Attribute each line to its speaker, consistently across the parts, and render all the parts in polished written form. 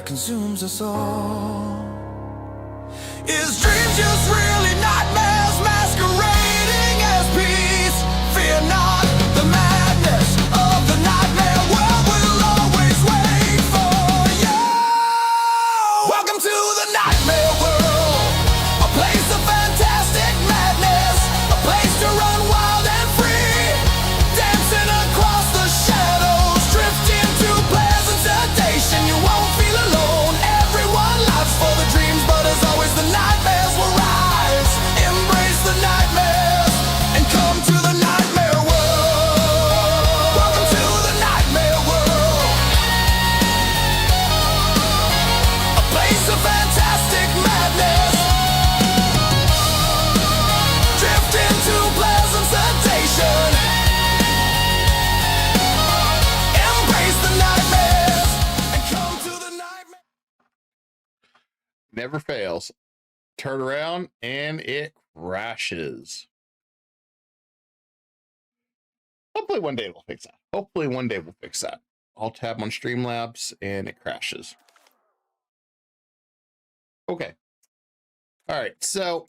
Speaker 1: Consumes us all. Is dreams just really nightmares masquerading as peace? Fear not, the madness of the nightmare world will always wait for you. Welcome to the nightmare world, a place of fantastic madness, a place to run wild and free, dancing across the shadows, drift into pleasant sedation. You won't feel alone, everyone lives for the dreams, but as always the nightmares will rise. Embrace the nightmares and come to the nightmare world. Welcome to the nightmare world, a place of fantastic madness, drift into pleasant sedation. Embrace the nightmares and come to the nightmare.
Speaker 2: Never fails. Turn around and it crashes. Hopefully one day we'll fix that. Hopefully one day we'll fix that. I'll tab on Streamlabs and it crashes. Okay. All right. So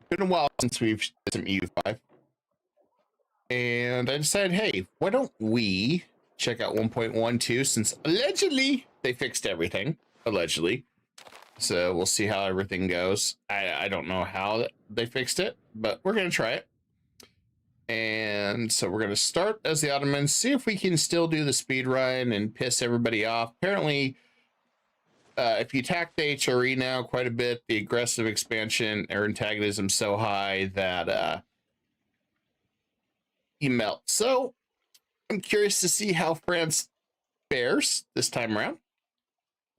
Speaker 2: been a while since we've did some EU5. And I decided, hey, why don't we check out 1.12 since allegedly they fixed everything. Allegedly. So we'll see how everything goes. I don't know how they fixed it, but we're going to try it. And so we're going to start as the Ottomans, see if we can still do the speed run and piss everybody off. Apparently, if you attack the HRE now quite a bit, the aggressive expansion or antagonism so high that you melt. So I'm curious to see how France fares this time around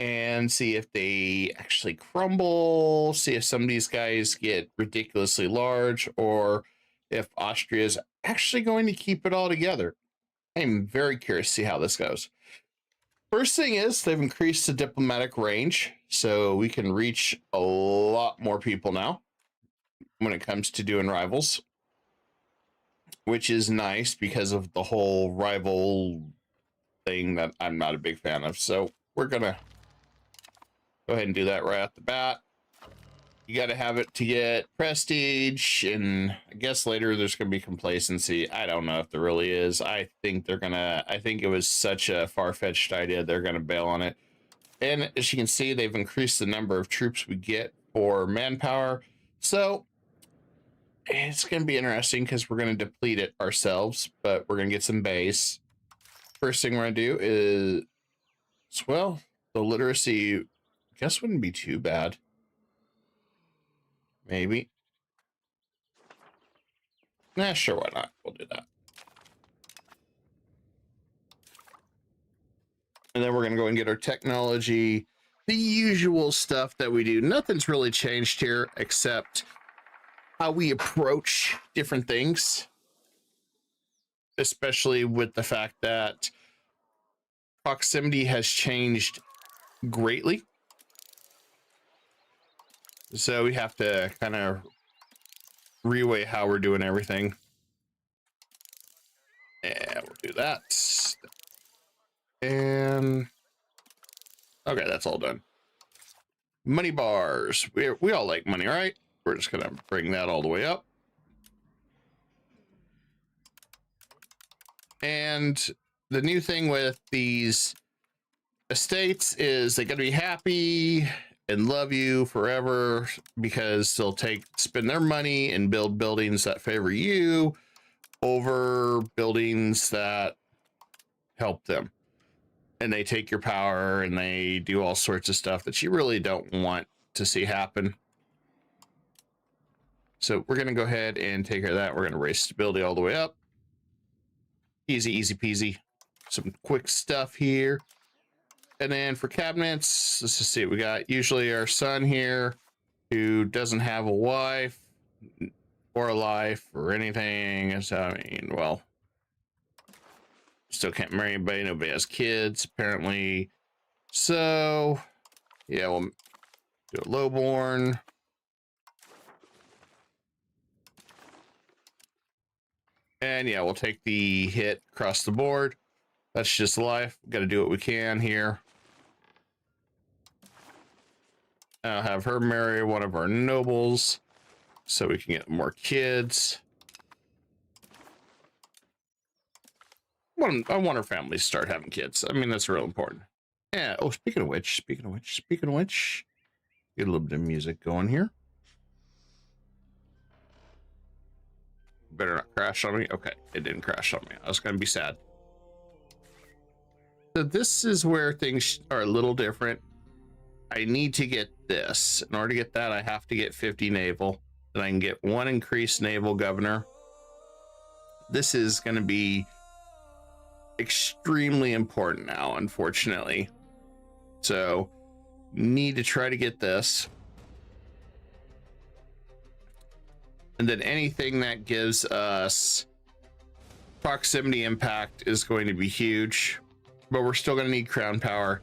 Speaker 2: and see if they actually crumble, see if some of these guys get ridiculously large, or if Austria is actually going to keep it all together. I'm very curious to see how this goes. First thing is they've increased the diplomatic range, so we can reach a lot more people now when it comes to doing rivals, which is nice because of the whole rival thing that I'm not a big fan of. So we're gonna go ahead and do that right off the bat. You got to have it to get prestige, and I guess later there's going to be complacency. I don't know if there really is. I think it was such a far-fetched idea, they're going to bail on it. And as you can see, they've increased the number of troops we get for manpower. So it's going to be interesting because we're going to deplete it ourselves, but we're going to get some base. First thing we're going to do is, well, the literacy, I guess, wouldn't be too bad. Maybe. Nah, sure, why not? We'll do that. And then we're going to go and get our technology, the usual stuff that we do. Nothing's really changed here except how we approach different things, especially with the fact that proximity has changed greatly. So we have to kind of reweigh how we're doing everything. And we'll do that. And okay, that's all done. Money bars. We all like money, right? We're just gonna bring that all the way up. And the new thing with these estates is they're gonna be happy and love you forever because they'll spend their money and build buildings that favor you over buildings that help them. And they take your power and they do all sorts of stuff that you really don't want to see happen. So we're going to go ahead and take care of that. We're going to raise stability all the way up. Easy, easy peasy. Some quick stuff here. And then for cabinets, let's just see what we got. Usually our son here, who doesn't have a wife or a life or anything. So, I mean, well, still can't marry anybody. Nobody has kids, apparently. So, yeah, we'll do a lowborn. And yeah, we'll take the hit across the board. That's just life. Got to do what we can here. I'll have her marry one of our nobles so we can get more kids. I want our family to start having kids. I mean, that's real important. Yeah. Oh, speaking of which, get a little bit of music going here. Better not crash on me. Okay, it didn't crash on me. I was going to be sad. So this is where things are a little different. I need to get this. In order to get that, I have to get 50 naval. Then I can get 1 increased naval governor. This is going to be extremely important now, unfortunately. So, need to try to get this. And then anything that gives us proximity impact is going to be huge. But we're still going to need crown power.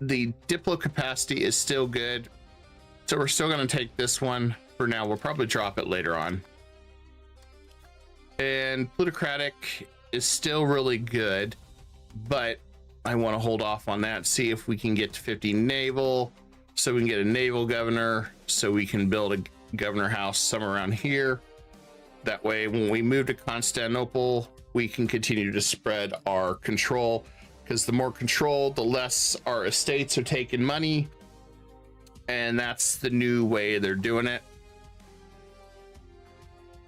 Speaker 2: The diplo capacity is still good, so we're still going to take this one for now. We'll probably drop it later on. And plutocratic is still really good, but I want to hold off on that, see if we can get to 50 naval, so we can get a naval governor, so we can build a governor house somewhere around here. That way, when we move to Constantinople, we can continue to spread our control, because the more control, the less our estates are taking money. And that's the new way they're doing it.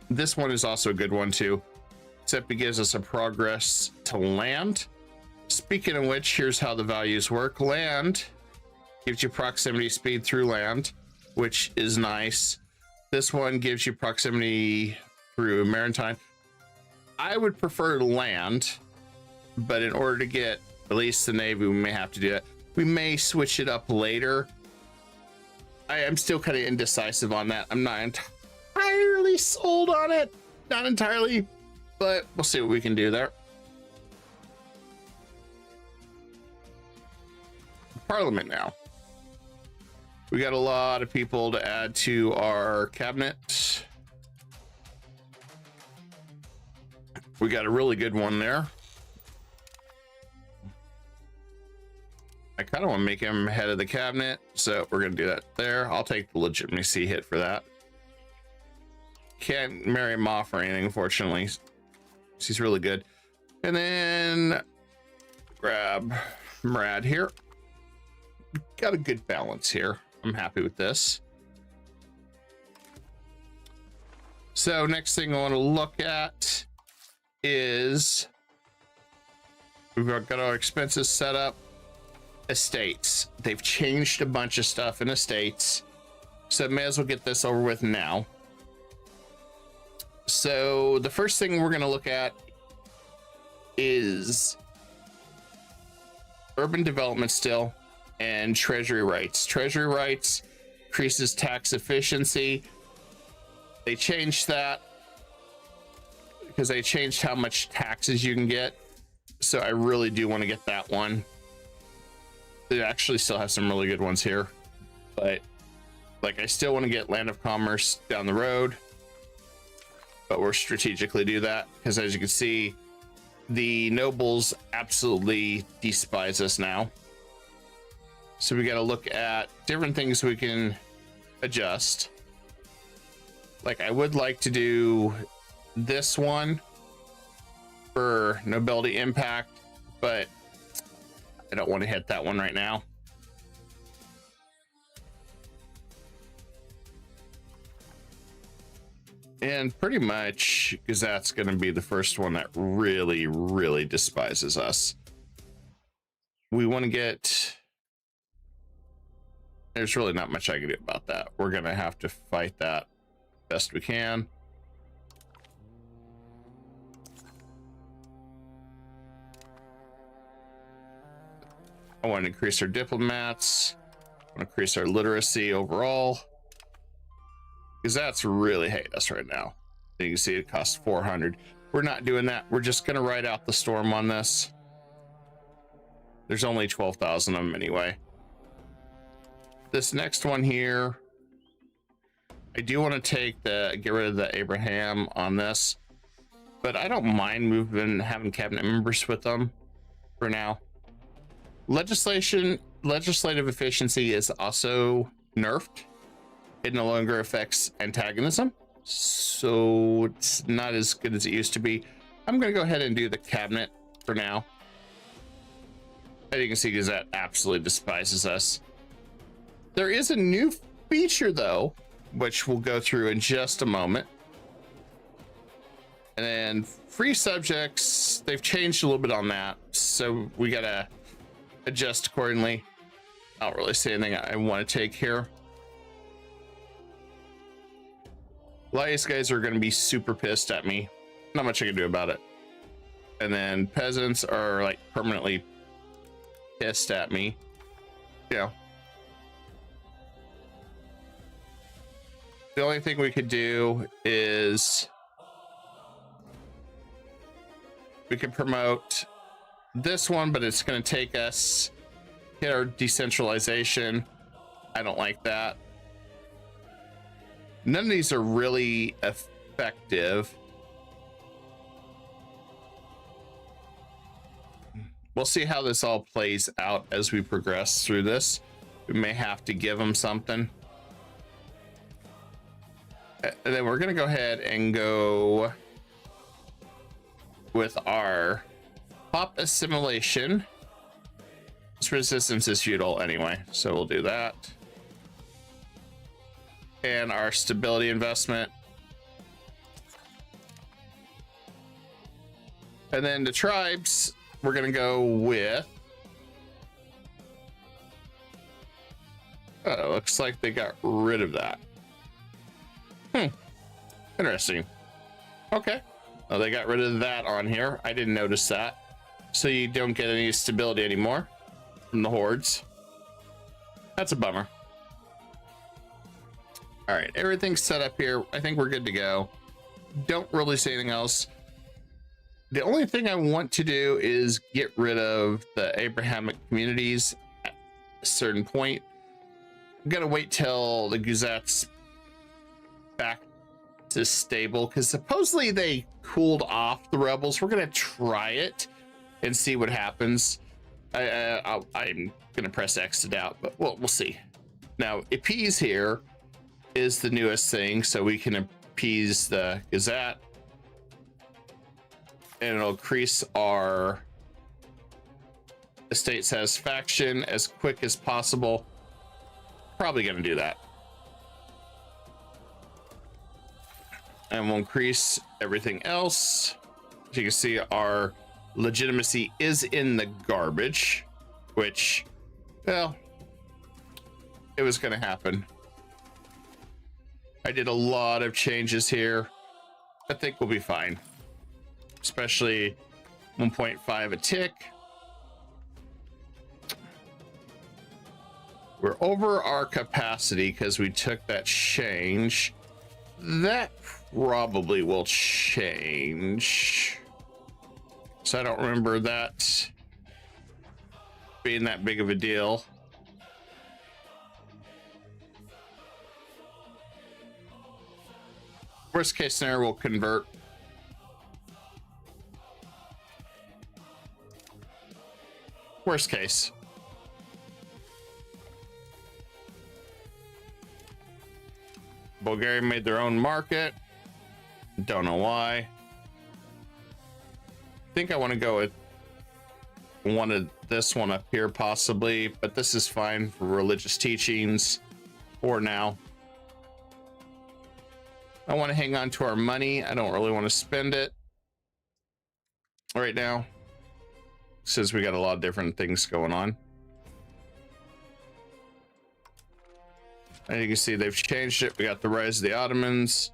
Speaker 2: This one is also a good one too, except it gives us a progress to land. Speaking of which, here's how the values work. Land gives you proximity speed through land, which is nice. This one gives you proximity through maritime. I would prefer land, but in order to get at least the Navy, we may have to do that. We may switch it up later. I am still kind of indecisive on that. I'm not entirely sold on it. Not entirely, but we'll see what we can do there. Parliament now. We got a lot of people to add to our cabinet. We got a really good one there. I kind of want to make him head of the cabinet, so we're going to do that there. I'll take the legitimacy hit for that. Can't marry him off or anything, unfortunately. She's really good. And then grab Murad here. Got a good balance here. I'm happy with this. So next thing I want to look at is we've got our expenses set up. Estates. They've changed a bunch of stuff in estates, so may as well get this over with now. So the first thing we're going to look at is urban development still and treasury rights. Treasury rights increases tax efficiency. They changed that because they changed how much taxes you can get, so I really do want to get that one. They actually still have some really good ones here, but like I still want to get land of commerce down the road, but we'll strategically do that because as you can see, the nobles absolutely despise us now. So we got to look at different things we can adjust. Like I would like to do this one for nobility impact, but I don't want to hit that one right now. And pretty much because that's going to be the first one that really, really despises us. We want to get... There's really not much I can do about that. We're going to have to fight that best we can. I want to increase our diplomats. I want to increase our literacy overall, because that's really hating us right now. You can see it costs 400. We're not doing that. We're just going to ride out the storm on this. There's only 12,000 of them anyway. This next one here, I do want to get rid of the Abraham on this, but I don't mind having cabinet members with them for now. Legislative efficiency is also nerfed. It no longer affects antagonism, so it's not as good as it used to be. I'm going to go ahead and do the cabinet for now. As you can see, because that absolutely despises us. There is a new feature though, which we'll go through in just a moment. And then free subjects, they've changed a little bit on that, so we gotta adjust accordingly. I don't really see anything I want to take here. A lot of these guys are going to be super pissed at me. Not much I can do about it. And then peasants are like permanently pissed at me. You know. The only thing we could do is we can promote this one, but it's going to take us hit our decentralization. I don't like that. None of these are really effective. We'll see how this all plays out as we progress through this. We may have to give them something. And then we're going to go ahead and go with our pop assimilation. This resistance is feudal anyway, so we'll do that. And our stability investment. And then the tribes, we're going to go with... Oh, looks like they got rid of that. Interesting. Okay. Oh, they got rid of that on here. I didn't notice that. So you don't get any stability anymore from the hordes. That's a bummer. All right, everything's set up here. I think we're good to go. Don't really see anything else. The only thing I want to do is get rid of the Abrahamic communities at a certain point. I'm gonna wait till the Gazette's back to stable, because supposedly they cooled off the rebels. We're gonna try it and see what happens. I'm gonna press X to doubt, but we'll see. Now, appease here is the newest thing, so we can appease the Gazette, and it'll increase our estate satisfaction as quick as possible. Probably gonna do that. And we'll increase everything else. As you can see, our legitimacy is in the garbage, which, well, it was gonna happen. I did a lot of changes here. I think we'll be fine. Especially 1.5 a tick. We're over our capacity because we took that change. That probably will change. So I don't remember that being that big of a deal. Worst case scenario, we'll convert. Worst case. Bulgaria made their own market. Don't know why. I think I want to go with this one up here possibly, but this is fine for religious teachings for now. I want to hang on to our money. I don't really want to spend it right now, since we got a lot of different things going on. And you can see they've changed it. We got the rise of the Ottomans.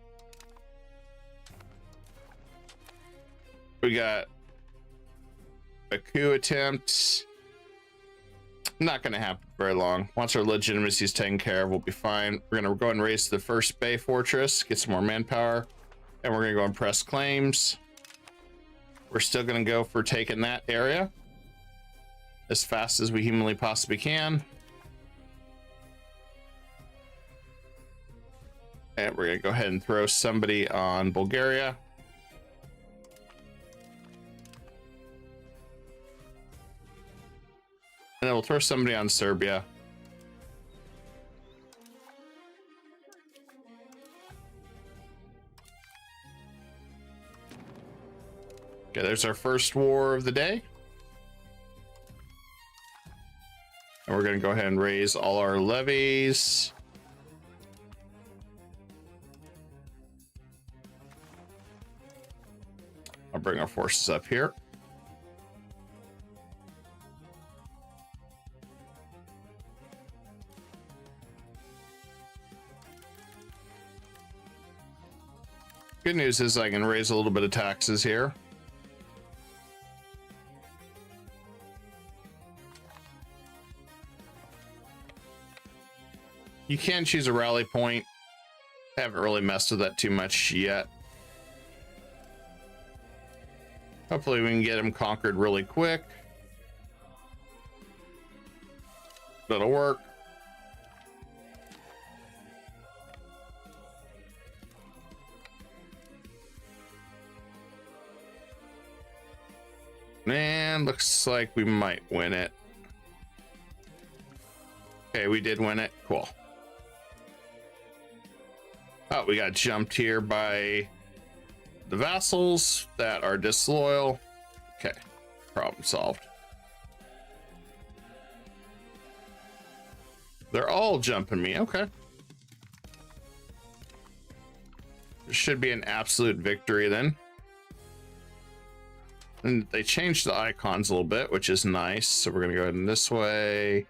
Speaker 2: We got a coup attempt. Not going to happen very long. Once our legitimacy is taken care of, we'll be fine. We're going to go ahead and raise the first Bay Fortress, get some more manpower, and we're going to go and press claims. We're still going to go for taking that area as fast as we humanly possibly can. And we're going to go ahead and throw somebody on Bulgaria. And then we'll throw somebody on Serbia. Okay, there's our first war of the day. And we're going to go ahead and raise all our levies. I'll bring our forces up here. Good news is I can raise a little bit of taxes here. You can choose a rally point. I haven't really messed with that too much yet. Hopefully we can get him conquered really quick. That'll work. And looks like we might win it. Okay, we did win it. Cool. Oh, we got jumped here by the vassals that are disloyal. Okay, problem solved. They're all jumping me. Okay. This should be an absolute victory then. And they changed the icons a little bit, which is nice. So we're gonna go ahead and this way.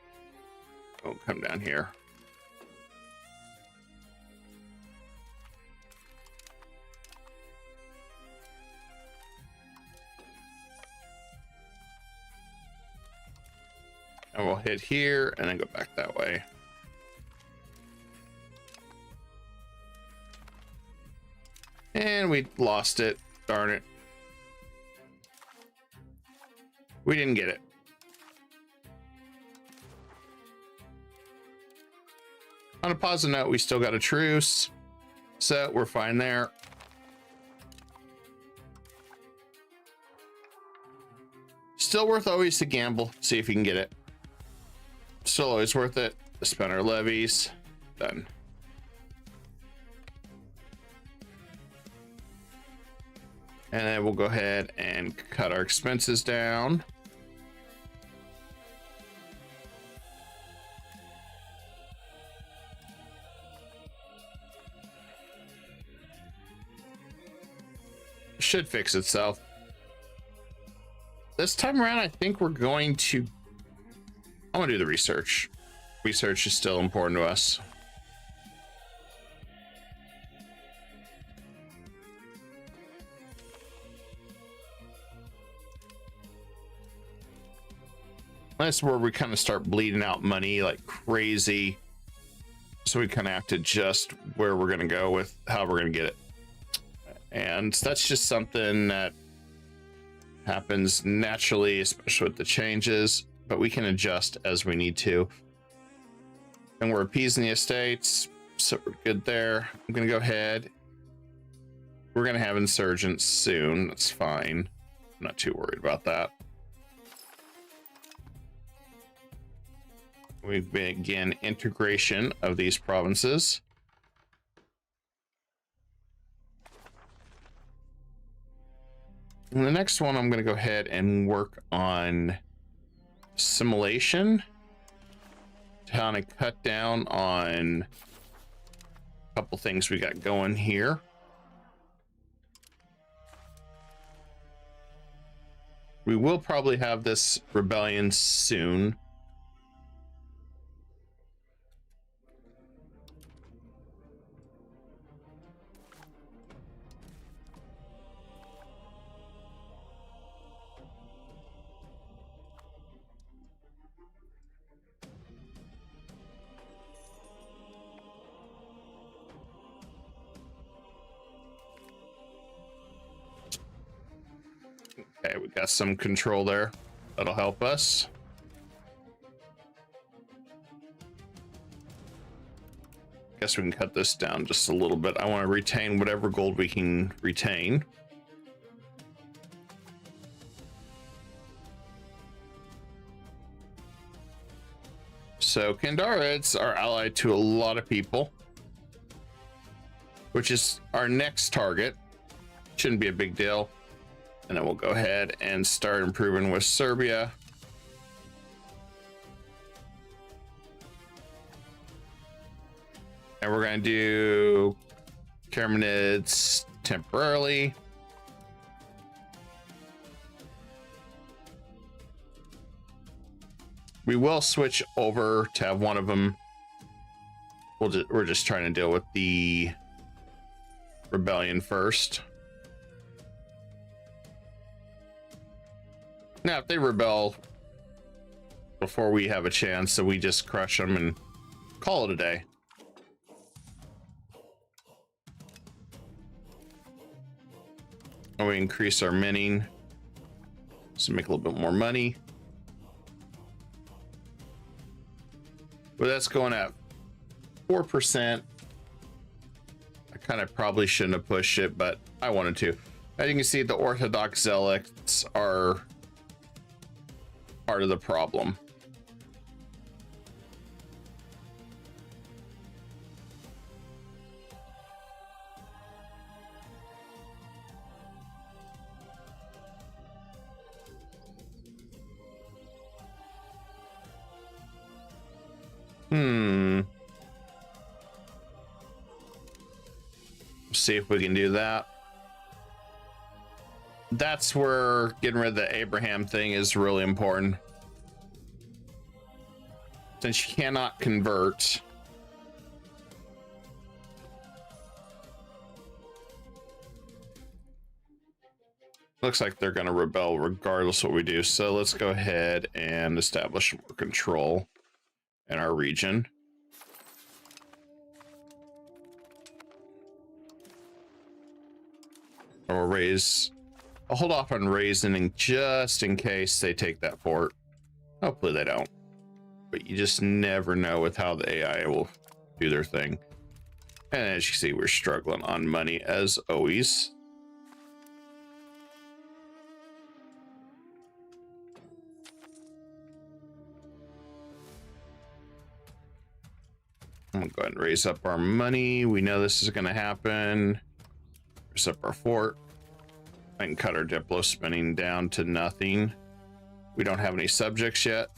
Speaker 2: Oh, come down here. And we'll hit here and then go back that way. And we lost it. Darn it. We didn't get it. On a positive note, we still got a truce. So we're fine there. Still worth always to gamble. See if you can get it. Still always worth it. Spend our levies. Done. And then we'll go ahead and cut our expenses down. Should fix itself. This time around, I think we're going to... I'm gonna do the research. Research is still important to us. That's where we kind of start bleeding out money like crazy. So we kind of have to adjust where we're going to go with how we're going to get it. And that's just something that happens naturally, especially with the changes, but we can adjust as we need to. And we're appeasing the estates, so we're good there. I'm going to go ahead. We're going to have insurgents soon. That's fine. I'm not too worried about that. We begin integration of these provinces. And the next one, I'm going to go ahead and work on assimilation. Kind of cut down on a couple things we got going here. We will probably have this rebellion soon. Okay, we got some control there. That'll help us. Guess we can cut this down just a little bit. I want to retain whatever gold we can retain. So Kandarids are allied to a lot of people, which is our next target. Shouldn't be a big deal. And then we'll go ahead and start improving with Serbia. And we're going to do Karamanids temporarily. We will switch over to have one of them. We're just trying to deal with the rebellion first. Now, if they rebel before we have a chance, so we just crush them and call it a day. And we increase our mining, so make a little bit more money. But that's going at 4%. I kind of probably shouldn't have pushed it, but I wanted to. As you can see, the Orthodox Zealots are part of the problem. See if we can do that. that's where getting rid of the Abraham thing is really important. Since you cannot convert, looks like they're going to rebel regardless of what we do. So let's go ahead and establish more control in our region. Or I'll hold off on raising just in case they take that fort. Hopefully they don't. But you just never know with how the AI will do their thing. And as you see, we're struggling on money as always. I'm gonna go ahead and raise up our money. We know this is gonna happen. Raise up our fort. I can cut our Diplo spending down to nothing. We don't have any subjects yet.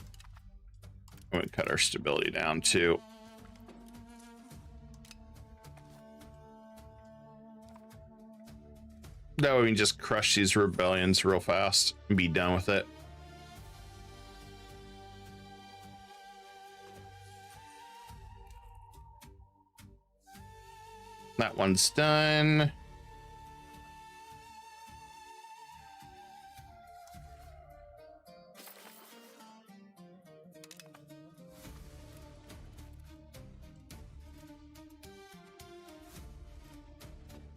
Speaker 2: I'm gonna cut our stability down too. That way we can just crush these rebellions real fast and be done with it. That one's done.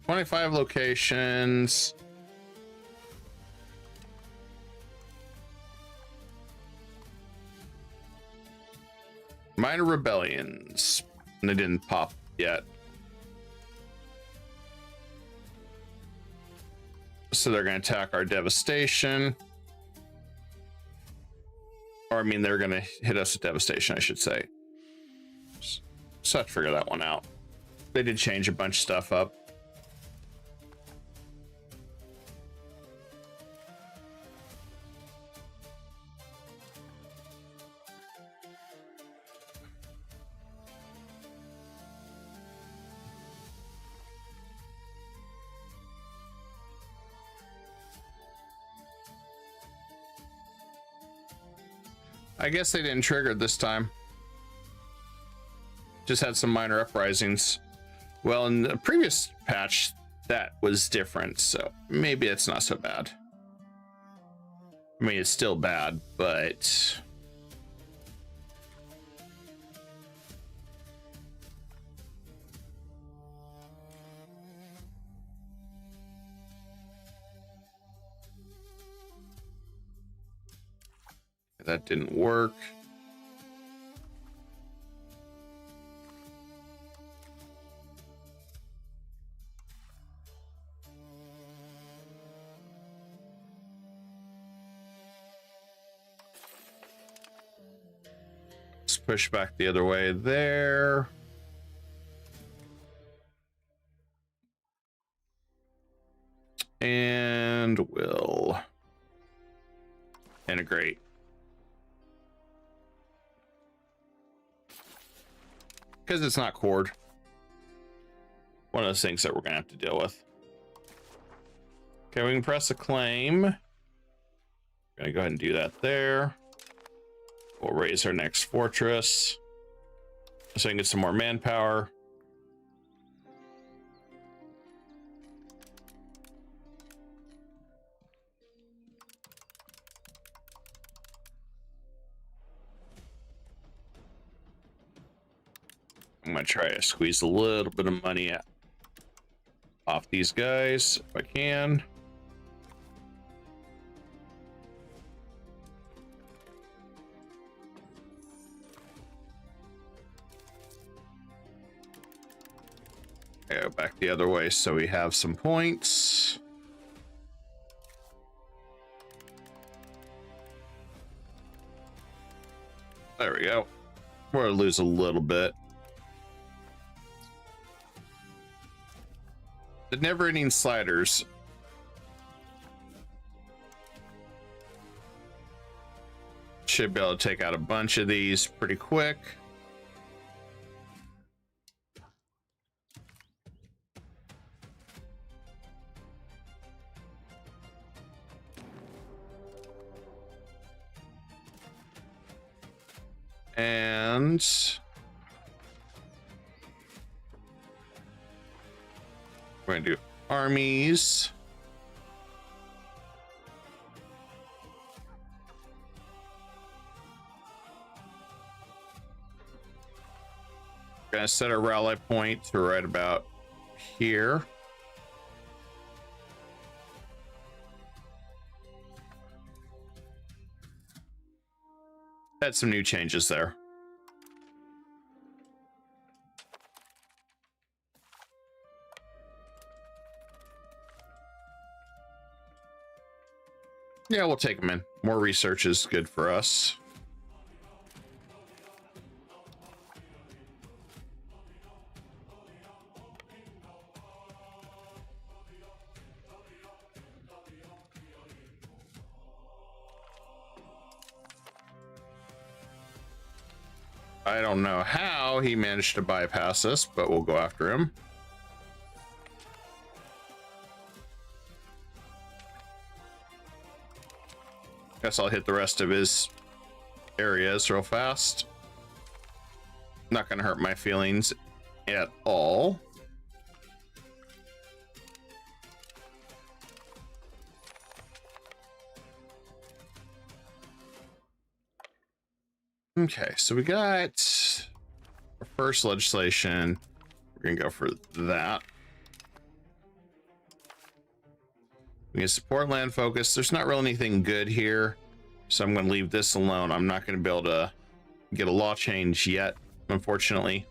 Speaker 2: $25 locations. Minor rebellions. And they didn't pop yet. So they're going to attack our devastation. Or I mean, they're going to hit us with devastation, I should say. So I have to figure that one out. They did change a bunch of stuff up. I guess they didn't trigger it this time. Just had some minor uprisings. Well, in the previous patch, that was different, so maybe it's not so bad. I mean, it's still bad, but... that didn't work. Let's push back the other way there. And we'll integrate. Because it's not cord. One of those things that we're going to have to deal with. Okay, we can press a claim. Going to go ahead and do that there. We'll raise our next fortress. So I can get some more manpower. I'm gonna try to squeeze a little bit of money off these guys if I can. Go back the other way so we have some points. There we go. We're gonna lose a little bit. The never-ending sliders. Should be able to take out a bunch of these pretty quick. And we're going to do armies. We're going to set our rally point to right about here. Had some new changes there. Yeah, we'll take them in. More research is good for us. I don't know how he managed to bypass us, but we'll go after him. Guess I'll hit the rest of his areas real fast. Not gonna hurt my feelings at all. Okay, so we got our first legislation. We're gonna go for that. We can support land focus. There's not really anything good here, so I'm gonna leave this alone. I'm not gonna be able to get a law change yet, unfortunately.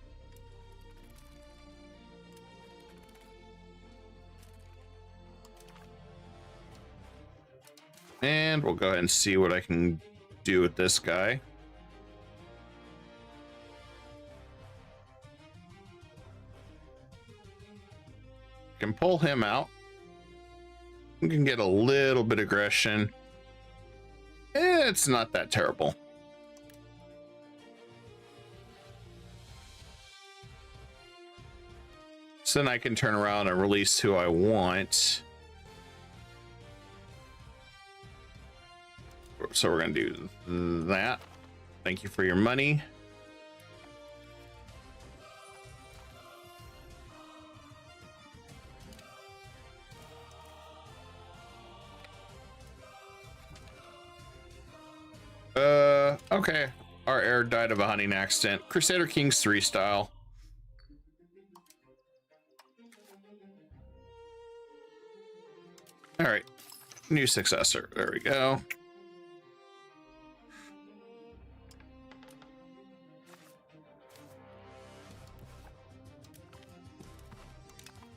Speaker 2: And we'll go ahead and see what I can do with this guy. Can pull him out. We can get a little bit of aggression. It's not that terrible. So then I can turn around and release who I want. So we're going to do that. Thank you for your money. Okay. Our heir died of a hunting accident. Crusader Kings 3 style. All right. New successor. There we go.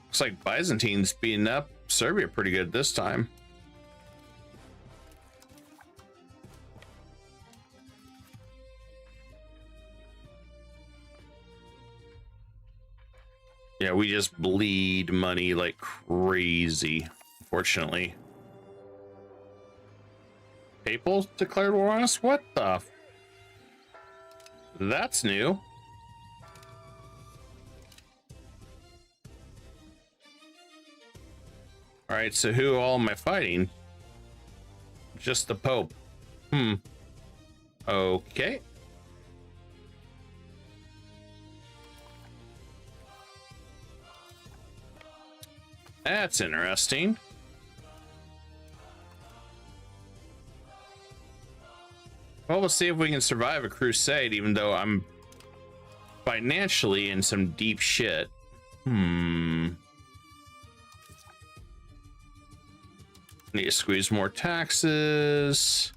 Speaker 2: Looks like Byzantine's beating up Serbia pretty good this time. Yeah, we just bleed money like crazy, unfortunately. Papal declared war on us? What the? That's new. All right, so who all am I fighting? Just the Pope. Okay. That's interesting. Well, we'll see if we can survive a crusade, even though I'm financially in some deep shit. Need to squeeze more taxes.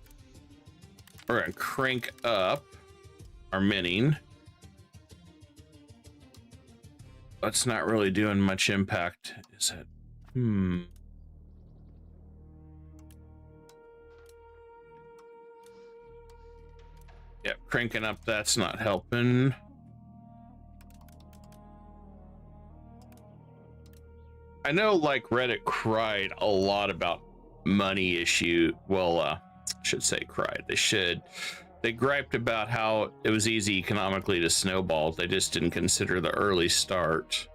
Speaker 2: We're gonna crank up our minting. That's not really doing much impact, is it? Yep, cranking up, that's not helping. I know, like, Reddit cried a lot about money issue. Well, I should say cried. They griped about how it was easy economically to snowball. They just didn't consider the early start.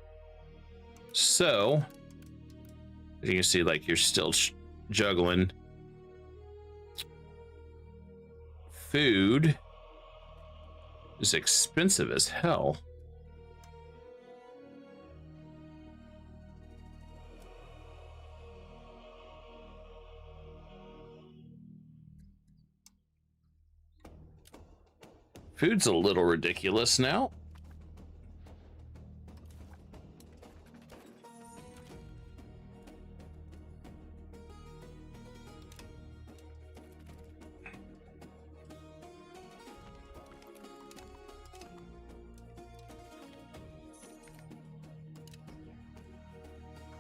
Speaker 2: So, as you can see, like, you're still juggling food. is expensive as hell. Food's a little ridiculous now.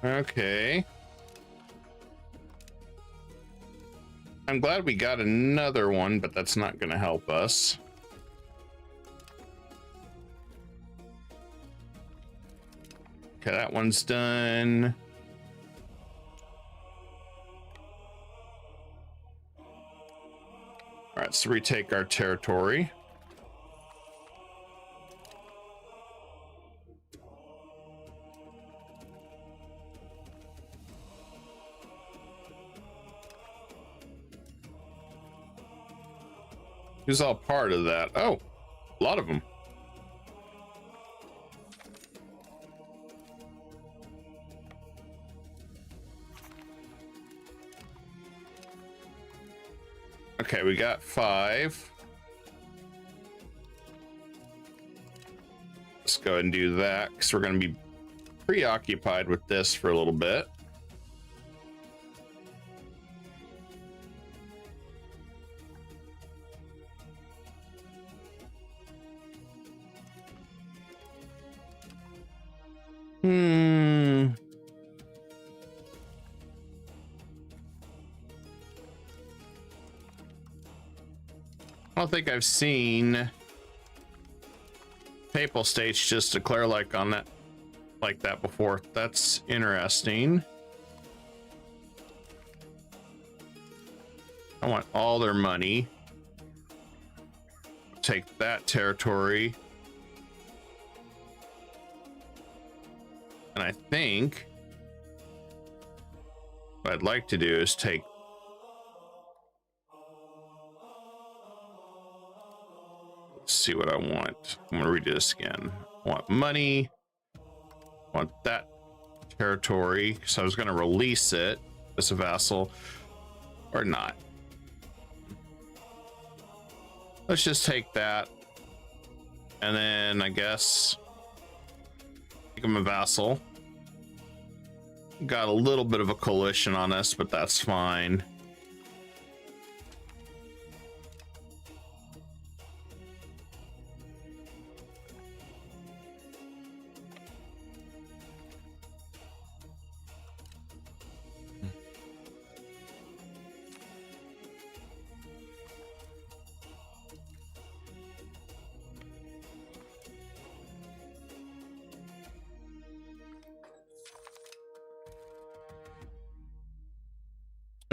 Speaker 2: Okay. I'm glad we got another one, but that's not going to help us. Okay, that one's done. All right, so retake our territory. Who's all part of that? Oh, a lot of them. Okay, we got 5. Let's go ahead and do that because we're going to be preoccupied with this for a little bit. I don't think I've seen Papal States just declare like that before. That's interesting. I want all their money. Take that territory. And I think what I'd like to do is take see what I want. I'm gonna redo this again. I want money. I want that territory. So I was gonna release it as a vassal or not. Let's just take that. And then I guess make him a vassal. Got a little bit of a coalition on us, but that's fine.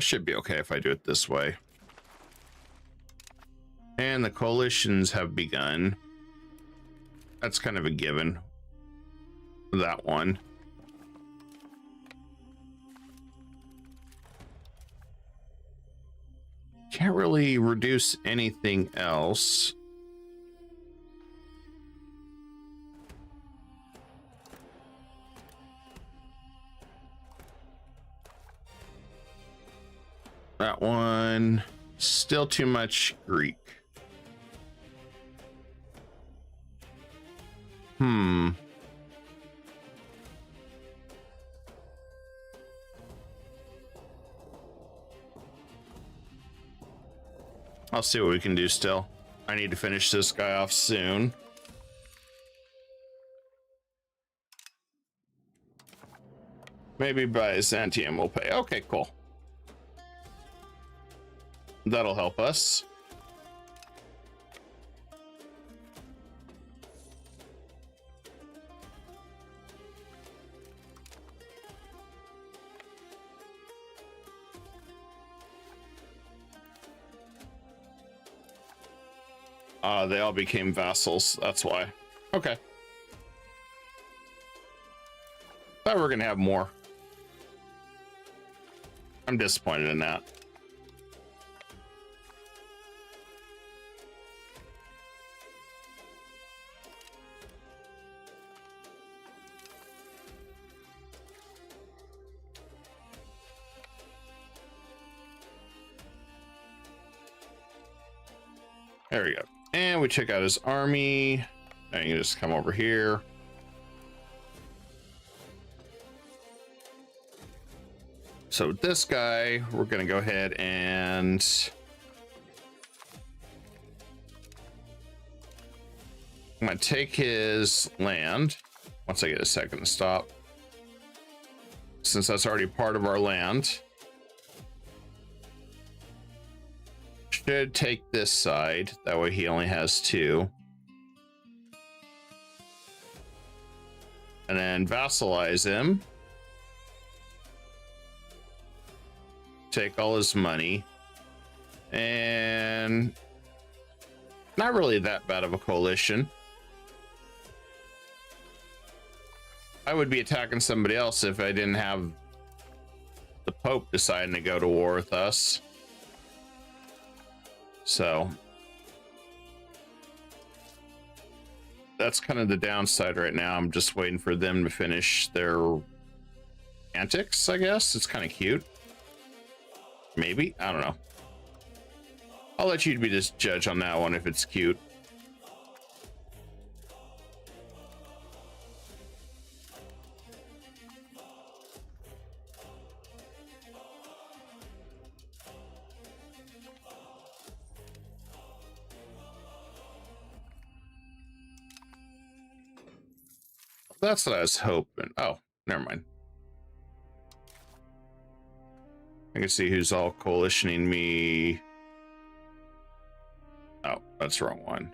Speaker 2: Should be okay if I do it this way. And the coalitions have begun. That's kind of a given. That one. Can't really reduce anything else. That one, still too much Greek. I'll see what we can do still. I need to finish this guy off soon. Maybe Byzantium will pay. Okay, cool. That'll help us. They all became vassals. That's why. Okay. Thought we were gonna have more. I'm disappointed in that. There we go. And we check out his army. Now you can just come over here. So this guy, we're going to go ahead and I'm going to take his land once I get a second to stop. Since that's already part of our land. Should take this side. That way he only has 2. And then vassalize him. Take all his money. And not really that bad of a coalition. I would be attacking somebody else if I didn't have the Pope deciding to go to war with us. So that's kind of the downside right now. I'm just waiting for them to finish their antics, I guess. It's kind of cute. Maybe. I don't know. I'll let you be the judge on that one if it's cute. That's what I was hoping. Oh, never mind. I can see who's all coalitioning me. Oh, that's the wrong one.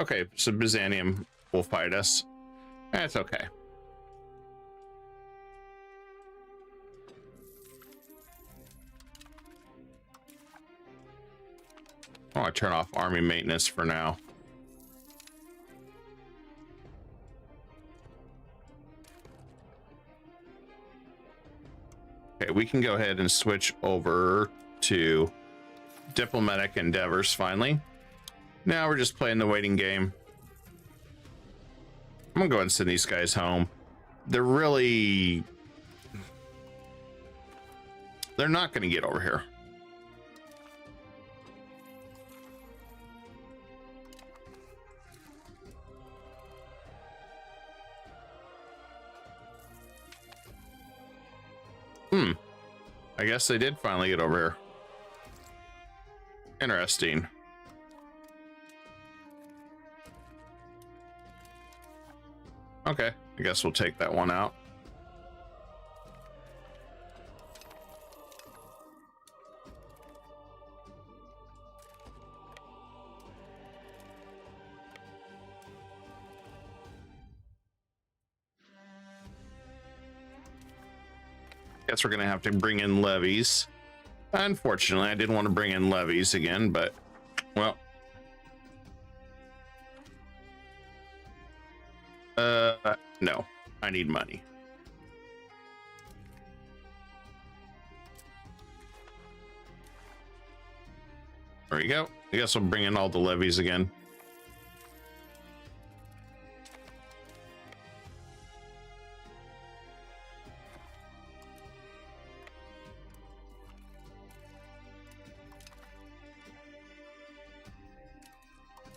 Speaker 2: Okay, so Byzantium will fight us. That's okay. I want to turn off army maintenance for now. Okay, we can go ahead and switch over to diplomatic endeavors finally. Now we're just playing the waiting game. I'm gonna go ahead and send these guys home. They're not gonna get over here. I guess they did finally get over here. Interesting. Okay, I guess we'll take that one out. Guess we're gonna have to bring in levies. Unfortunately, I didn't want to bring in levies again, but well. No, I need money. There you go. I guess we'll bring in all the levies again.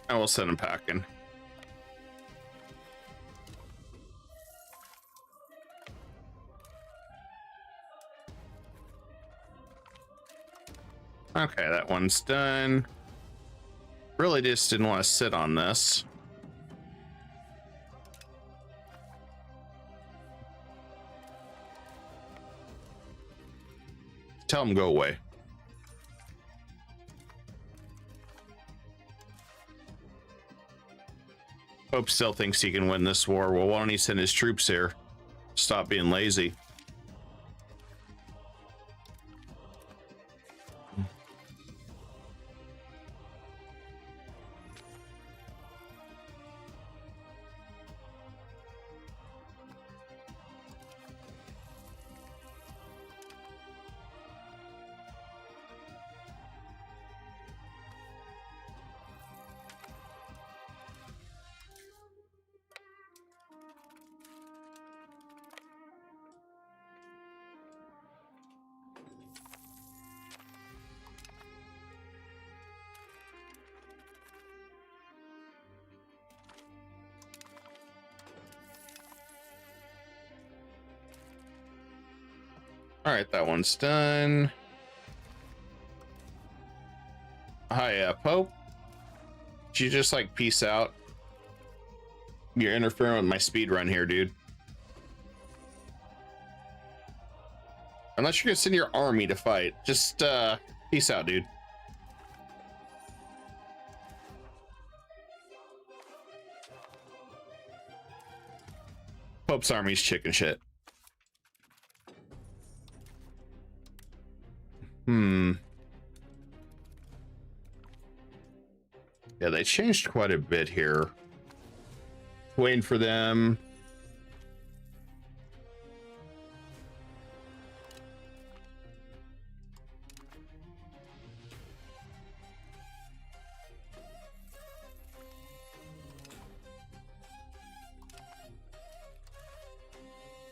Speaker 2: I will send him packing. Okay, that one's done. Really just didn't want to sit on this. Tell him go away. Pope still thinks he can win this war. Well, why don't he send his troops here? Stop being lazy. All right, that one's done. Hi, Pope. Did you just like peace out? You're interfering with my speed run here, dude. Unless you're gonna send your army to fight, just peace out, dude. Pope's army's chicken shit. Yeah, they changed quite a bit here. Waiting for them.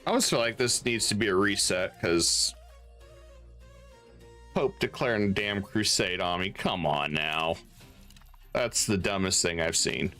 Speaker 2: I almost feel like this needs to be a reset because Pope declaring a damn crusade on me. Come on now. That's the dumbest thing I've seen.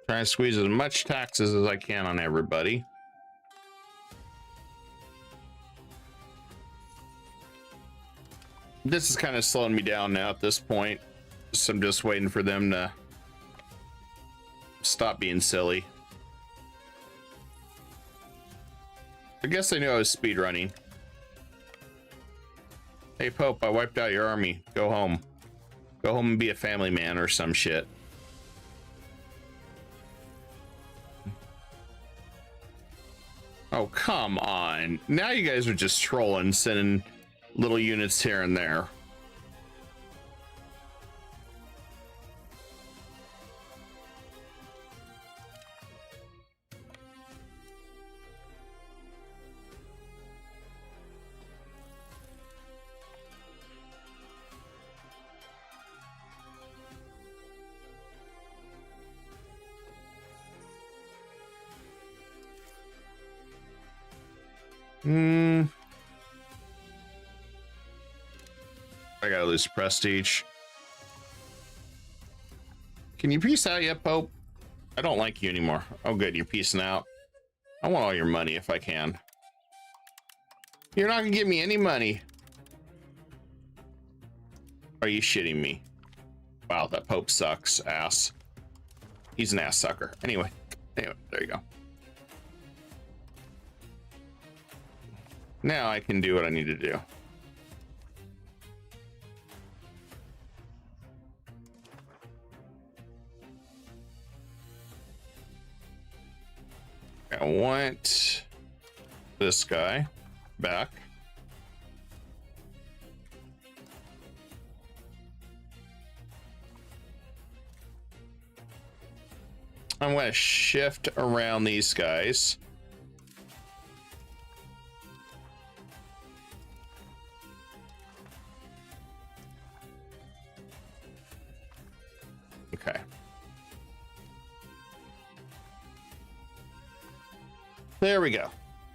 Speaker 2: Trying to squeeze as much taxes as I can on everybody. This is kind of slowing me down now at this point. So I'm just waiting for them to stop being silly. I guess I knew I was speed running. Hey Pope, I wiped out your army. Go home. Go home and be a family man or some shit. Oh, come on. Now you guys are just trolling, sending little units here and there. I gotta lose prestige. Can you peace out yet, Pope? I don't like you anymore. Oh good, you're peacing out. I want all your money if I can. You're not gonna give me any money. Are you shitting me? Wow, that Pope sucks ass. He's an ass sucker. Anyway, there you go. Now I can do what I need to do. I want this guy back. I'm going to shift around these guys. Okay. There we go.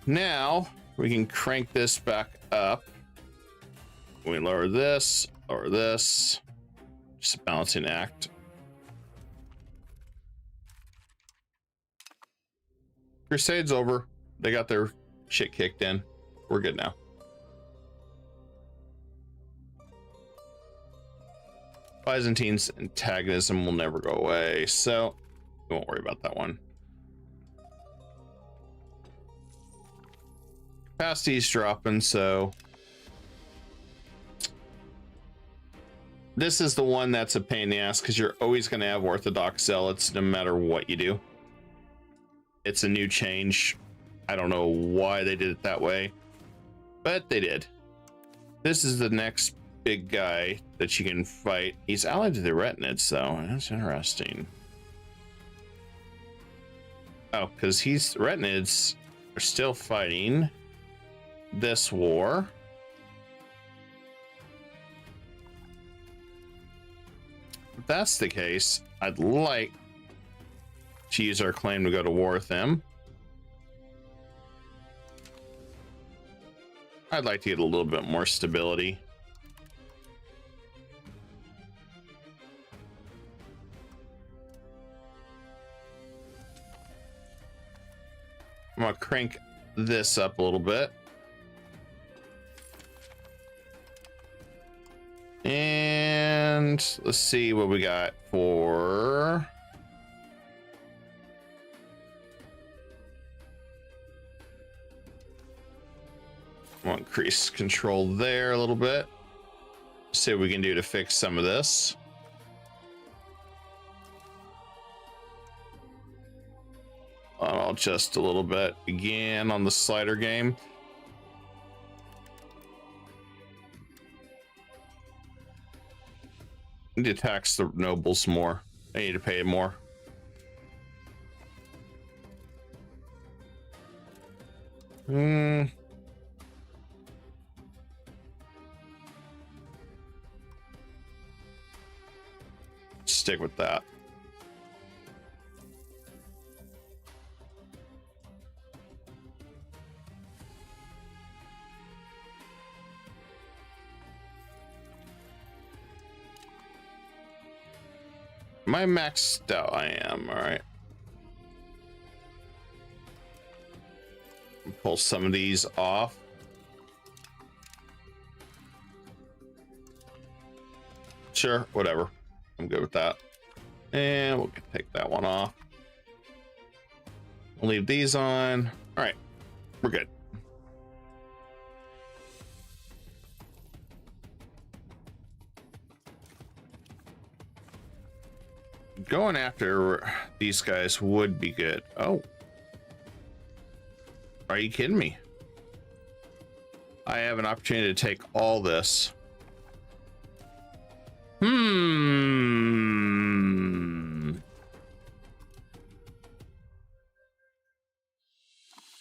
Speaker 2: Now we can crank this back up. We lower this, just a balancing act. Crusade's over. They got their shit kicked in. We're good now. Byzantine's antagonism will never go away, so we won't worry about that one. Capacity's dropping, so this is the one that's a pain in the ass because you're always going to have Orthodox zealots no matter what you do. It's a new change. I don't know why they did it that way, but they did. This is the next big guy that you can fight. He's allied to the Retinids, though. That's interesting. Oh, because Retinids are still fighting this war. If that's the case, I'd like to use our claim to go to war with them. I'd like to get a little bit more stability. I'm gonna crank this up a little bit. And let's see what we got for... I'll increase control there a little bit. See what we can do to fix some of this. I'll adjust a little bit again on the slider game. I need to tax the nobles more. I need to pay more. Stick with that. Am I maxed out? I am. All right. Pull some of these off. Sure, whatever. I'm good with that. And we'll take that one off. We'll leave these on. All right, we're good. Going after these guys would be good. Oh. Are you kidding me? I have an opportunity to take all this.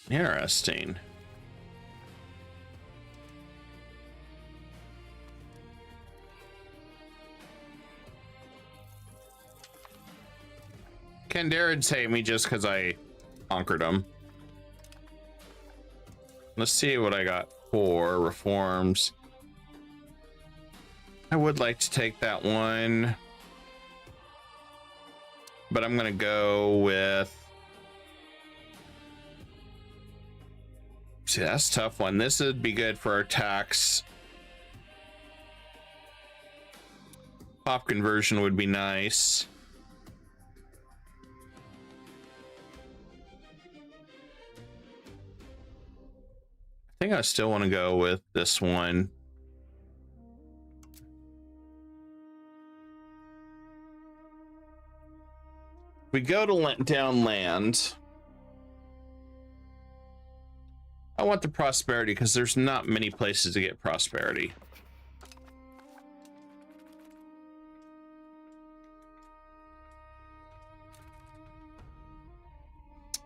Speaker 2: Interesting. Kandarids hate me just because I conquered them. Let's see what I got for reforms. I would like to take that one, but I'm gonna go with... See, that's a tough one. This would be good for our tax. Pop conversion would be nice. I think I still want to go with this one. We go to let down land. I want the prosperity because there's not many places to get prosperity.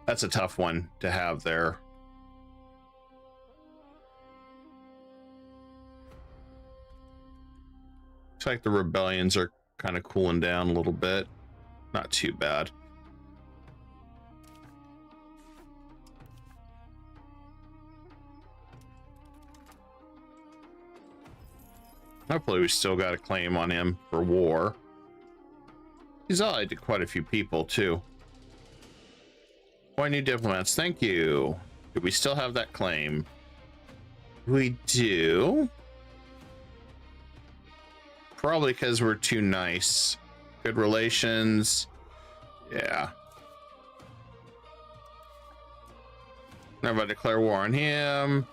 Speaker 2: That's a tough one to have there. Looks like the rebellions are kind of cooling down a little bit. Not too bad. Hopefully we still got a claim on him for war. He's allied to quite a few people too. Why new diplomats? Thank you. Do we still have that claim? We do. Probably because we're too nice. Good relations. Yeah. Never declare war on him.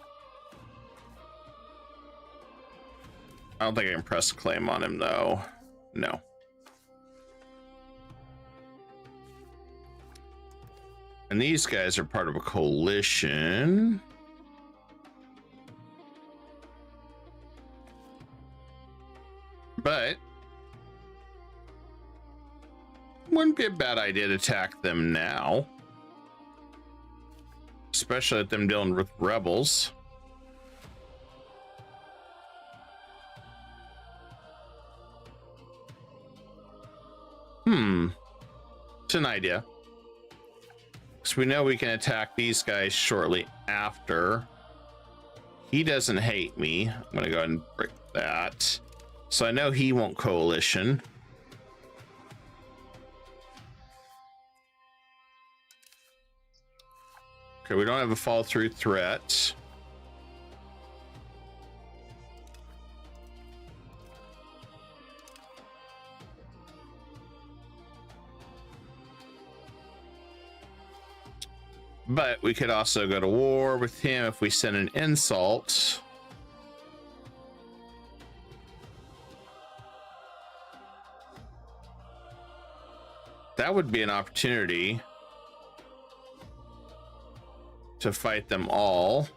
Speaker 2: I don't think I can press claim on him though. No. And these guys are part of a coalition. But wouldn't be a bad idea to attack them now. Especially with them dealing with rebels. It's an idea. Because we know we can attack these guys shortly after. He doesn't hate me. I'm gonna go ahead and break that. So I know he won't coalition. Okay, we don't have a fall through threat. But we could also go to war with him if we send an insult. That would be an opportunity to fight them all.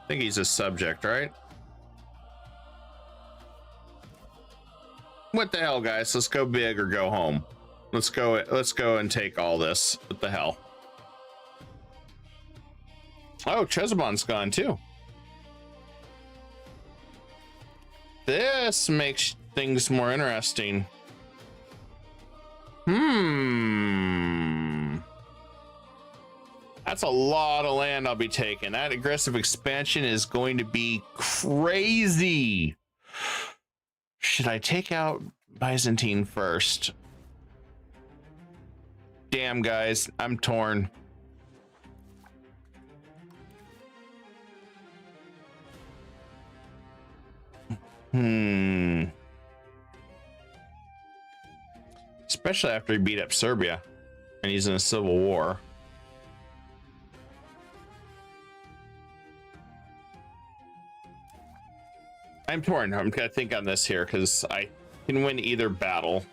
Speaker 2: I think he's a subject, right? What the hell, guys? Let's go big or go home. Let's go and take all this. What the hell? Oh, Chesabon's gone too. This makes things more interesting. That's a lot of land I'll be taking. That aggressive expansion is going to be crazy. Should I take out Byzantine first? Damn, guys, I'm torn. Especially after he beat up Serbia and he's in a civil war. I'm torn. I'm gonna think on this here because I can win either battle.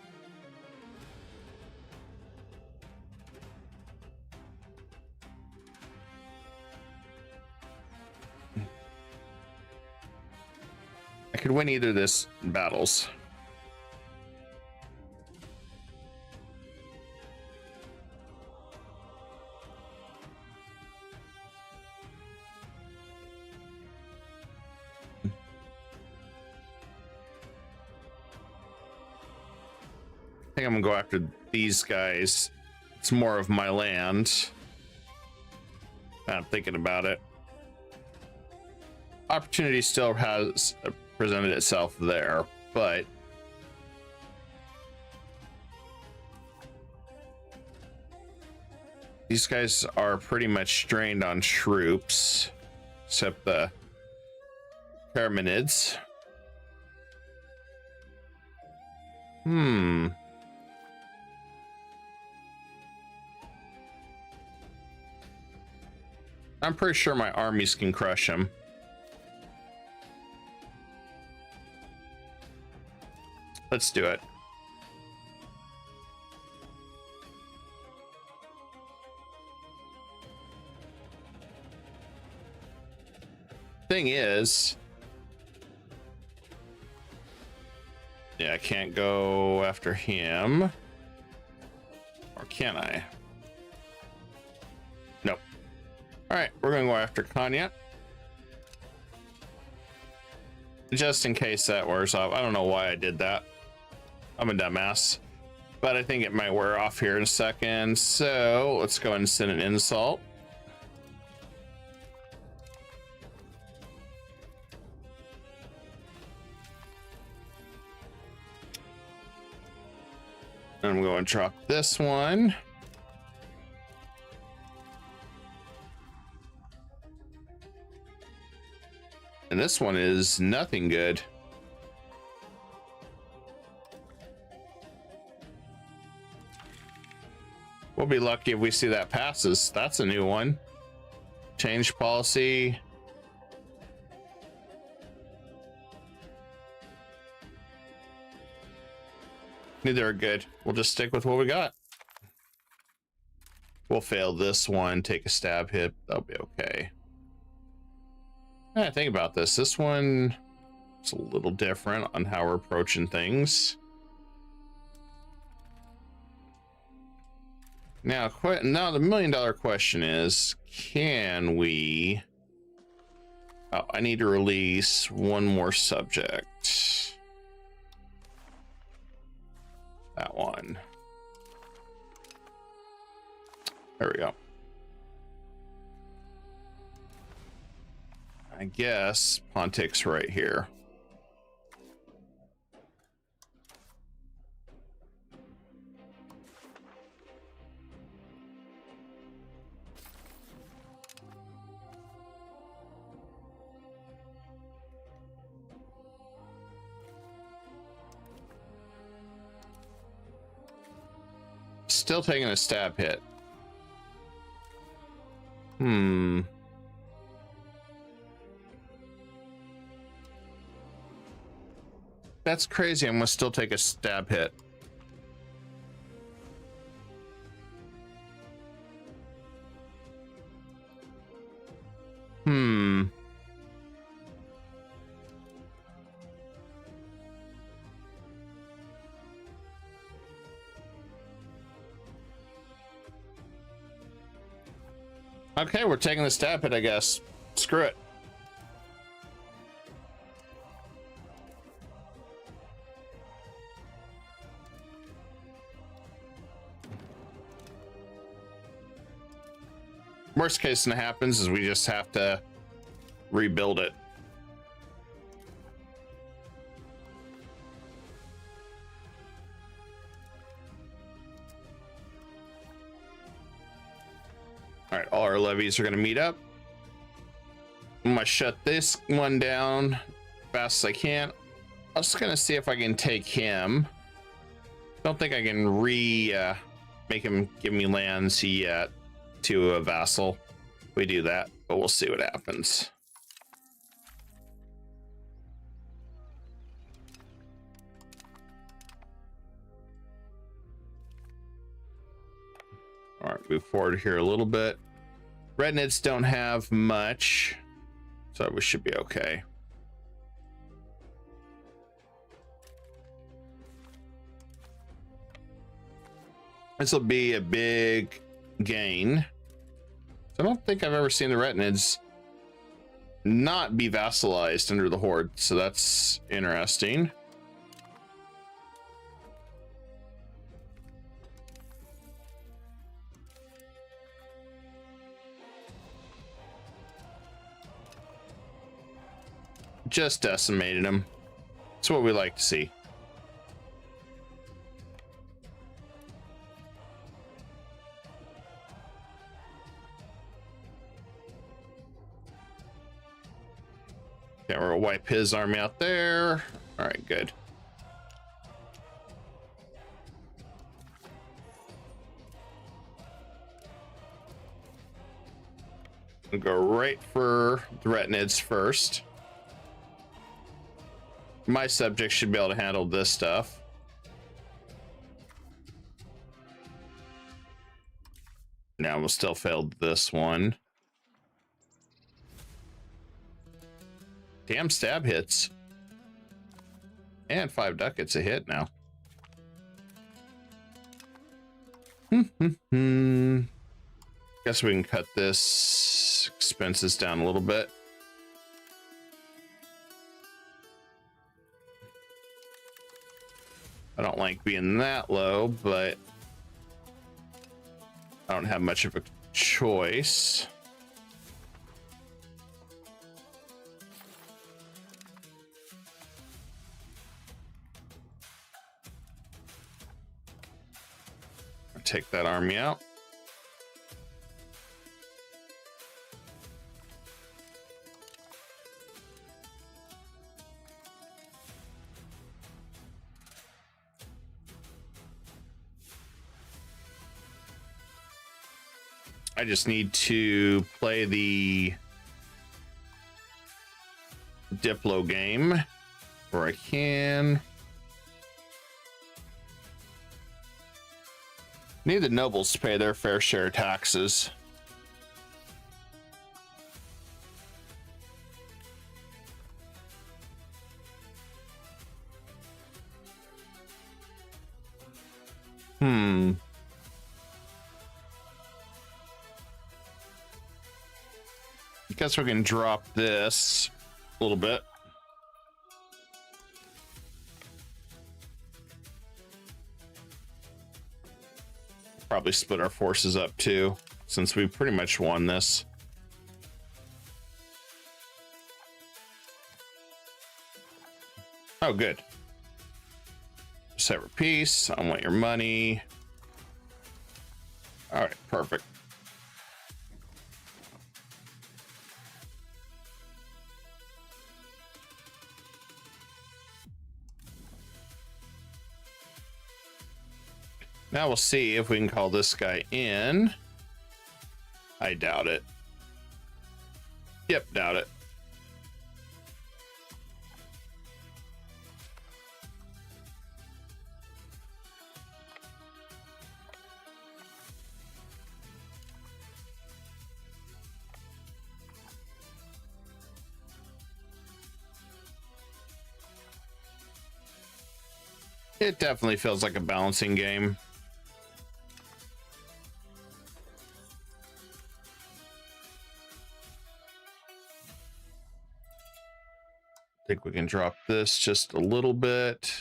Speaker 2: I could win either of this battles. I think I'm gonna go after these guys. It's more of my land. I'm thinking about it. Opportunity still has presented itself there, but these guys are pretty much strained on troops, except the Paramenids. I'm pretty sure my armies can crush him. Let's do it. Thing is, yeah, I can't go after him. Or can I? Nope. All right, we're gonna go after Konya. Just in case that wears off. I don't know why I did that. I'm a dumbass, but I think it might wear off here in a second. So let's go ahead and send an insult. And I'm going to drop this one. And this one is nothing good. We'll be lucky if we see that passes. That's a new one. Change policy. Neither are good. We'll just stick with what we got. We'll fail this one, take a stab hit. That'll be okay. Think about this. This one is a little different on how we're approaching things. Now the $1 million question is, can we... Oh, I need to release one more subject. That one. There we go. I guess Pontic's right here. Still taking a stab hit. That's crazy. I'm gonna still take a stab hit. Okay, we're taking the stab hit, I guess. Screw it. Worst case that happens is we just have to rebuild it. All right, all our levies are going to meet up. I'm going to shut this one down fast as I can. I'm just going to see if I can take him. Don't think I can make him give me lands yet to a vassal. We do that, but we'll see what happens. All right, move forward here a little bit. Red Knights don't have much, so we should be okay. This will be a big gain. I don't think I've ever seen the Red Knights not be vassalized under the Horde, so that's interesting. Just decimated him. That's what we like to see. Okay, we're gonna wipe his army out there. All right, good. We'll go right for the Retinids first. My subjects should be able to handle this stuff. Now we'll still failed this one. Damn stab hits. And 5 ducats a hit now. Guess we can cut this expenses down a little bit. I don't like being that low, but I don't have much of a choice. I'll take that army out. I just need to play the Diplo game where I can. Need the nobles to pay their fair share of taxes. Guess we can drop this a little bit. Probably split our forces up too, since we pretty much won this. Oh, good. Separate piece. I want your money. All right, perfect. Now we'll see if we can call this guy in. I doubt it. Yep, doubt it. It definitely feels like a balancing game. I think we can drop this just a little bit.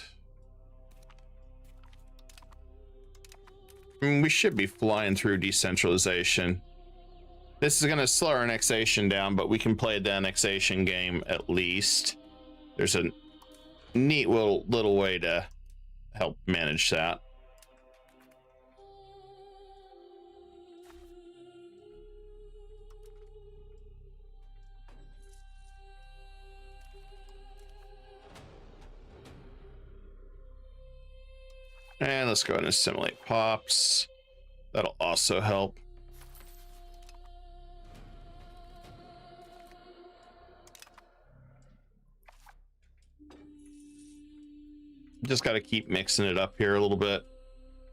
Speaker 2: I mean, we should be flying through decentralization. This is going to slow our annexation down, but we can play the annexation game at least. There's a neat little way to help manage that. And let's go ahead and assimilate pops. That'll also help. Just got to keep mixing it up here a little bit.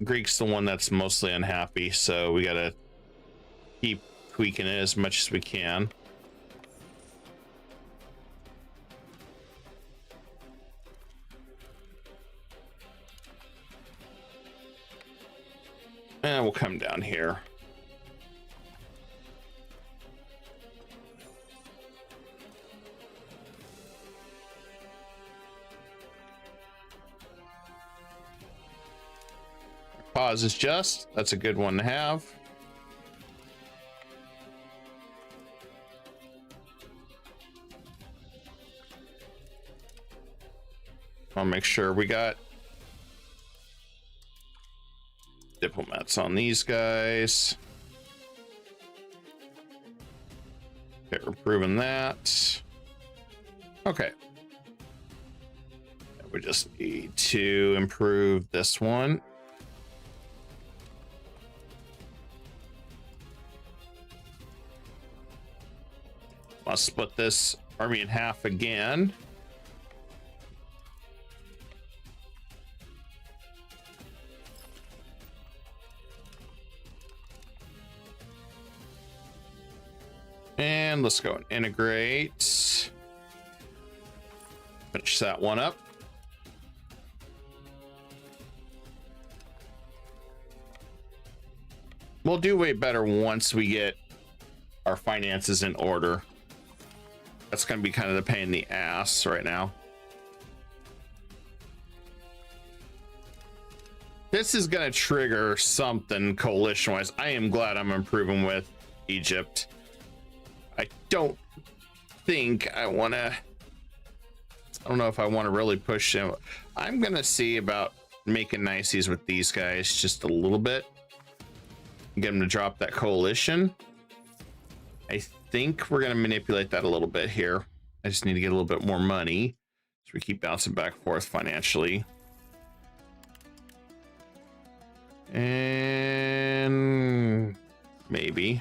Speaker 2: Greek's the one that's mostly unhappy, so we got to keep tweaking it as much as we can. And we'll come down here. Pause is just. That's a good one to have. I'll make sure we got diplomats on these guys. Okay, we're proving that. Okay. We just need to improve this one. I'll split this army in half again. And let's go and integrate. Finish that one up. We'll do way better once we get our finances in order. That's going to be kind of the pain in the ass right now. This is going to trigger something coalition-wise. I am glad I'm improving with Egypt. I don't think I want to... I don't know if I want to really push him. I'm going to see about making niceties with these guys just a little bit. Get them to drop that coalition. I think we're going to manipulate that a little bit here. I just need to get a little bit more money. So we keep bouncing back and forth financially. And maybe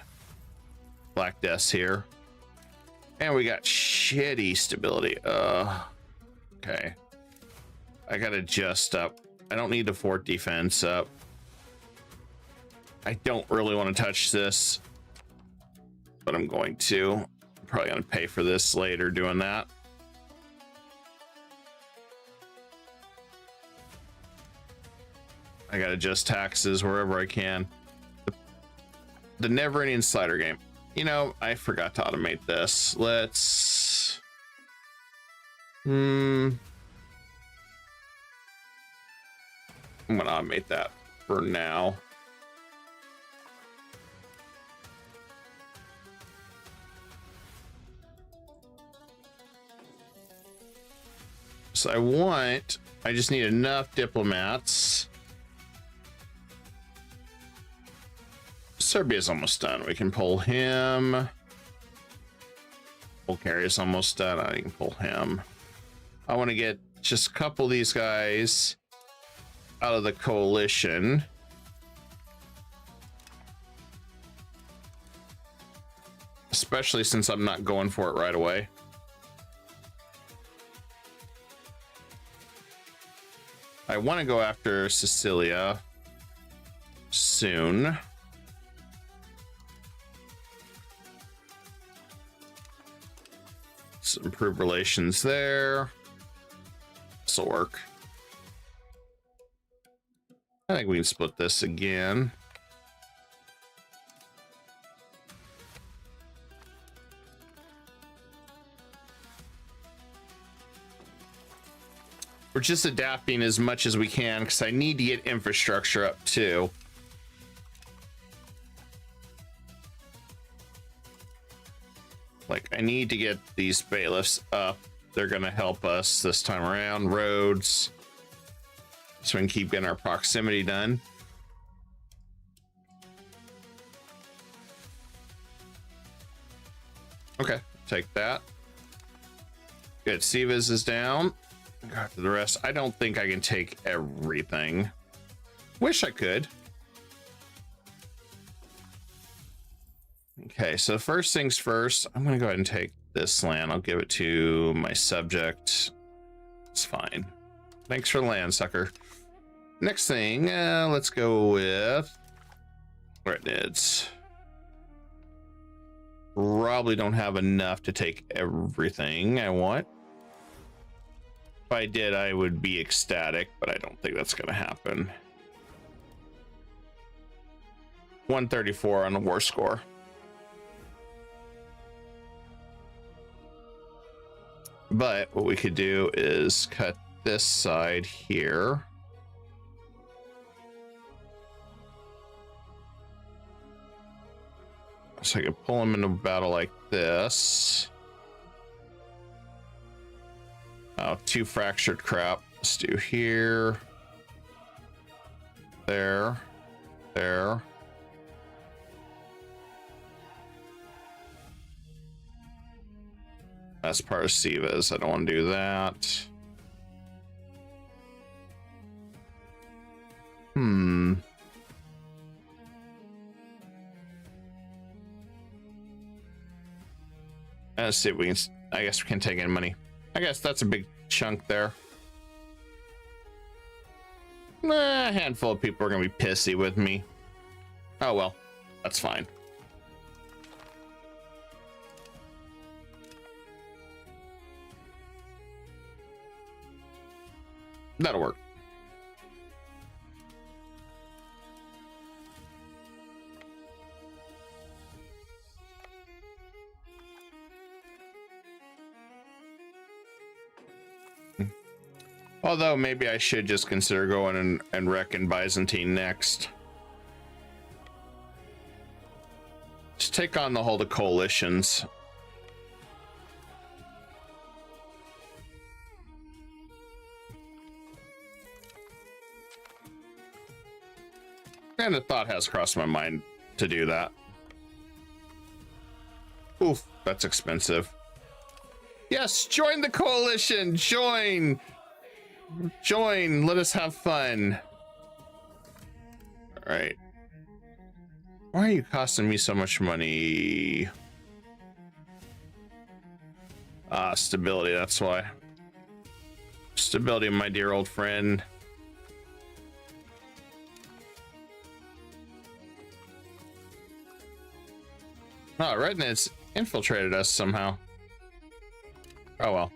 Speaker 2: Black Death's here. And we got shitty stability. Okay. I got to adjust up. I don't need the fort defense up. I don't really want to touch this, but I'm going to. I'm probably going to pay for this later doing that. I got to adjust taxes wherever I can. The never-ending slider game. You know, I forgot to automate this. Let's... I'm going to automate that for now. So I just need enough diplomats. Serbia's almost done. We can pull him. Bulgaria's almost done. I can pull him. I want to get just a couple of these guys out of the coalition. Especially since I'm not going for it right away. I want to go after Sicilia soon. Let's improve relations there. This will work. I think we can split this again. We're just adapting as much as we can because I need to get infrastructure up too. Like, I need to get these bailiffs up. They're going to help us this time around. Roads. So we can keep getting our proximity done. Okay, take that. Good. Sivas is down. Go after the rest. I don't think I can take everything. Wish I could. Okay, so first things first, I'm gonna go ahead and take this land. I'll give it to my subject. It's fine. Thanks for the land, sucker. Next thing, let's go with Retinids. Probably don't have enough to take everything I want. If I did, I would be ecstatic, but I don't think that's gonna happen. 134 on the war score. But what we could do is cut this side here. So I could pull him into battle like this. Oh, 2 fractured crap. Let's do here. There. There. That's part of Sivas. I don't want to do that. Let's see if we can. I guess we can take in money. I guess that's a big chunk there. A handful of people are gonna be pissy with me. Oh well, that's fine. That'll work. Although maybe I should just consider going and wrecking Byzantine next. Just take on the whole of coalitions. And a thought has crossed my mind to do that. Oof, that's expensive. Yes, join the coalition. Join. Let us have fun. All right. Why are you costing me so much money? Stability, that's why. Stability, my dear old friend. Oh, Rednet's infiltrated us somehow. Oh well.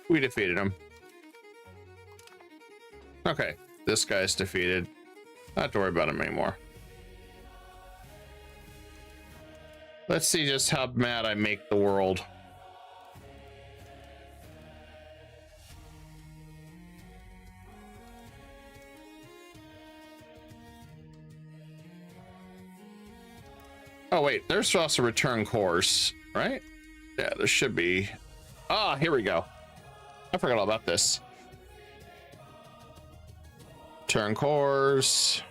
Speaker 2: We defeated him. Okay, this guy's defeated. Not have to worry about him anymore. Let's see just how mad I make the world. Oh wait, there's also a return course, right? Yeah, there should be. Ah, here we go. I forgot all about this. Turn cores.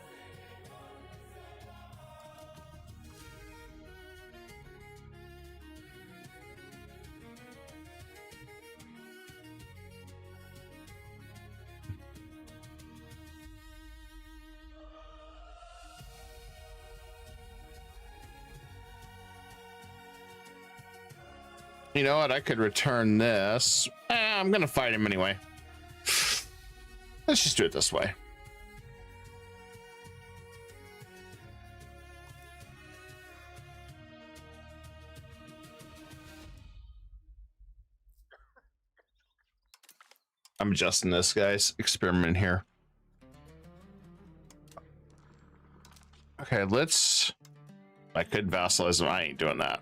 Speaker 2: You know what? I could return this. I'm gonna fight him anyway. Let's just do it this way. I'm adjusting this, guys. Experiment here. Okay, let's... I could vassalize him. I ain't doing that.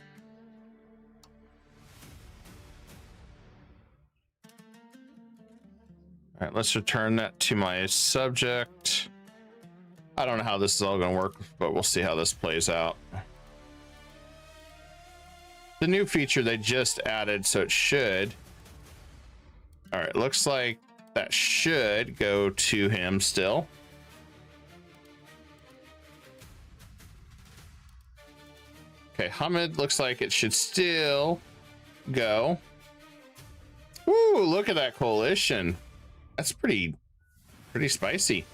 Speaker 2: All right, let's return that to my subject. I don't know how this is all going to work, but we'll see how this plays out. The new feature they just added, so it should. All right, looks like that should go to him still. Okay, Hamid looks like it should still go. Woo, look at that coalition. That's pretty spicy.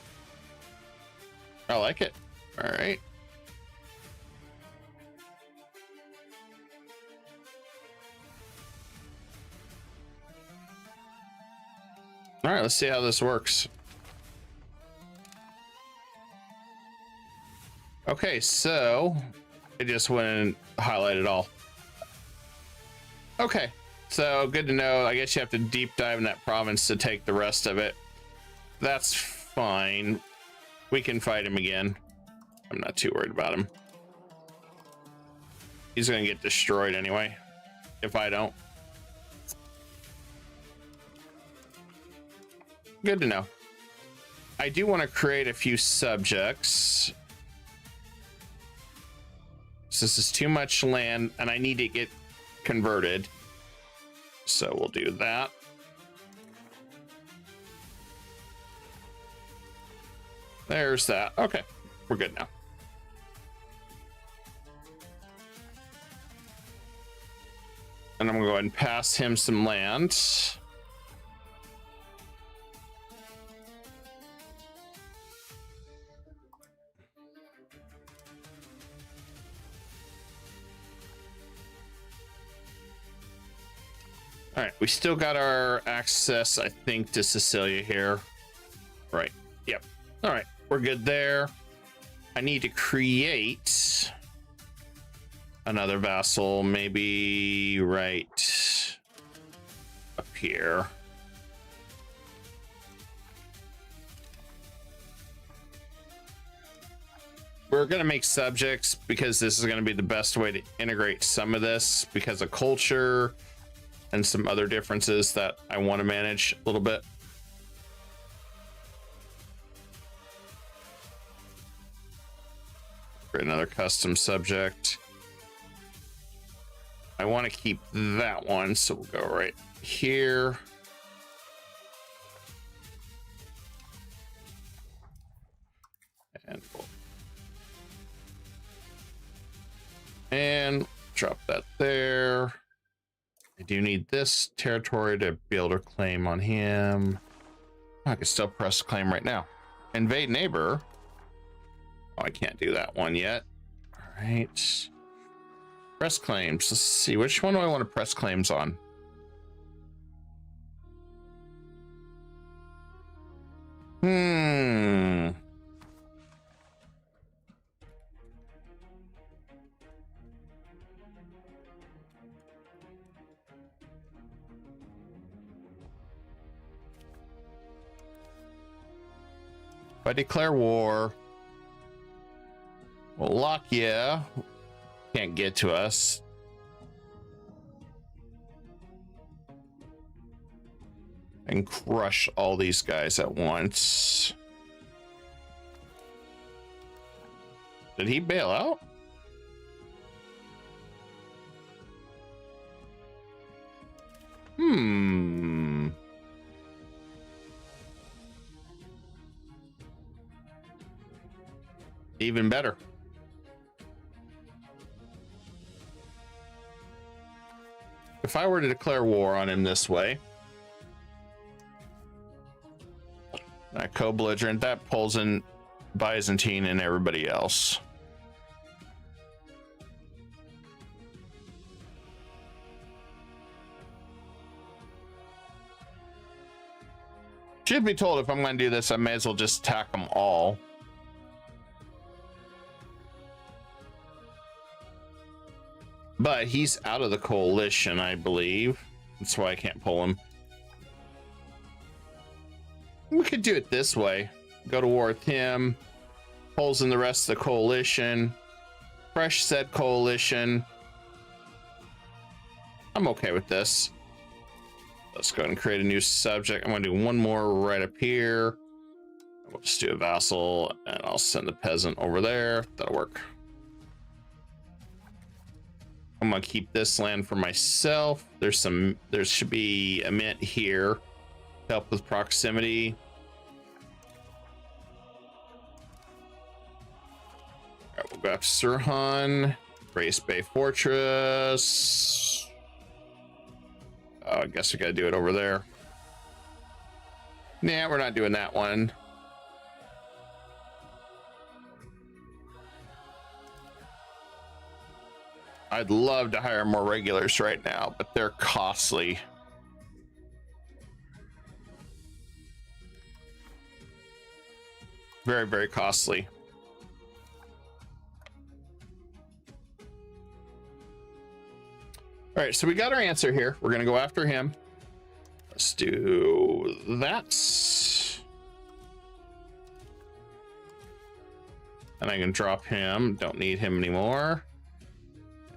Speaker 2: I like it. All right. All right, let's see how this works. Okay, so it just went and highlighted all. Okay. So good to know. I guess you have to deep dive in that province to take the rest of it. That's fine. We can fight him again. I'm not too worried about him. He's gonna get destroyed anyway, if I don't. Good to know. I do want to create a few subjects. So this is too much land and I need to get converted. So we'll do that. There's that. Okay, we're good now. And I'm gonna go ahead and pass him some land. All right, we still got our access, I think, to Sicilia here. Right, yep. All right, we're good there. I need to create another vassal, maybe right up here. We're gonna make subjects because this is gonna be the best way to integrate some of this because of culture and some other differences that I want to manage a little bit. Create another custom subject. I want to keep that one, so we'll go right here. And drop that there. I do need this territory to be able to claim on him. I can still press claim right now. Invade neighbor. Oh, I can't do that one yet. All right. Press claims. Let's see. Which one do I want to press claims on? If I declare war, well, Lakia can't get to us. And crush all these guys at once. Did he bail out? Even better. If I were to declare war on him this way, that co-belligerent, that pulls in Byzantine and everybody else. Should be told if I'm going to do this, I may as well just attack them all. But he's out of the coalition, I believe. That's why I can't pull him. We could do it this way. Go to war with him. Pulls in the rest of the coalition. Fresh said coalition. I'm okay with this. Let's go ahead and create a new subject. I'm going to do one more right up here. We'll just do a vassal, and I'll send the peasant over there. That'll work. I'm gonna keep this land for myself. There should be a mint here to help with proximity. All right, we'll go after Sirhan, Race Bay Fortress. Oh, I guess we gotta do it over there. Nah, we're not doing that one. I'd love to hire more regulars right now, but they're costly. Very, very costly. All right, so we got our answer here. We're gonna go after him. Let's do that. And I can drop him. Don't need him anymore.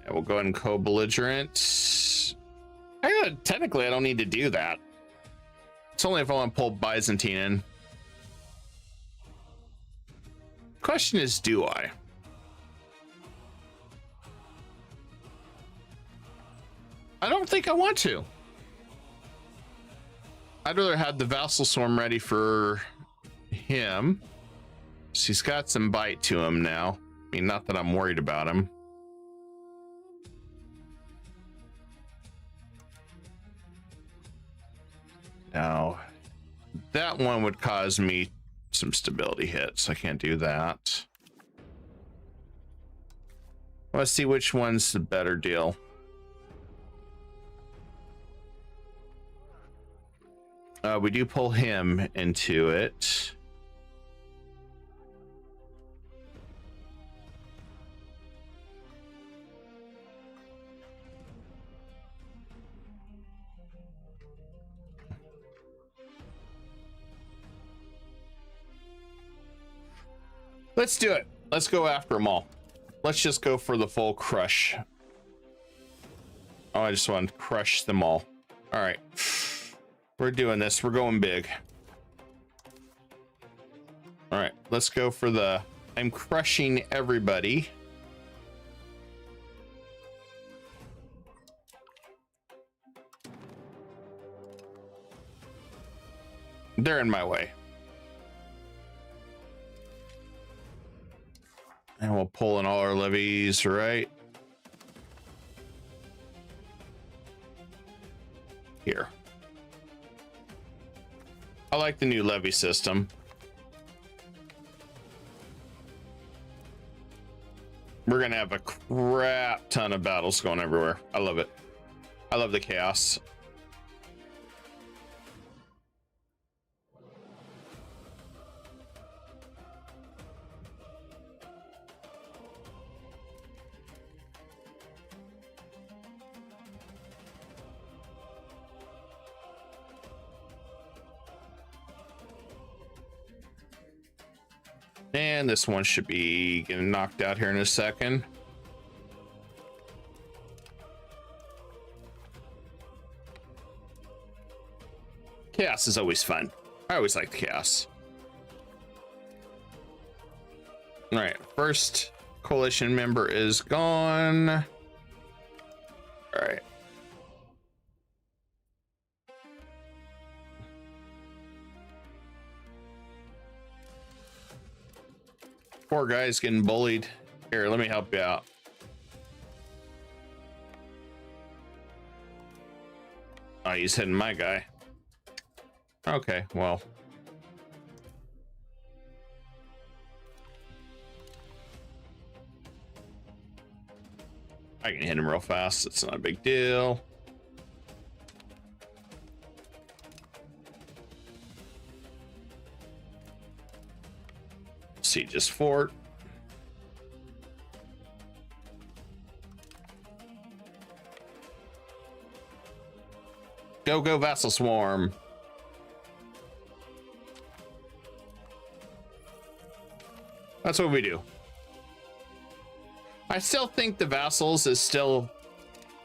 Speaker 2: And we'll go ahead and co-belligerent. Technically, I don't need to do that. It's only if I want to pull Byzantine in. Question is, do I? I don't think I want to. I'd rather have the vassal swarm ready for him. So he's got some bite to him now. I mean, not that I'm worried about him. Now, that one would cause me some stability hits. I can't do that. Let's see which one's the better deal. We do pull him into it. Let's do it. Let's go after them all. Let's just go for the full crush. Oh, I just want to crush them all. All right. We're doing this. We're going big. All right. Let's go for the... I'm crushing everybody. They're in my way. And we'll pull in all our levies, right? Here. I like the new levy system. We're gonna have a crap ton of battles going everywhere. I love it. I love the chaos. And this one should be getting knocked out here in a second. Chaos is always fun. I always like the chaos. All right, first coalition member is gone. All right. Poor guy's getting bullied. Here, let me help you out. Oh, he's hitting my guy. Okay, well. I can hit him real fast. It's not a big deal. Siege his fort. Go, vassal swarm. That's what we do. I still think the vassals is still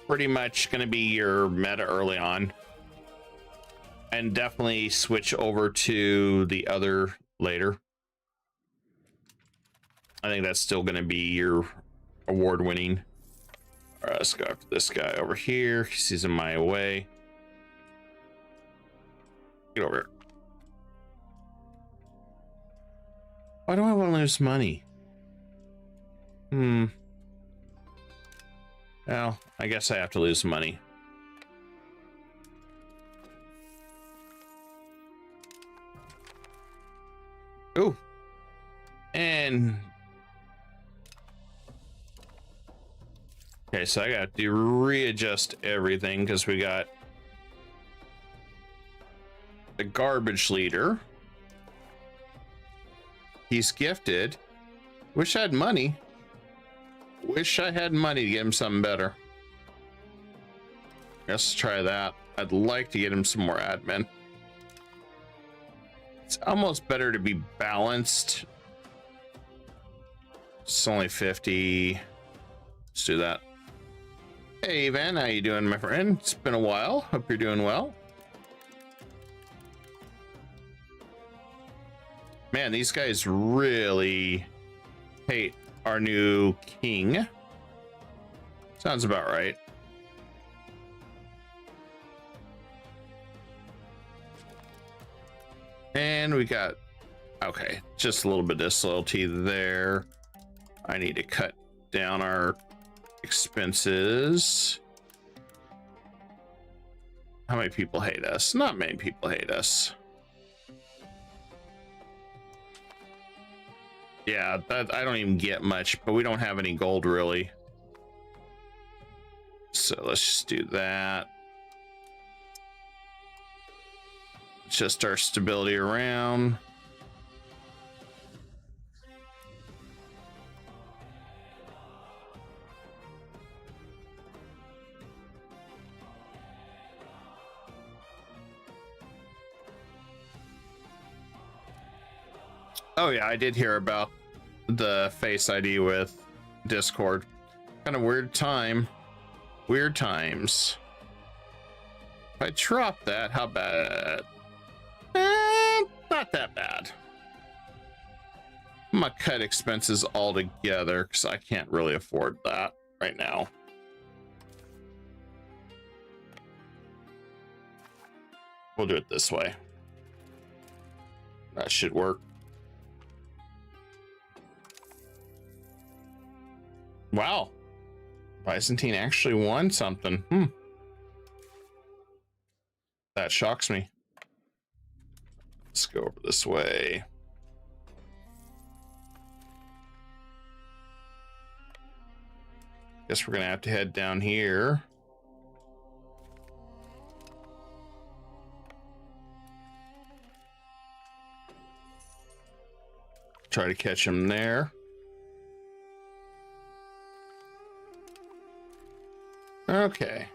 Speaker 2: pretty much going to be your meta early on. And definitely switch over to the other later. I think that's still going to be your award winning. All right, let's go after this guy over here. He's in my way. Get over here. Why do I want to lose money? Well, I guess I have to lose money. Ooh. And okay, so I got to readjust everything because we got the garbage leader. He's gifted. Wish I had money. Wish I had money to get him something better. Let's try that. I'd like to get him some more admin. It's almost better to be balanced. It's only 50. Let's do that. Hey, Van, how you doing, my friend? It's been a while. Hope you're doing well. Man, these guys really hate our new king. Sounds about right. And we got, okay, just a little bit of disloyalty there. I need to cut down our expenses. How many people hate us? Not many people hate us. Yeah, that, I don't even get much, but we don't have any gold really. So let's just do that. Just our stability around. Oh yeah, I did hear about the Face ID with Discord. Kind of weird time. Weird times. If I drop that, how bad? Not that bad. I'm gonna cut expenses altogether because I can't really afford that right now. We'll do it this way. That should work. Wow. Byzantine actually won something. That shocks me. Let's go over this way. Guess we're gonna have to head down here. Try to catch him there. Okay.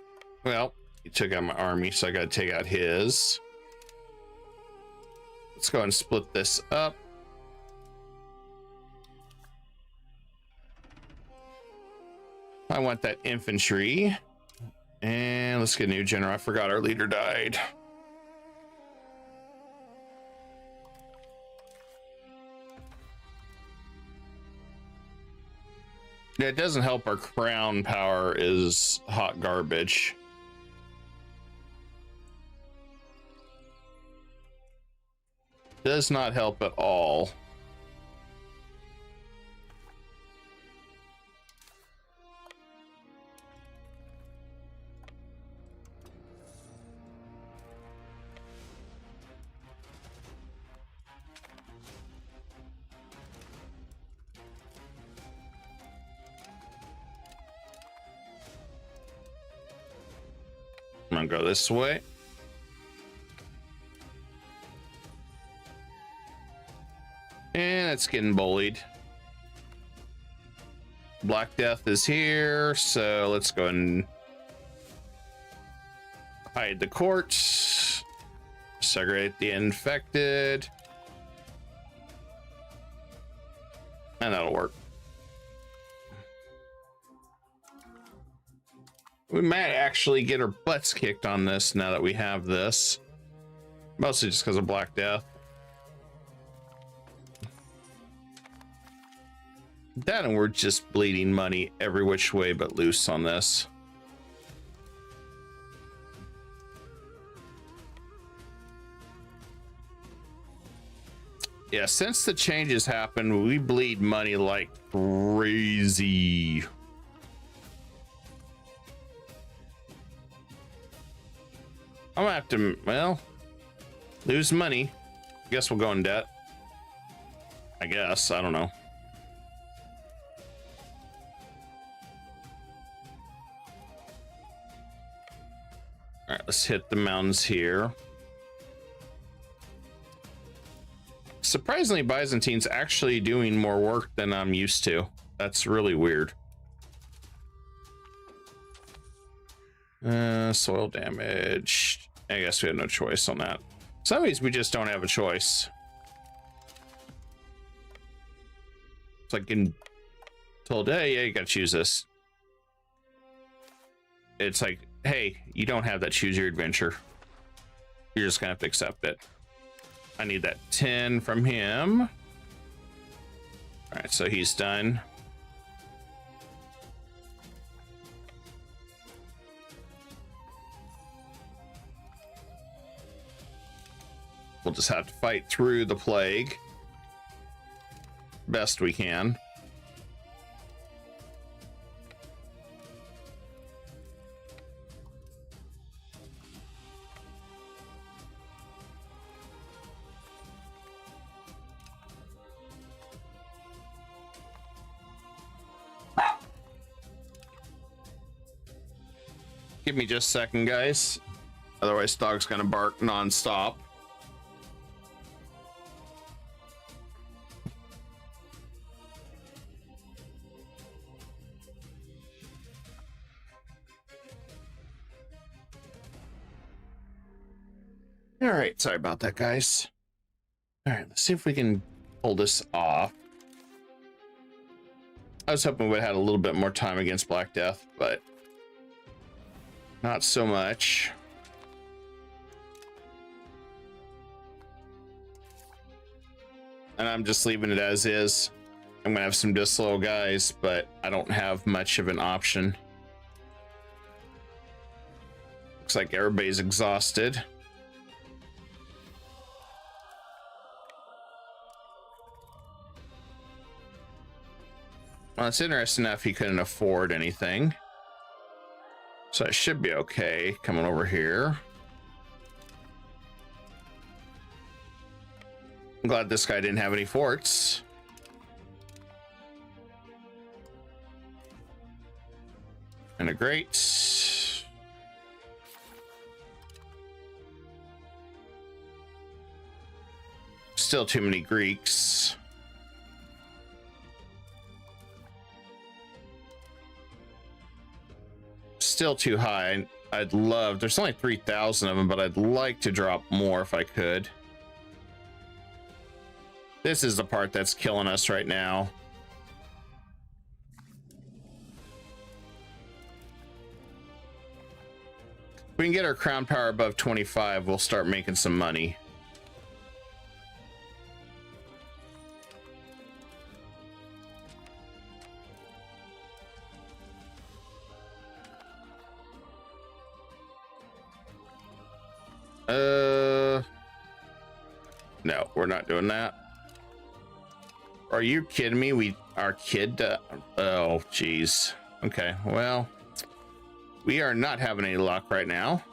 Speaker 2: Well, he took out my army, so I gotta take out his. Let's go ahead and split this up. I want that infantry. And let's get a new general. I forgot our leader died. Yeah, it doesn't help our crown power is hot garbage. Does not help at all. I'm gonna go this way. And it's getting bullied. Black Death is here, so let's go and hide the court. Segregate the infected. And that'll work. We might actually get our butts kicked on this now that we have this. Mostly just because of Black Death. That and we're just bleeding money every which way but loose on this. Yeah, since the changes happened, we bleed money like crazy. I'm gonna have to, well, lose money. Guess we'll go in debt. I guess, I don't know. All right, let's hit the mountains here. Surprisingly, Byzantine's actually doing more work than I'm used to. That's really weird. Soil damage. I guess we have no choice on that. Some ways we just don't have a choice. It's like in told, hey, yeah, you gotta choose this. It's like, hey, you don't have that, choose your adventure. You're just gonna have to accept it. I need that 10 from him. All right, so he's done. We'll just have to fight through the plague best we can. Give me just a second, guys. Otherwise, dog's gonna bark non-stop. All right, sorry about that, guys. All right, let's see if we can pull this off. I was hoping we would have had a little bit more time against Black Death, but not so much. And I'm just leaving it as is. I'm gonna have some disloyal guys, but I don't have much of an option. Looks like everybody's exhausted. Well, it's interesting enough he couldn't afford anything. So it should be okay coming over here. I'm glad this guy didn't have any forts. And a grate. Still too many Greeks. Still too high. I'd love, there's only 3,000 of them, but I'd like to drop more if I could. This is the part that's killing us right now. If we can get our crown power above 25, we'll start making some money. No, we're not doing that. Are you kidding me? Our kid, oh geez. Okay, well, we are not having any luck right now.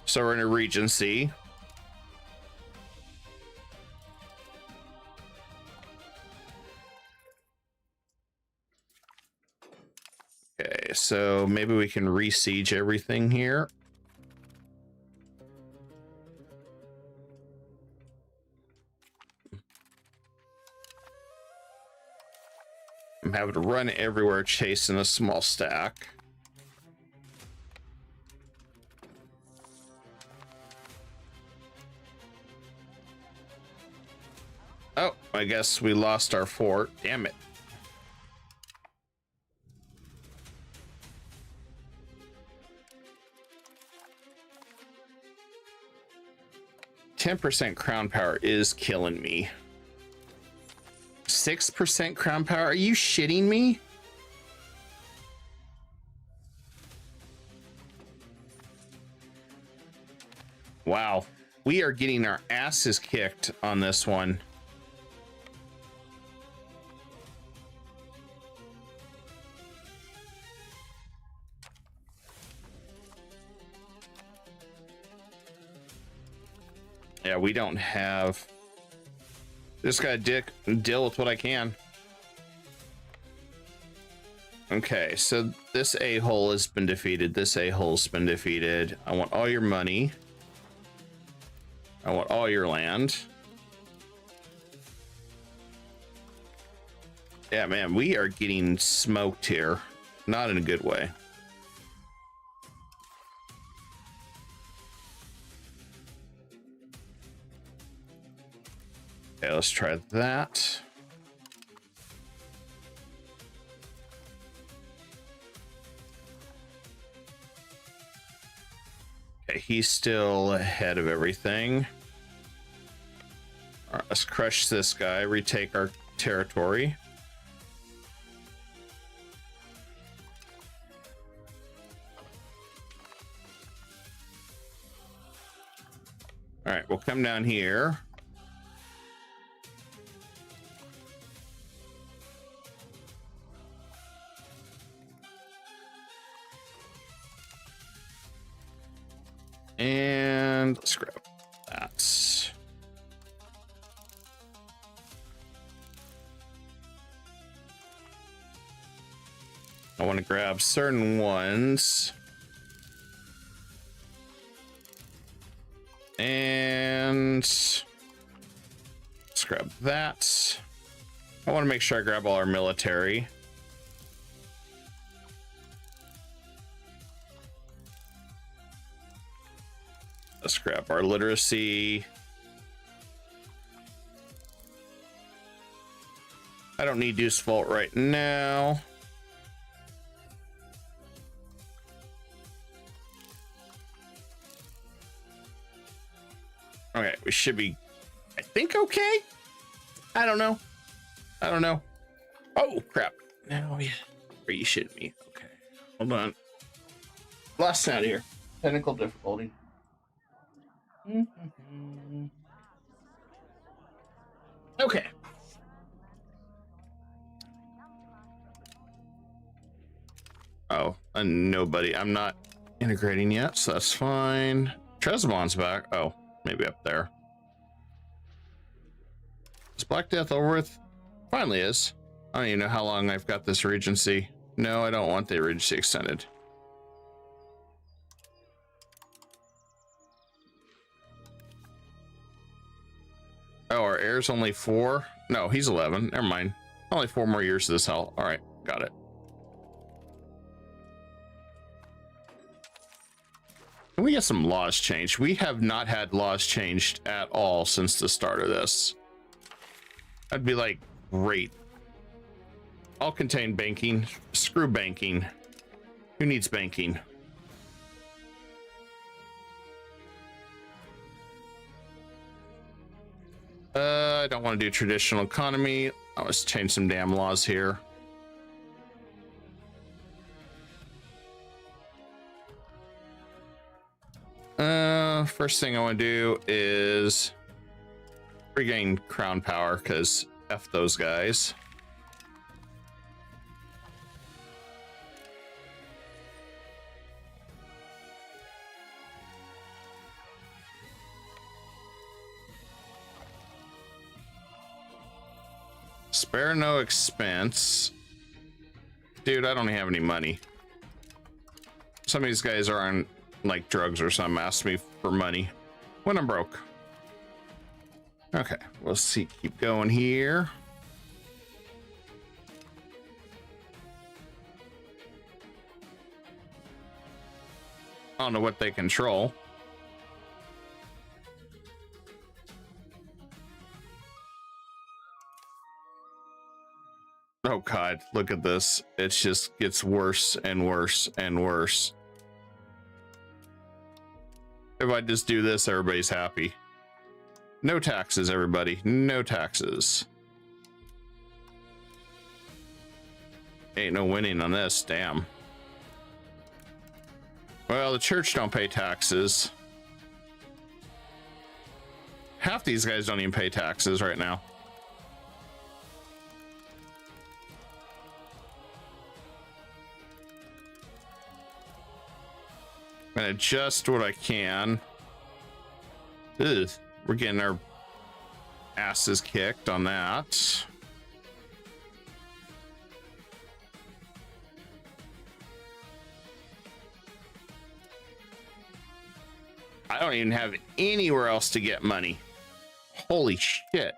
Speaker 2: So we're in a regency. Okay, so maybe we can re-siege everything here. I'm having to run everywhere chasing a small stack. Oh, I guess we lost our fort. Damn it. %, crown power is killing me. 6% crown power? Are you shitting me? Wow. We are getting our asses kicked on this one. Yeah, we don't have... Just gotta deal with what I can. Okay, so this a-hole has been defeated. This a-hole's been defeated. I want all your money. I want all your land. Yeah, man, we are getting smoked here. Not in a good way. Okay, let's try that. Okay, he's still ahead of everything. All right, let's crush this guy, retake our territory. All right, we'll come down here. And let's grab that. I want to grab certain ones. And let's grab that. I want to make sure I grab all our military. Let's grab our literacy. I don't need Deuce Vault right now. Okay, we should be, I think, okay. I don't know. I don't know. Oh, crap. Now, yeah. Are you shitting me? Okay. Hold on. Lost sound here. Technical difficulty. Okay. Oh, nobody. I'm not integrating yet, so that's fine. Tresbon's back. Oh, maybe up there. Is Black Death over with? Finally is. I don't even know how long I've got this regency. No, I don't want the regency extended. Oh, our heir's only 4? No, he's 11. Never mind. Only 4 more years to this hell. All right, got it. Can we get some laws changed? We have not had laws changed at all since the start of this. I'd be like, great. All contain banking. Screw banking. Who needs banking? I don't want to do traditional economy. Let's change some damn laws here. First thing I want to do is regain crown power, because F those guys. Spare no expense. Dude, I don't have any money. Some of these guys are on like drugs or something. Ask me for money when I'm broke. Okay, let's see. Keep going here. I don't know what they control. Oh God, look at this. It just gets worse and worse and worse. If I just do this, everybody's happy. No taxes, everybody. No taxes. Ain't no winning on this, damn. Well, the church don't pay taxes. Half these guys don't even pay taxes right now. I'm gonna adjust what I can. Ugh, we're getting our asses kicked on that. I don't even have anywhere else to get money. Holy shit.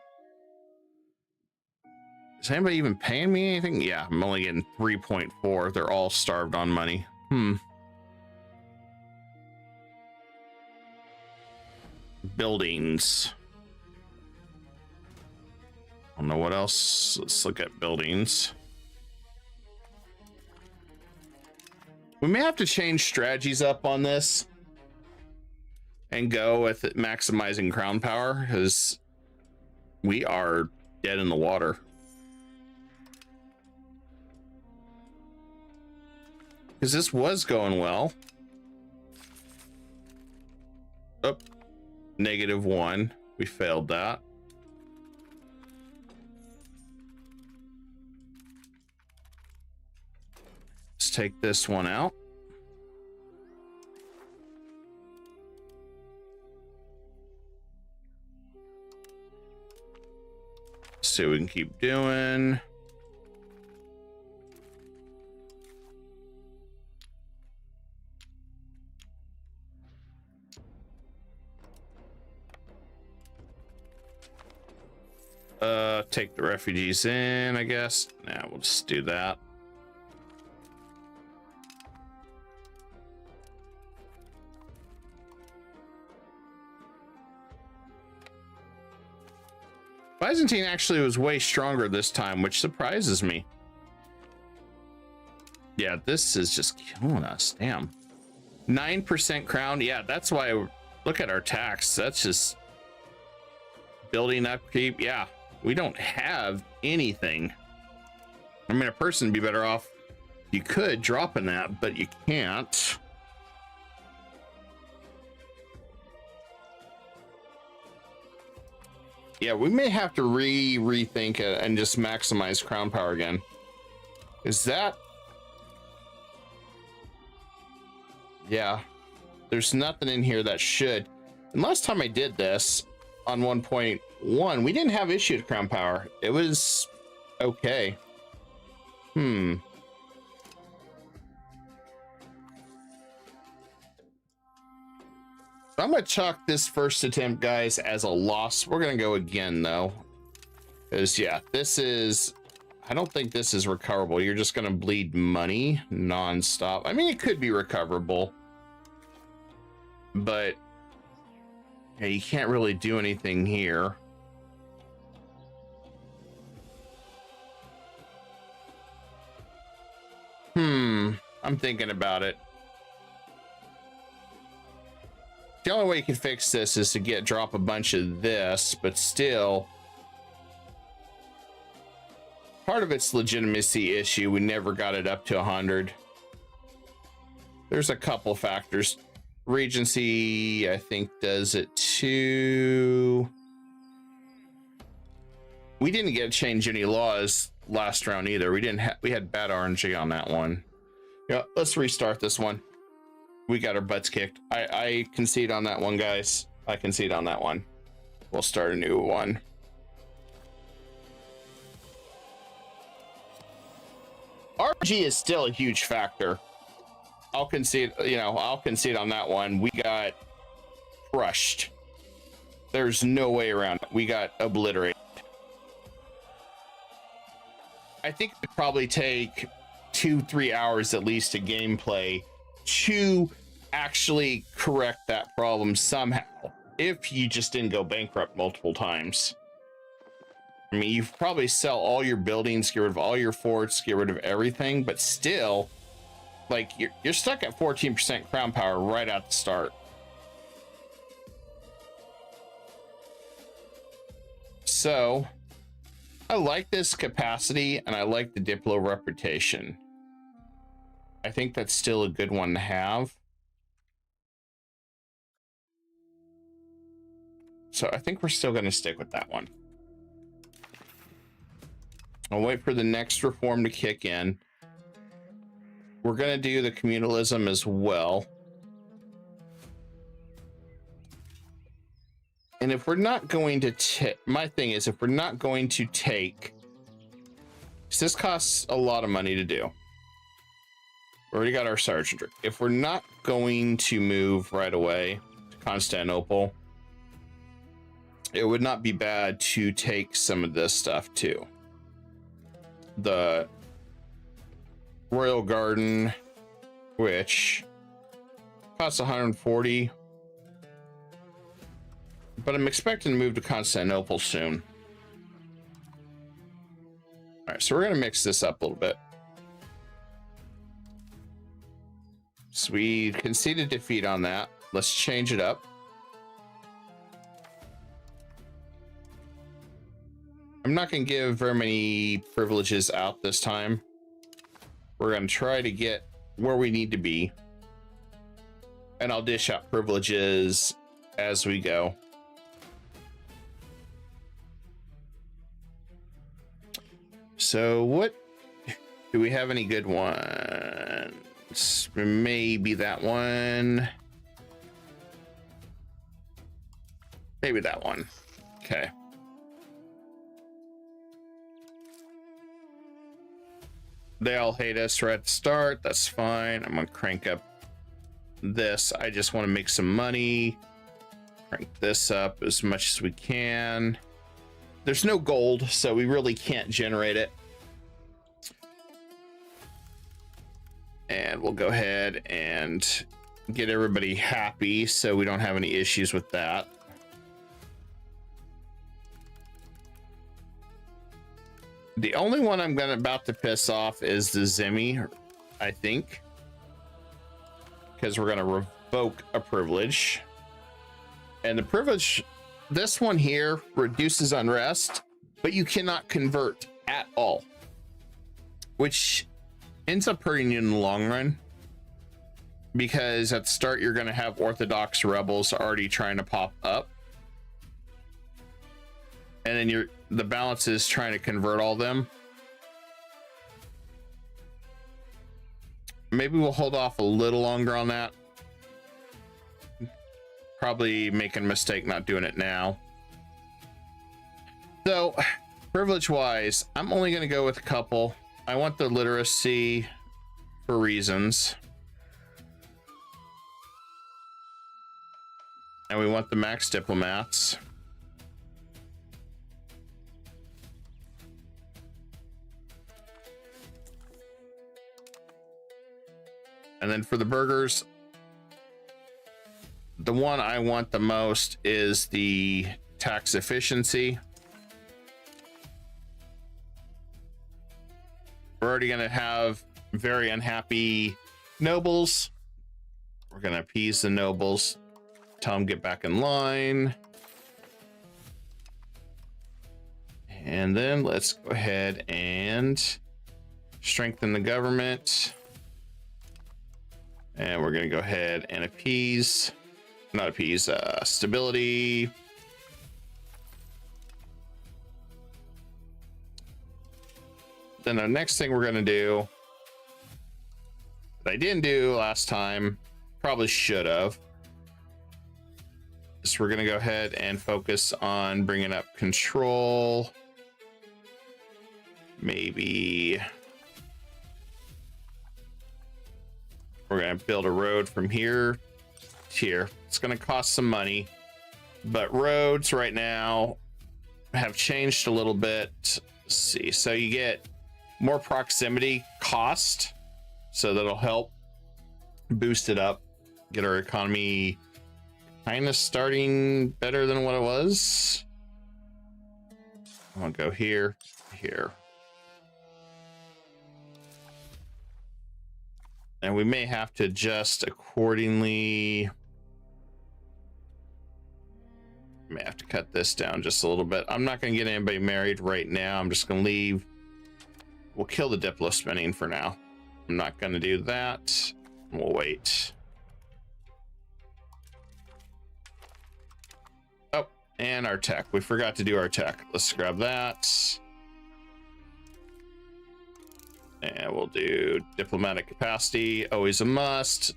Speaker 2: Is anybody even paying me anything? Yeah, I'm only getting 3.4. They're all starved on money. Buildings. I don't know what else. Let's look at buildings. We may have to change strategies up on this and go with it maximizing crown power, because we are dead in the water. Because this was going well. Oh, -1. We failed that. Let's take this one out. See what we can keep doing. Take the refugees in, I guess. Nah, we'll just do that. Byzantine actually was way stronger this time, which surprises me. Yeah, this is just killing us. Damn. 9% crown. Yeah, that's why. Look at our tax. That's just building upkeep. Yeah, we don't have anything. I mean, a person would be better off. You could drop in that, but you can't. Yeah, we may have to rethink it and just maximize crown power again. Is that? Yeah, there's nothing in here that should. And last time I did this on 1.1, we didn't have issued crown power. It was okay. I'm gonna chalk this first attempt, guys, as a loss. We're gonna go again though, because yeah, this is, I don't think this is recoverable. You're just gonna bleed money non-stop. I mean, it could be recoverable, but yeah, you can't really do anything here. I'm thinking about it. The only way you can fix this is to drop a bunch of this, but still, part of it's legitimacy issue. We never got it up to 100. There's a couple factors. Regency, I think, does it too. We didn't get to change any laws last round either. We had bad RNG on that one. Yeah, let's restart this one. We got our butts kicked. I concede on that one, guys. I concede on that one. We'll start a new one. RNG is still a huge factor. I'll concede, I'll concede on that one. We got crushed. There's no way around it. We got obliterated. I think it'd probably take 2-3 hours at least of gameplay to actually correct that problem somehow, if you just didn't go bankrupt multiple times. I mean, you probably sell all your buildings, get rid of all your forts, get rid of everything, but still, like, you're stuck at 14% crown power right at the start. So I like this capacity, and I like the Diplo reputation. I think that's still a good one to have. So I think we're still going to stick with that one. I'll wait for the next reform to kick in. We're going to do the communalism as well. And if we're not going to take, my thing is, if we're not going to take, because this costs a lot of money to do. We already got our sergeantry. If we're not going to move right away to Constantinople, it would not be bad to take some of this stuff too. The Royal Garden, which costs 140, but I'm expecting to move to Constantinople soon. All right, so we're going to mix this up a little bit. So we conceded defeat on that. Let's change it up. I'm not going to give very many privileges out this time. We're going to try to get where we need to be. And I'll dish out privileges as we go. So what do we have? Any good ones? Maybe that one. Maybe that one. Okay. They all hate us right at the start. That's fine. I'm gonna crank up this. I just want to make some money. Crank this up as much as we can. There's no gold, so we really can't generate it. And we'll go ahead and get everybody happy so we don't have any issues with that. The only one I'm about to piss off is the Zimmy, I think, because we're going to revoke a privilege. And the privilege, this one here, reduces unrest, but you cannot convert at all, which ends up hurting you in the long run, because at the start you're going to have Orthodox rebels already trying to pop up, and then the balance is trying to convert all them. Maybe we'll hold off a little longer on that. Probably making a mistake not doing it now. So privilege wise, I'm only going to go with a couple. I want the literacy for reasons, and we want the max diplomats. And then for the burgers, the one I want the most is the tax efficiency. We're already going to have very unhappy nobles. We're going to appease the nobles, tell them get back in line. And then let's go ahead and strengthen the government. And we're going to go ahead and appease, not appease, stability. Then the next thing we're going to do, that I didn't do last time, probably should have, is we're going to go ahead and focus on bringing up control. Maybe we're We're going to build a road from here to here. It's going to cost some money, but roads right now have changed a little bit. Let's see. So you get more proximity cost. So that'll help boost it up, get our economy kind of starting better than what it was. I'll go here, here. And we may have to adjust accordingly. May have to cut this down just a little bit. I'm not going to get anybody married right now. I'm just going to leave. We'll kill the Diplo spinning for now. I'm not going to do that. We'll wait. Oh, and our tech. We forgot to do our tech. Let's grab that. And we'll do diplomatic capacity, always a must.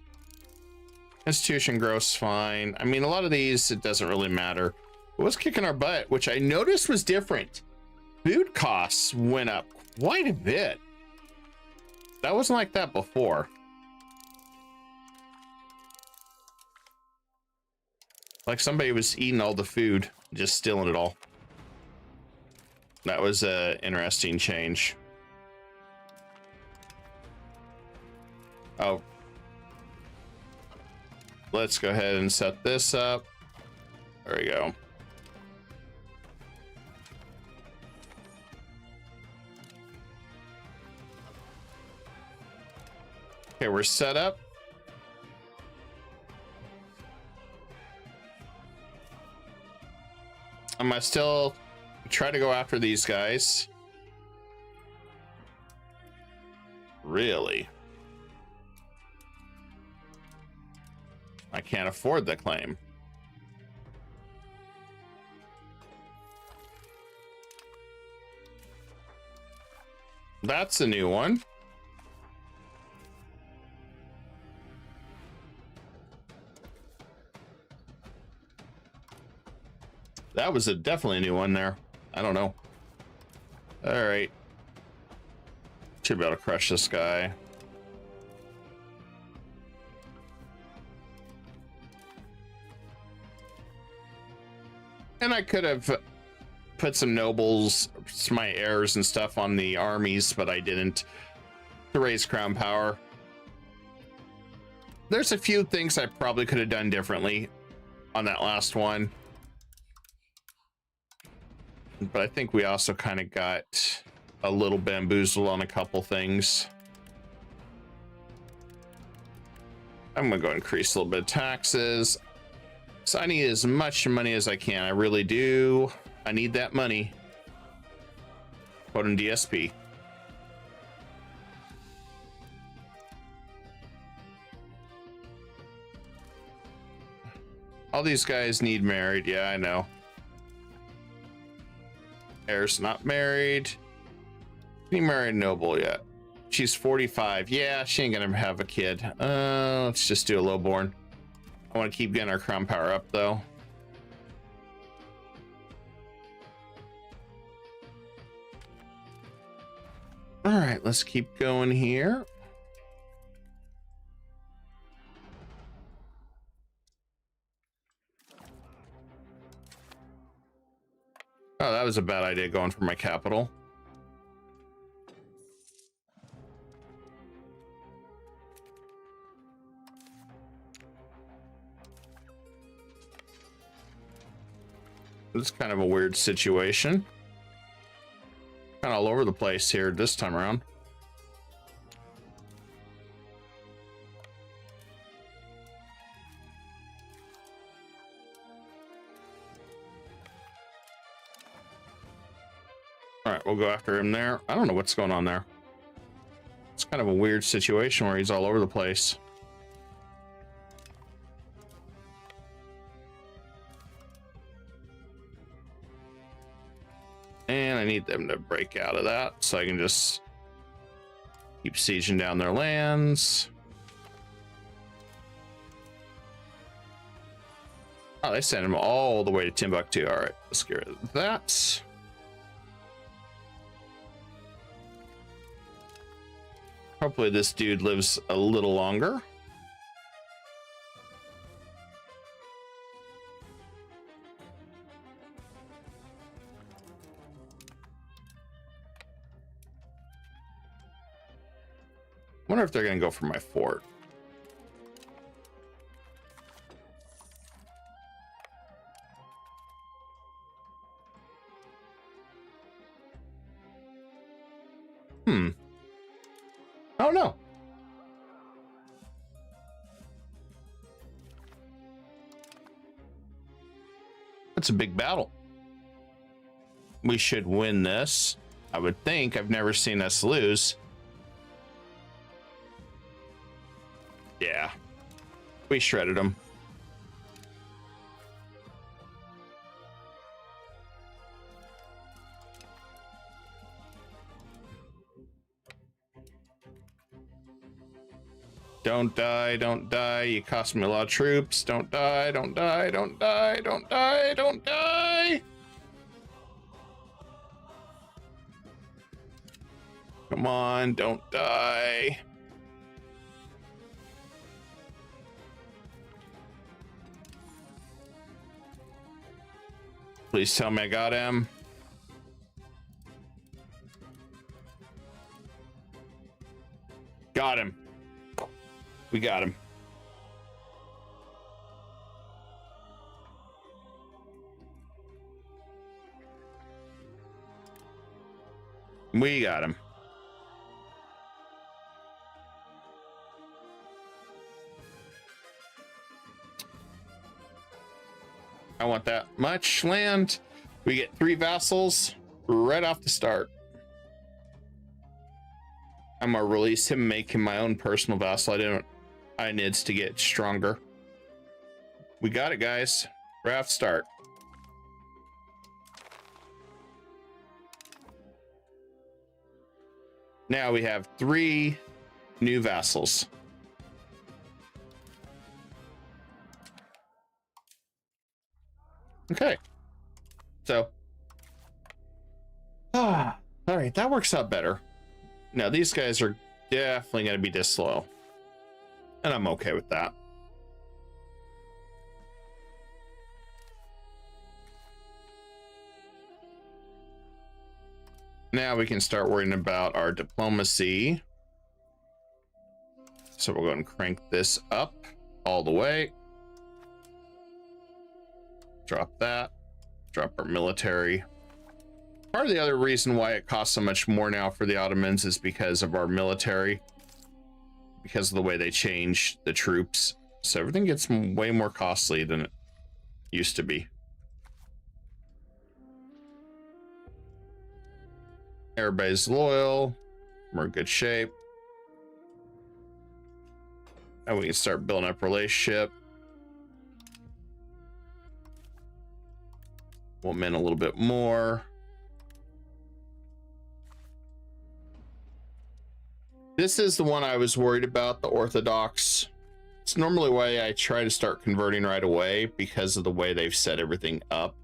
Speaker 2: Institution growth's fine. I mean, a lot of these, it doesn't really matter. It was kicking our butt, which I noticed was different. Food costs went up quite a bit. That wasn't like that before. Like somebody was eating all the food, just stealing it all. That was an interesting change. Oh, let's go ahead and set this up. There we go. Okay, we're set up. I might still try to go after these guys. Really? I can't afford the claim. That's a new one. That was definitely a new one there. I don't know. All right. Should be able to crush this guy. And I could have put some nobles, my heirs and stuff on the armies, but I didn't, to raise crown power. There's a few things I probably could have done differently on that last one. But I think we also kind of got a little bamboozled on a couple things. I'm going to go increase a little bit of taxes. So I need as much money as I can. I really do. I need that money. Put in DSP. All these guys need married. Yeah, I know. Heir's not married. He married noble yet. She's 45. Yeah, she ain't gonna have a kid. Let's just do a lowborn. I want to keep getting our crown power up though. All right, let's keep going here. Oh, that was a bad idea going for my capital. It's kind of a weird situation. Kind of all over the place here this time around. All right, we'll go after him there. I don't know what's going on there. It's kind of a weird situation where he's all over the place. And I need them to break out of that so I can just keep sieging down their lands. Oh, they sent him all the way to Timbuktu. All right, let's get rid of that. Hopefully this dude lives a little longer. Wonder if they're gonna go for my fort. I don't know. That's a big battle. We should win this. I would think. I've never seen us lose. Yeah. We shredded them. Don't die, don't die. You cost me a lot of troops. Don't die, don't die, don't die, don't die, don't die. Come on, don't die. Please tell me I got him. Got him. We got him. We got him. I want that much land. We get 3 vassals right off the start. I'm gonna release him, make him my own personal vassal. I needs to get stronger. We got it, guys. Right off the start. Now we have 3 new vassals. Okay. So. All right, that works out better. Now these guys are definitely going to be disloyal. And I'm okay with that. Now we can start worrying about our diplomacy. So we'll go and crank this up all the way. Drop that. Drop our military. Part of the other reason why it costs so much more now for the Ottomans is because of our military. Because of the way they change the troops. So everything gets way more costly than it used to be. Everybody's loyal. We're in good shape. And we can start building up relationship. We'll min a little bit more. This is the one I was worried about, the Orthodox. It's normally why I try to start converting right away because of the way they've set everything up.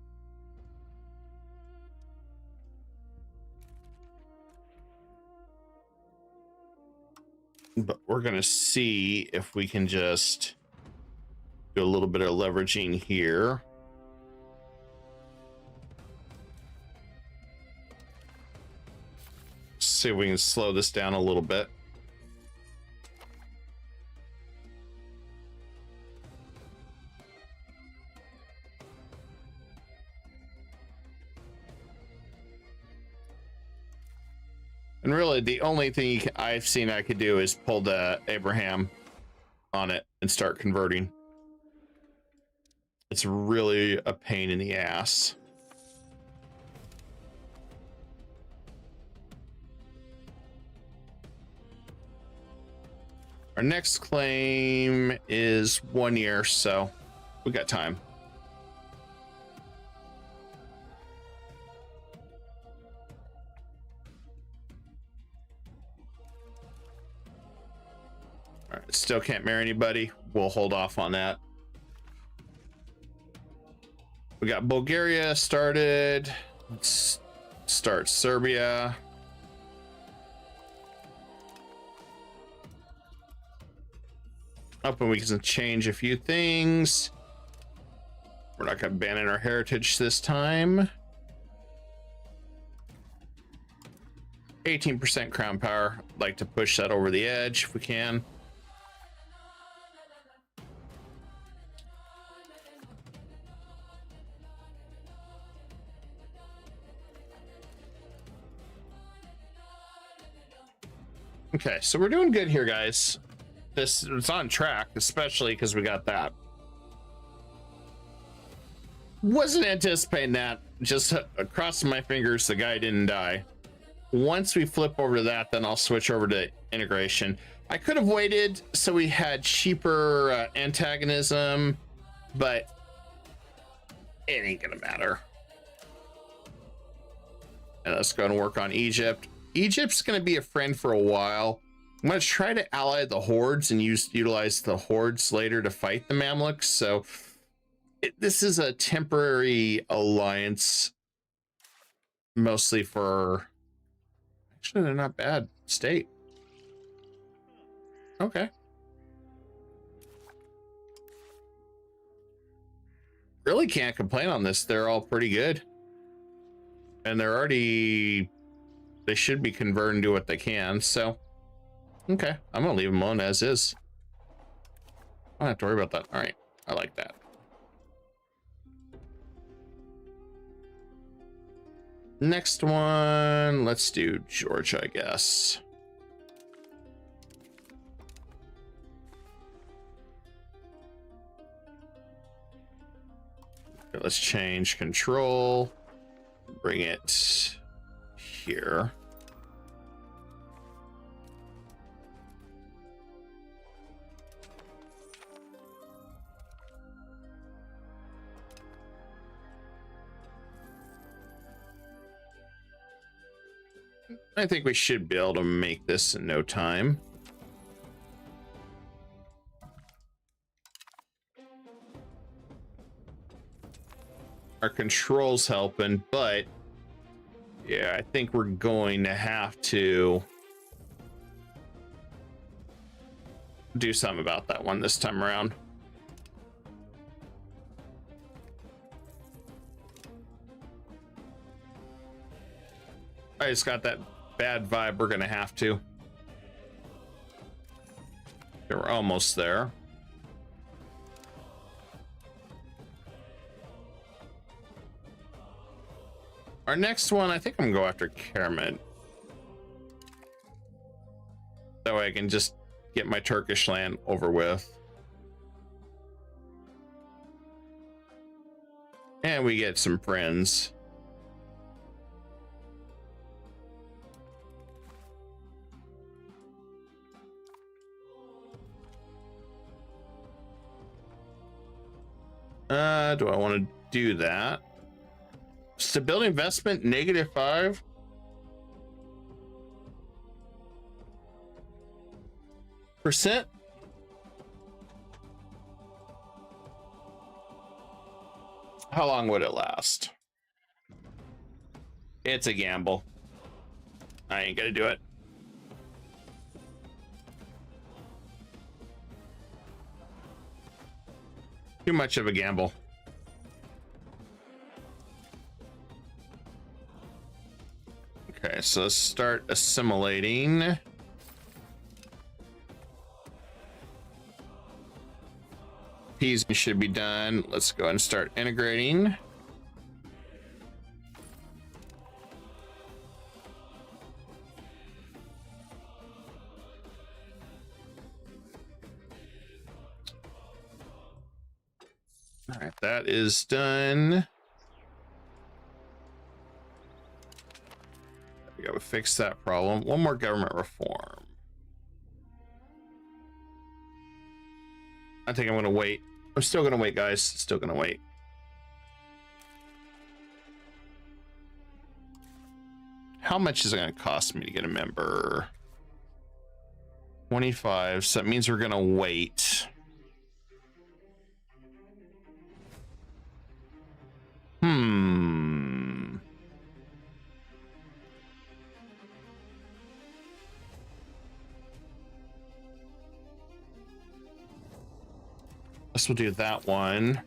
Speaker 2: But we're going to see if we can just do a little bit of leveraging here. See if we can slow this down a little bit. And really, the only thing I've seen I could do is pull the Abraham on it and start converting. It's really a pain in the ass. Our next claim is 1 year, so we got time. All right, still can't marry anybody. We'll hold off on that. We got Bulgaria started. Let's start Serbia. Up and we can change a few things. We're not going to abandon our heritage this time. 18% crown power. Like to push that over the edge if we can. Okay, so we're doing good here, guys. It's on track, especially because we got that. Wasn't anticipating that. Just crossing my fingers the guy didn't die. Once we flip over to that, then I'll switch over to integration. I could have waited so we had cheaper antagonism, but it ain't gonna matter. And let's go and work on Egypt. Egypt's going to be a friend for a while. I'm going to try to ally the hordes and utilize the hordes later to fight the Mamluks. So this is a temporary alliance, mostly for, actually they're not bad state. Okay. Really can't complain on this. They're all pretty good. And they're already, they should be converting to what they can. So, okay, I'm gonna leave them alone as is. I don't have to worry about that. All right, I like that. Next one, let's do Georgia, I guess. Okay, let's change control. Bring it here. I think we should be able to make this in no time. Our controls helping, but yeah, I think we're going to have to do something about that one this time around. I just got that bad vibe. We're gonna have to. We're almost there. Our next one, I think I'm gonna go after Kermit. That way I can just get my Turkish land over with. And we get some friends. Do I want to do that? Stability investment, -5. %. How long would it last? It's a gamble. I ain't gonna do it. Too much of a gamble. Okay, so let's start assimilating. Peas should be done. Let's go ahead and start integrating. All right, that is done. We gotta fix that problem. One more government reform. I think I'm gonna wait. I'm still gonna wait, guys. Still gonna wait. How much is it gonna cost me to get a member? 25. So that means we're gonna wait. We'll do that one.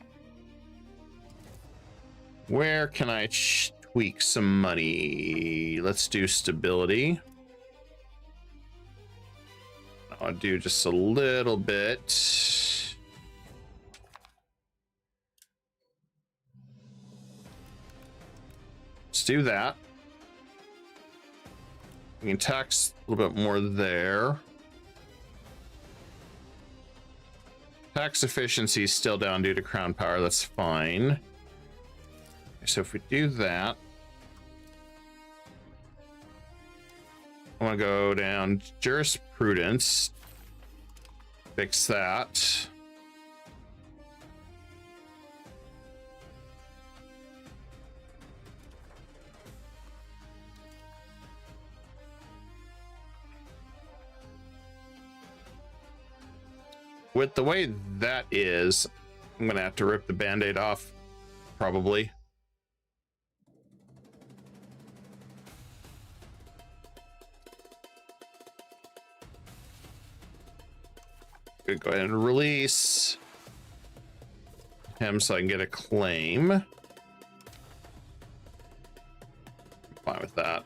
Speaker 2: Where can I tweak some money? Let's do stability. I'll do just a little bit. Let's do that. We can tax a little bit more there. Tax efficiency is still down due to crown power. That's fine. So if we do that, I want to go down jurisprudence, fix that. With the way that is, I'm gonna have to rip the band-aid off, probably. Go ahead and release him so I can get a claim. I'm fine with that.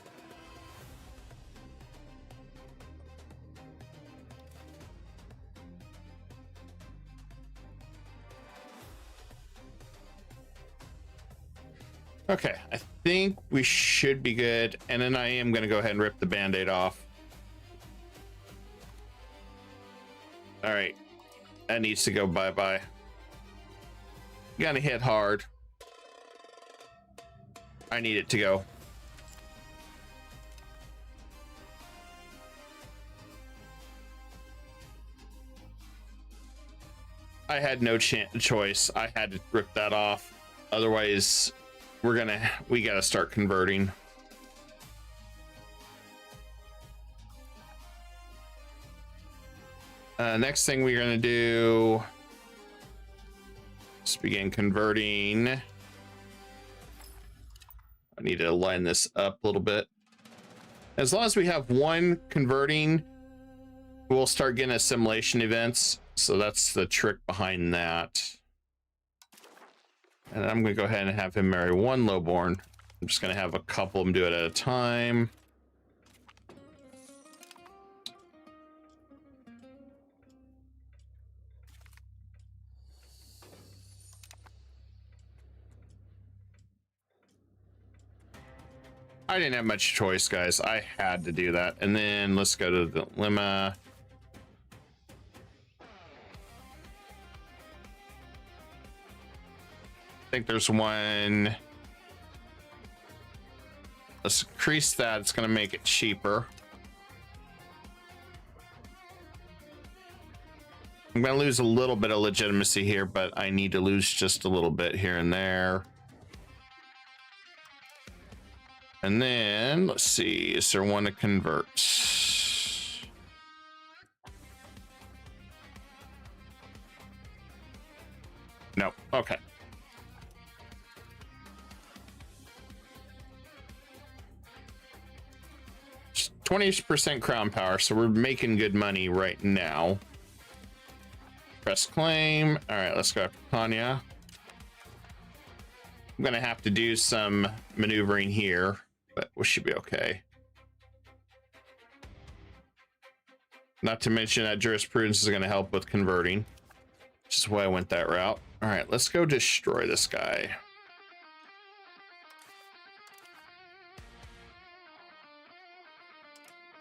Speaker 2: Okay, I think we should be good. And then I am going to go ahead and rip the band-aid off. All right, that needs to go bye-bye. Gonna hit hard. I need it to go. I had no choice. I had to rip that off. Otherwise, we gotta start converting. Next thing we're gonna do is begin converting. I need to line this up a little bit. As long as we have one converting, we'll start getting assimilation events. So that's the trick behind that. And I'm gonna go ahead and have him marry one lowborn. I'm just gonna have a couple of them do it at a time. I didn't have much choice, guys. I had to do that. And then let's go to the lemma. I think there's one. Let's increase that. It's going to make it cheaper. I'm going to lose a little bit of legitimacy here, but I need to lose just a little bit here and there. And then let's see, is there one to convert? No, okay. 20% crown power, so we're making good money right now. Press claim. All right, let's go after Tanya. I'm gonna have to do some maneuvering here, but we should be okay. Not to mention that jurisprudence is gonna help with converting, which is why I went that route. All right, let's go destroy this guy.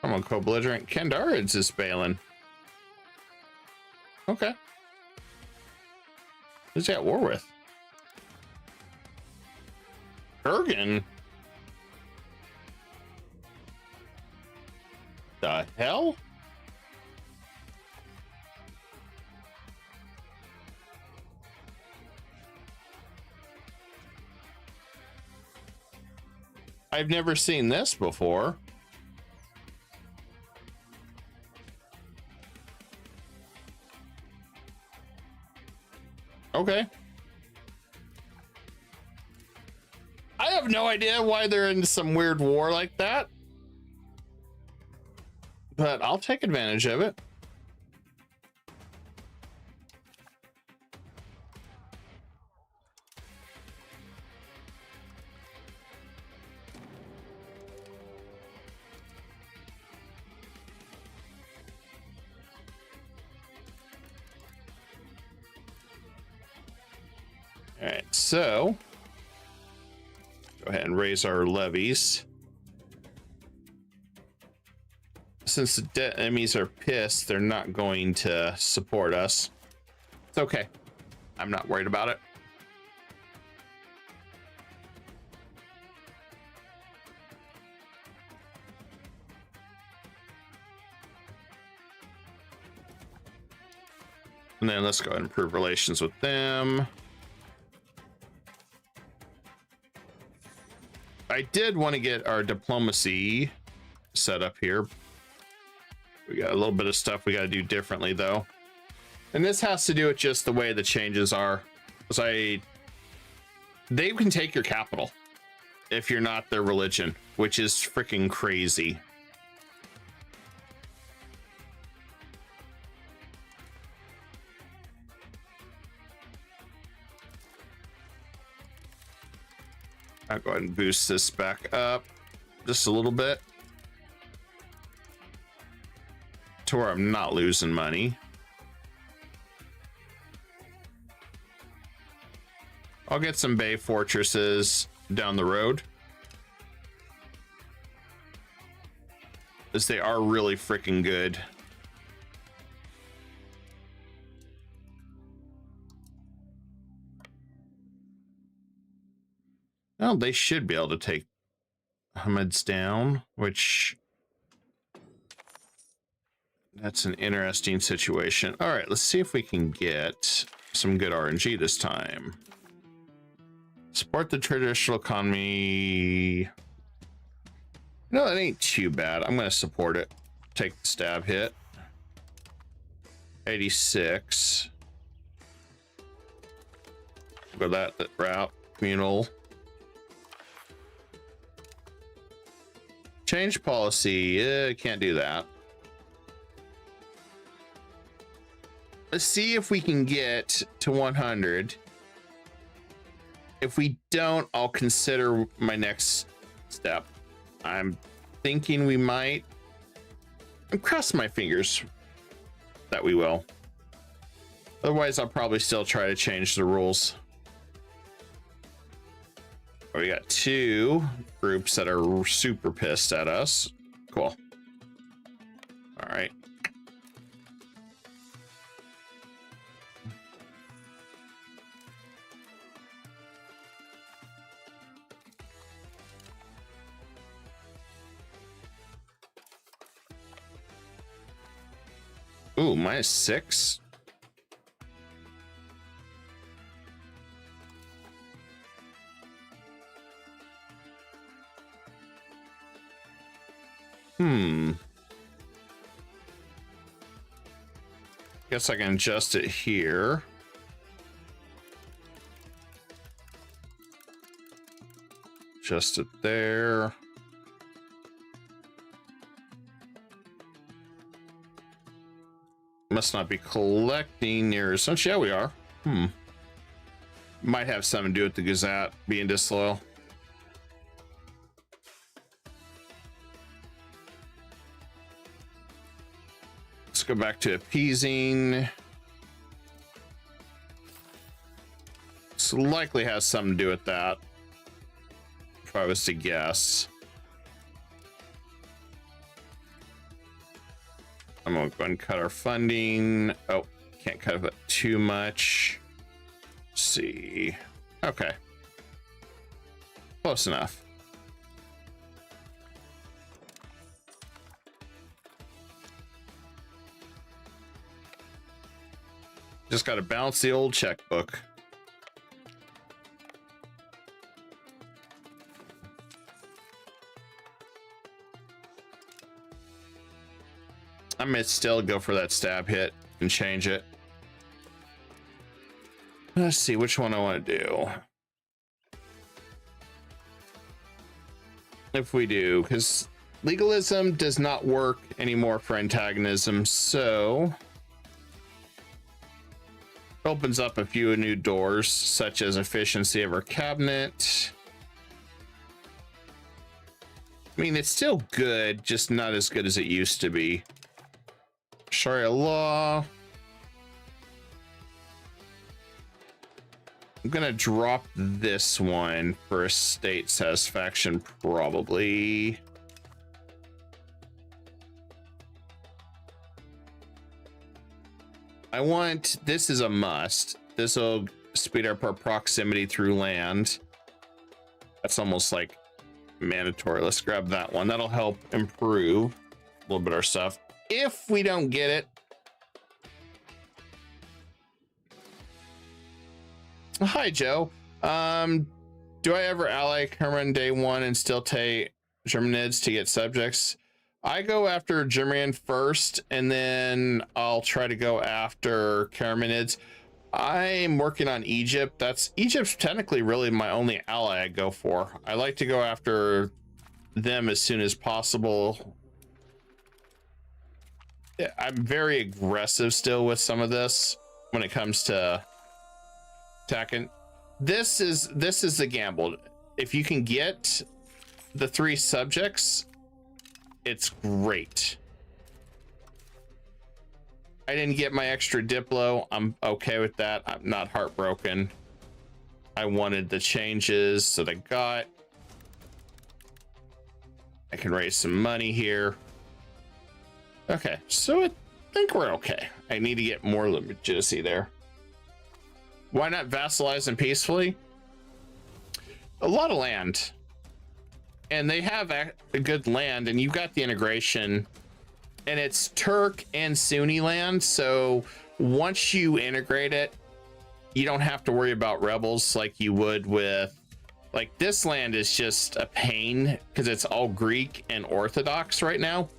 Speaker 2: Come on, co-belligerent. Kandarids is bailing. Okay. Who's he at war with? Kurgan? The hell? I've never seen this before. Okay. I have no idea why they're into some weird war like that, but I'll take advantage of it. All right, so go ahead and raise our levies. Since the dead enemies are pissed, they're not going to support us. It's okay. I'm not worried about it. And then let's go ahead and improve relations with them. I did want to get our diplomacy set up here. We got a little bit of stuff we got to do differently though. And this has to do with just the way the changes are. They can take your capital if you're not their religion, which is freaking crazy. I'll go ahead and boost this back up just a little bit to where I'm not losing money. I'll get some bay fortresses down the road, as they are really freaking good. Well, they should be able to take Hamid's down, which that's an interesting situation. All right, let's see if we can get some good RNG this time. Support the traditional economy. No, that ain't too bad. I'm going to support it. Take the stab hit. 86. Go that route. Communal. Change policy. Can't do that. Let's see if we can get to 100. If we don't, I'll consider my next step. I'm thinking we might. I'm crossing my fingers that we will. Otherwise, I'll probably still try to change the rules. We got two groups that are super pissed at us. Cool. All right. Ooh, -6. Guess I can adjust it here. Adjust it there. Must not be collecting near as much. Yeah, we are. Might have something to do with the Gazette being disloyal. Let's go back to appeasing. This likely has something to do with that, if I was to guess. I'm gonna go ahead and cut our funding. Oh, can't cut it too much. Let's see. Okay. Close enough. Just got to balance the old checkbook. I may still go for that stab hit and change it. Let's see which one I want to do. If we do, because legalism does not work anymore for antagonism, so opens up a few new doors, such as efficiency of our cabinet. I mean, it's still good, just not as good as it used to be. Sharia law. I'm gonna drop this one for estate satisfaction, probably. This is a must. This will speed up our proximity through land. That's almost like mandatory. Let's grab that one. That'll help improve a little bit of our stuff. If we don't get it. Hi, Joe. Do I ever ally Cameron day one and still take Germanids to get subjects? I go after German first, and then I'll try to go after Caramanids. I'm working on Egypt. Egypt's technically really my only ally I go for. I like to go after them as soon as possible. I'm very aggressive still with some of this when it comes to attacking. This is the gamble. If you can get the 3 subjects, it's great. I didn't get my extra Diplo. I'm okay with that. I'm not heartbroken. I wanted the changes that I got. I can raise some money here. Okay, so I think we're okay. I need to get more legitimacy there. Why not vassalize them peacefully? A lot of land. And they have a good land, and you've got the integration, and it's Turk and Sunni land. So once you integrate it, you don't have to worry about rebels like you would with, like, this land is just a pain because it's all Greek and Orthodox right now.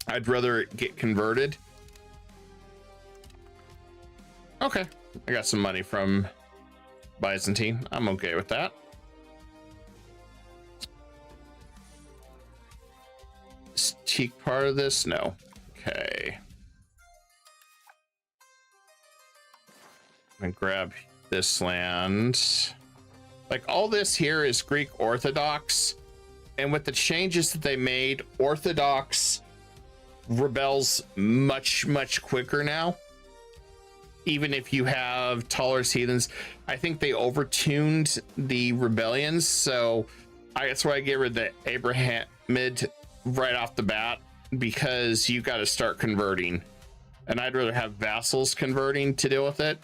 Speaker 2: I'd rather it get converted. Okay, I got some money from Byzantine. I'm okay with that. Cheek part of this? No. Okay. I'm gonna grab this land. Like, all this here is Greek Orthodox, and with the changes that they made, Orthodox rebels much quicker now. Even if you have tolerance heathens, I think they overtuned the rebellions, so that's why I gave her the Abrahamid right off the bat, because you got to start converting, and I'd rather have vassals converting to deal with it.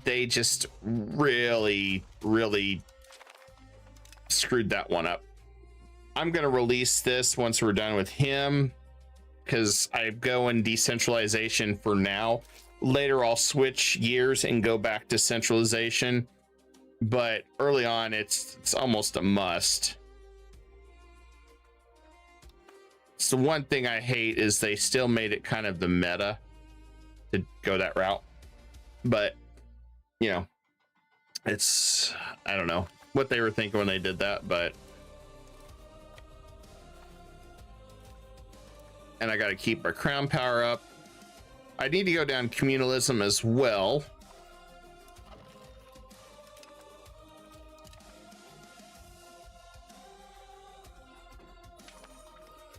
Speaker 2: They just really screwed that one up. I'm gonna release this once we're done with him, because I go in decentralization for now. Later I'll switch gears and go back to centralization, but early on it's almost a must. It's the one thing I hate is they still made it kind of the meta to go that route. But, you know, it's, I don't know what they were thinking when they did that, but. And I got to keep my crown power up. I need to go down communalism as well.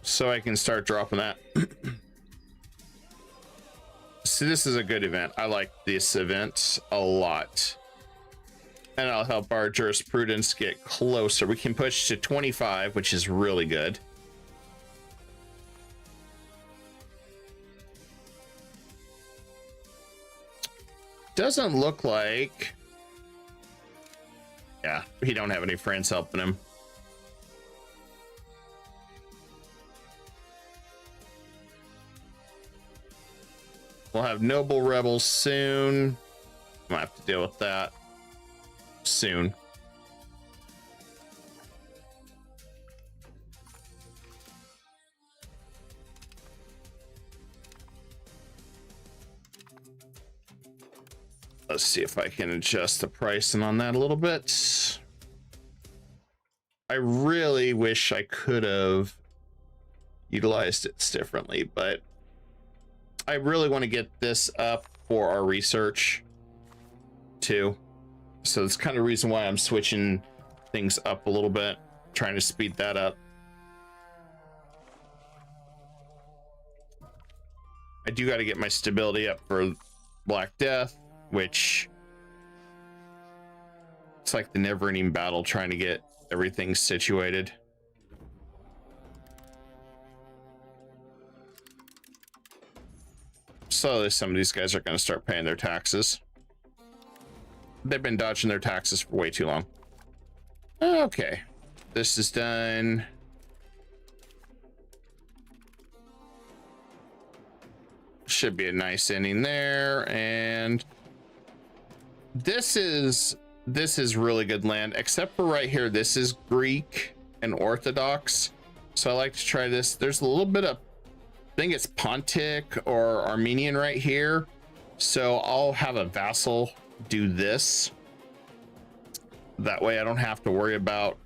Speaker 2: So I can start dropping that. So this is a good event. I like this event a lot. And it'll help our jurisprudence get closer. We can push to 25, which is really good. Doesn't look like... Yeah, he don't have any friends helping him. We'll have noble rebels soon. I'm gonna have to deal with that soon. Let's see if I can adjust the pricing on that a little bit. I really wish I could have utilized it differently, but I really want to get this up for our research too. So that's kind of the reason why I'm switching things up a little bit, trying to speed that up. I do got to get my stability up for Black Death, which It's like the never-ending battle trying to get everything situated. Slowly, some of these guys are going to start paying their taxes. They've been dodging their taxes for way too long. Okay, this is done. Should be a nice ending there, and this is really good land, except for right here. This is Greek and Orthodox, so I like to try this. There's a little bit of, I think it's Pontic or Armenian right here, so I'll have a vassal do this. That way I don't have to worry about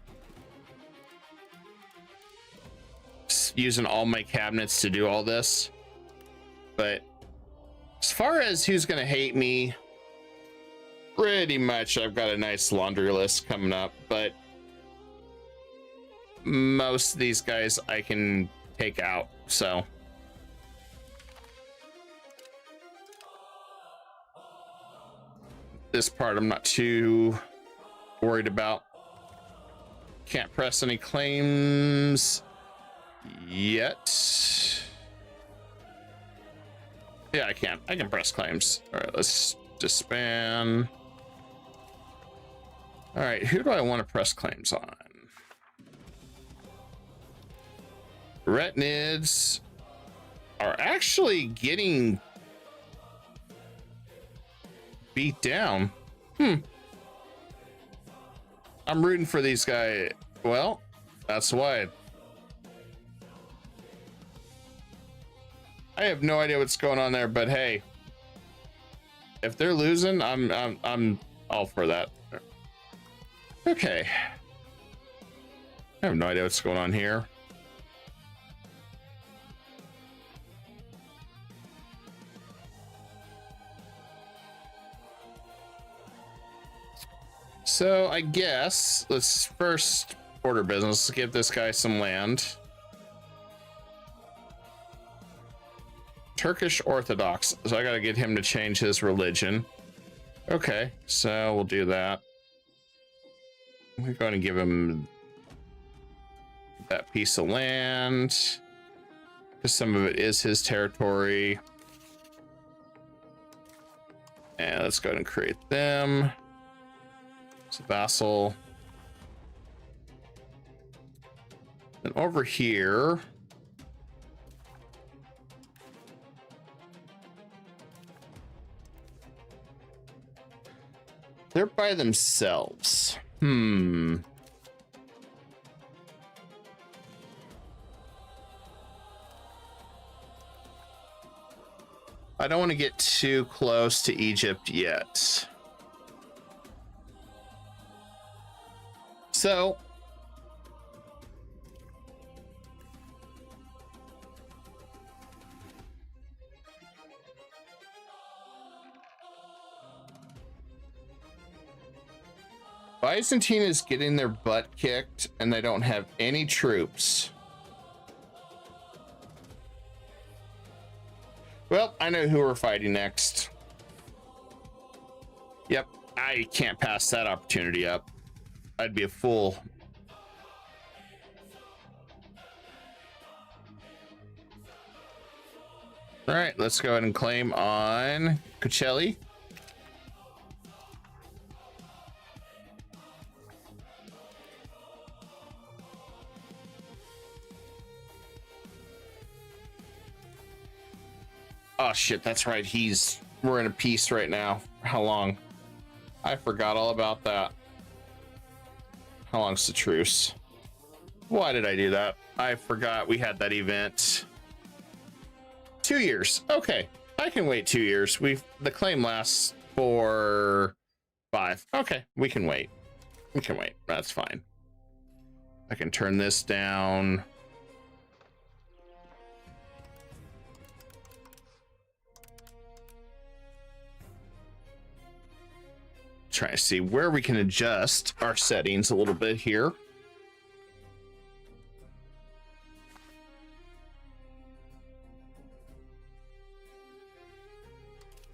Speaker 2: using all my cabinets to do all this. But as far as who's gonna hate me, pretty much I've got a nice laundry list coming up, but most of these guys I can take out, so. This part I'm not too worried about. Can't press any claims yet. Yeah, I can. I can press claims. All right, let's disband. All right, who do I want to press claims on? Retinids are actually getting beat down. I'm rooting for these guys. Well, that's why. I have no idea what's going on there, but hey, if they're losing, I'm all for that. Okay. I have no idea what's going on here. So I guess let's first order business. Let's give this guy some land. Turkish Orthodox, so I gotta get him to change his religion. Okay, so we'll do that. We're going to give him that piece of land because some of it is his territory. And let's go ahead and create them. It's a vassal. And over here, they're by themselves. I don't want to get too close to Egypt yet. So Byzantine is getting their butt kicked and they don't have any troops. Well, I know who we're fighting next. Yep, I can't pass that opportunity up. I'd be a fool. All right, let's go ahead and claim on Coachella. Oh shit, that's right. We're in a peace right now. How long? I forgot all about that. How long's the truce? Why did I do that? I forgot we had that event. 2 years. Okay, I can wait 2 years. The claim lasts for 5. Okay, we can wait. We can wait. That's fine. I can turn this down. Try to see where we can adjust our settings a little bit here.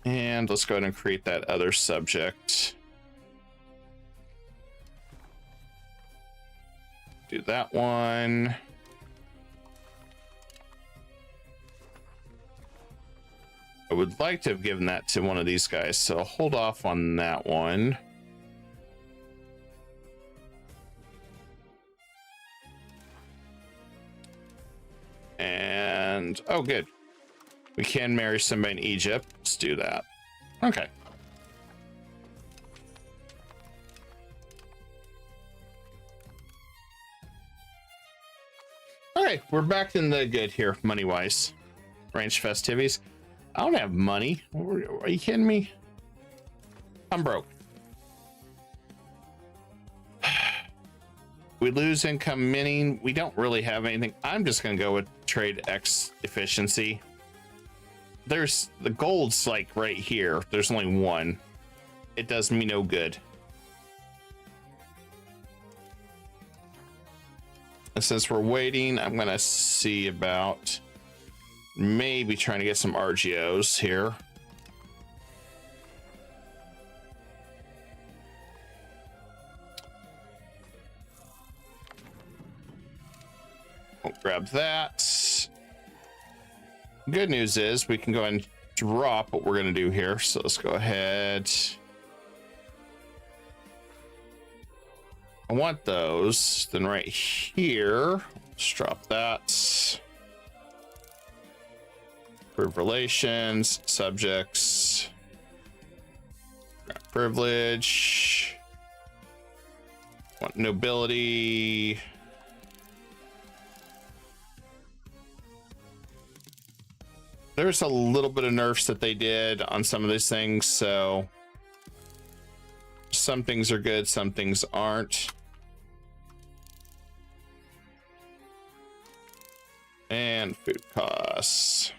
Speaker 2: And let's go ahead and create that other subject. do that one. I would like to have given that to one of these guys, so I'll hold off on that one. And, oh, good. We can marry somebody in Egypt. Let's do that. Okay. Okay, we're back in the good here, money-wise. Arrange festivities. I don't have money. Are you kidding me? I'm broke. We lose income minting. We don't really have anything. I'm just going to go with trade X efficiency. There's the gold's like right here. There's only one. It does me no good. And since we're waiting, I'm going to see about maybe trying to get some RGOs here. I'll grab that. Good news is we can go ahead and drop what we're going to do here. So let's go ahead. I want those. Then right here, let's drop that. Prove relations, subjects, privilege, want nobility. There's a little bit of nerfs that they did on some of these things, so some things are good, some things aren't. And food costs.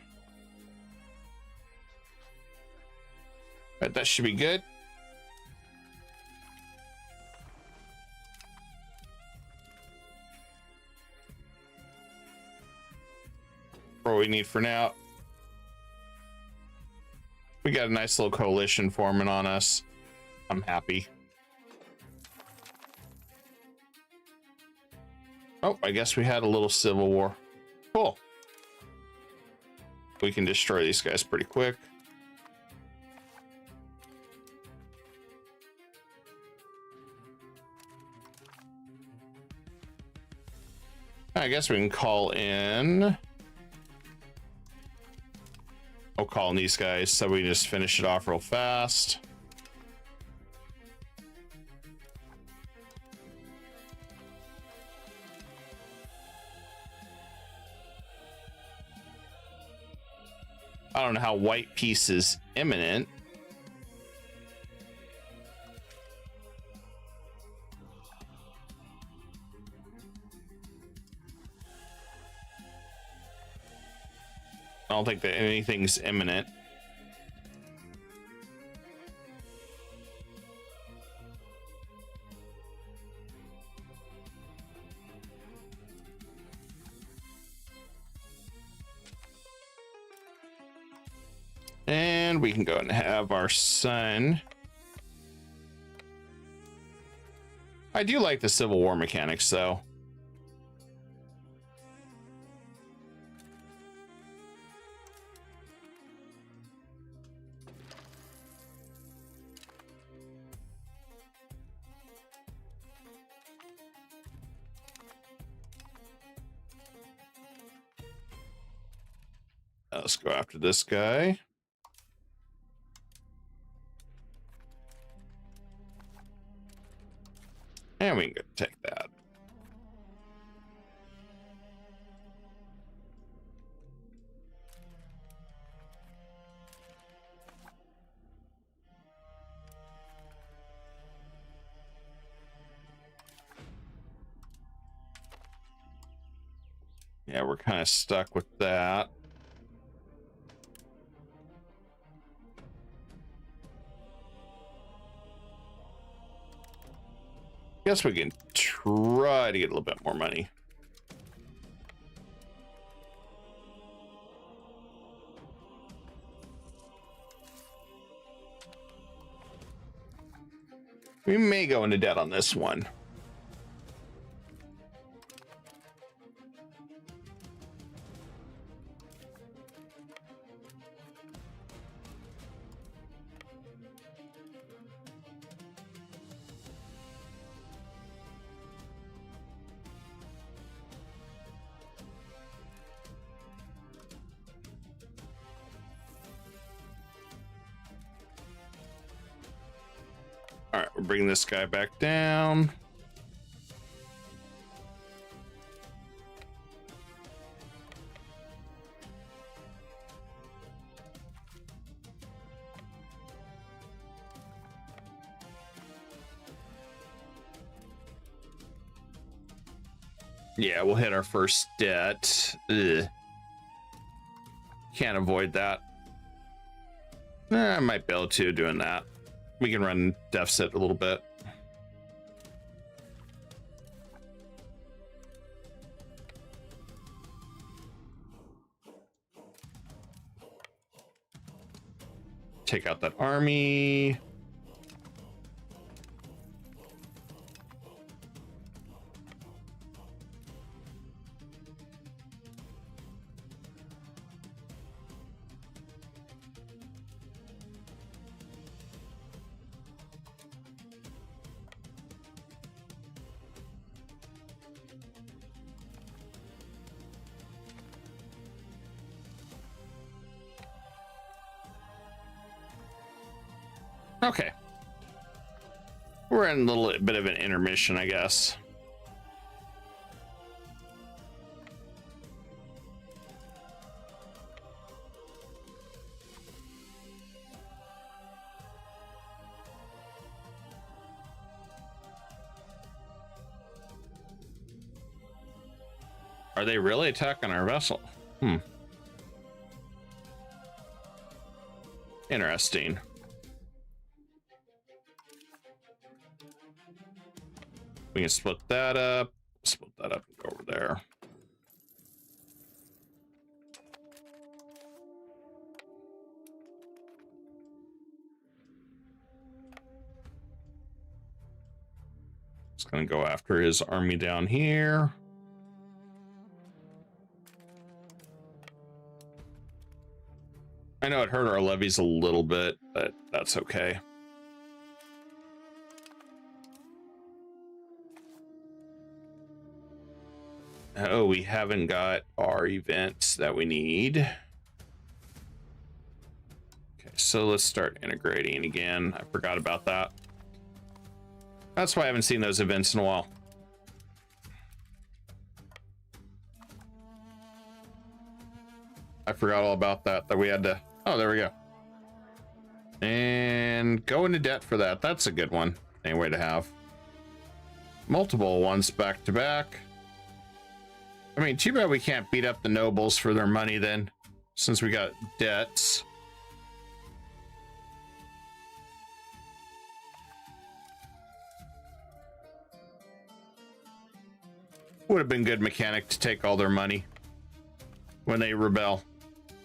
Speaker 2: Right, that should be good. What we need for now. We got a nice little coalition forming on us. I'm happy. Oh, I guess we had a little civil war. Cool. We can destroy these guys pretty quick. I guess we can call in. I'll call in these guys so we can just finish it off real fast. I don't know how white peace is imminent. I don't think that anything's imminent. And we can go and have our son. I do like the Civil War mechanics, though. Let's go after this guy. And we can go take that. Yeah, we're kind of stuck with that. Guess we can try to get a little bit more money. We may go into debt on this one. All right, we'll bring this guy back down. Yeah, we'll hit our first debt. Ugh. Can't avoid that. I might be able to doing that. We can run deficit a little bit. Take out that army. Okay. We're in a little bit of an intermission, I guess. Are they really attacking our vessel? Interesting. We can split that up and go over there. Just gonna go after his army down here. I know it hurt our levies a little bit, but that's okay. Oh, we haven't got our events that we need. Okay, so let's start integrating again. I forgot about that. That's why I haven't seen those events in a while. I forgot all about that we had to. Oh, there we go. And go into debt for that. That's a good one. Anyway to have. Multiple ones back to back. I mean, too bad we can't beat up the nobles for their money then, since we got debts. Would have been good mechanic to take all their money when they rebel,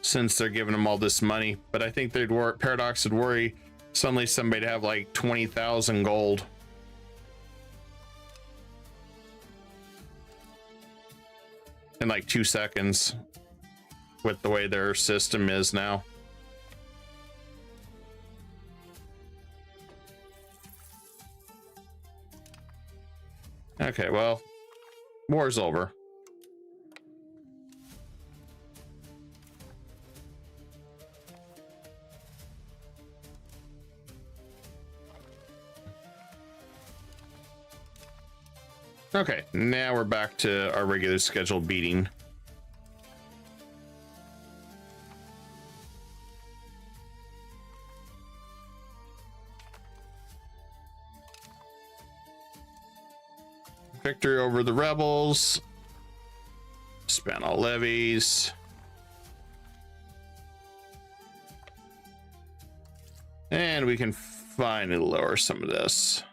Speaker 2: since they're giving them all this money. But I think they'd worry, Paradox would worry suddenly somebody to have like 20,000 gold. In like 2 seconds with the way their system is now. Okay, well, war's over. Okay, now we're back to our regular scheduled beating. Victory over the rebels. Spend all levies. And we can finally lower some of this.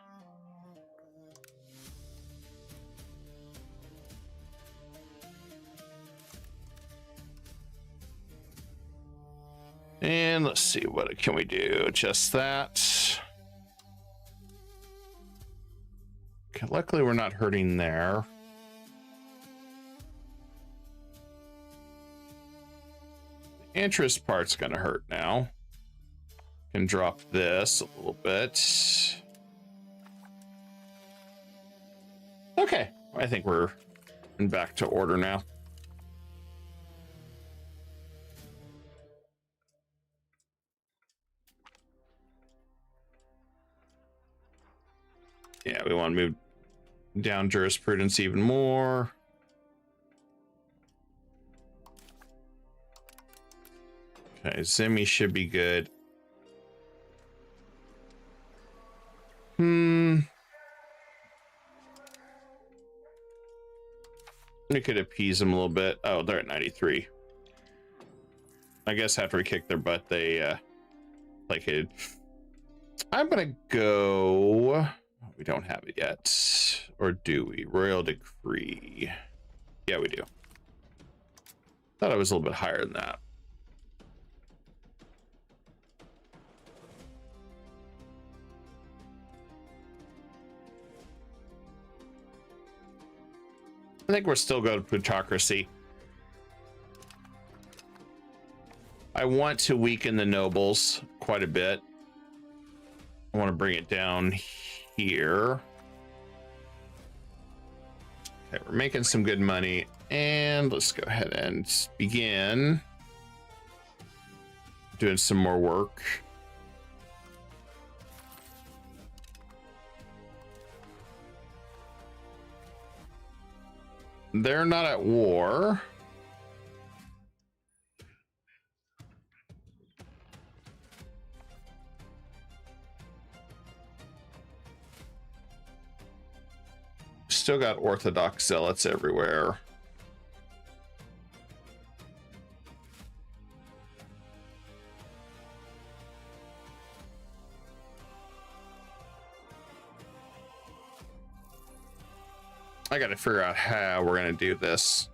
Speaker 2: And let's see, what can we do? Just that. Okay, luckily we're not hurting there. The interest part's gonna hurt now. Can drop this a little bit. Okay, I think we're back to order now. Yeah, we want to move down jurisprudence even more. Okay, Zemi should be good. We could appease them a little bit. Oh, they're at 93. I guess after we kick their butt, they placated. I'm gonna go. We don't have it yet, or do we? Royal decree. Yeah, we do. Thought I was a little bit higher than that. I think we're still going to plutocracy. I want to weaken the nobles quite a bit. I want to bring it down here. Okay, we're making some good money, and let's go ahead and begin doing some more work. They're not at war. Still got Orthodox zealots everywhere. I got to figure out how we're going to do this.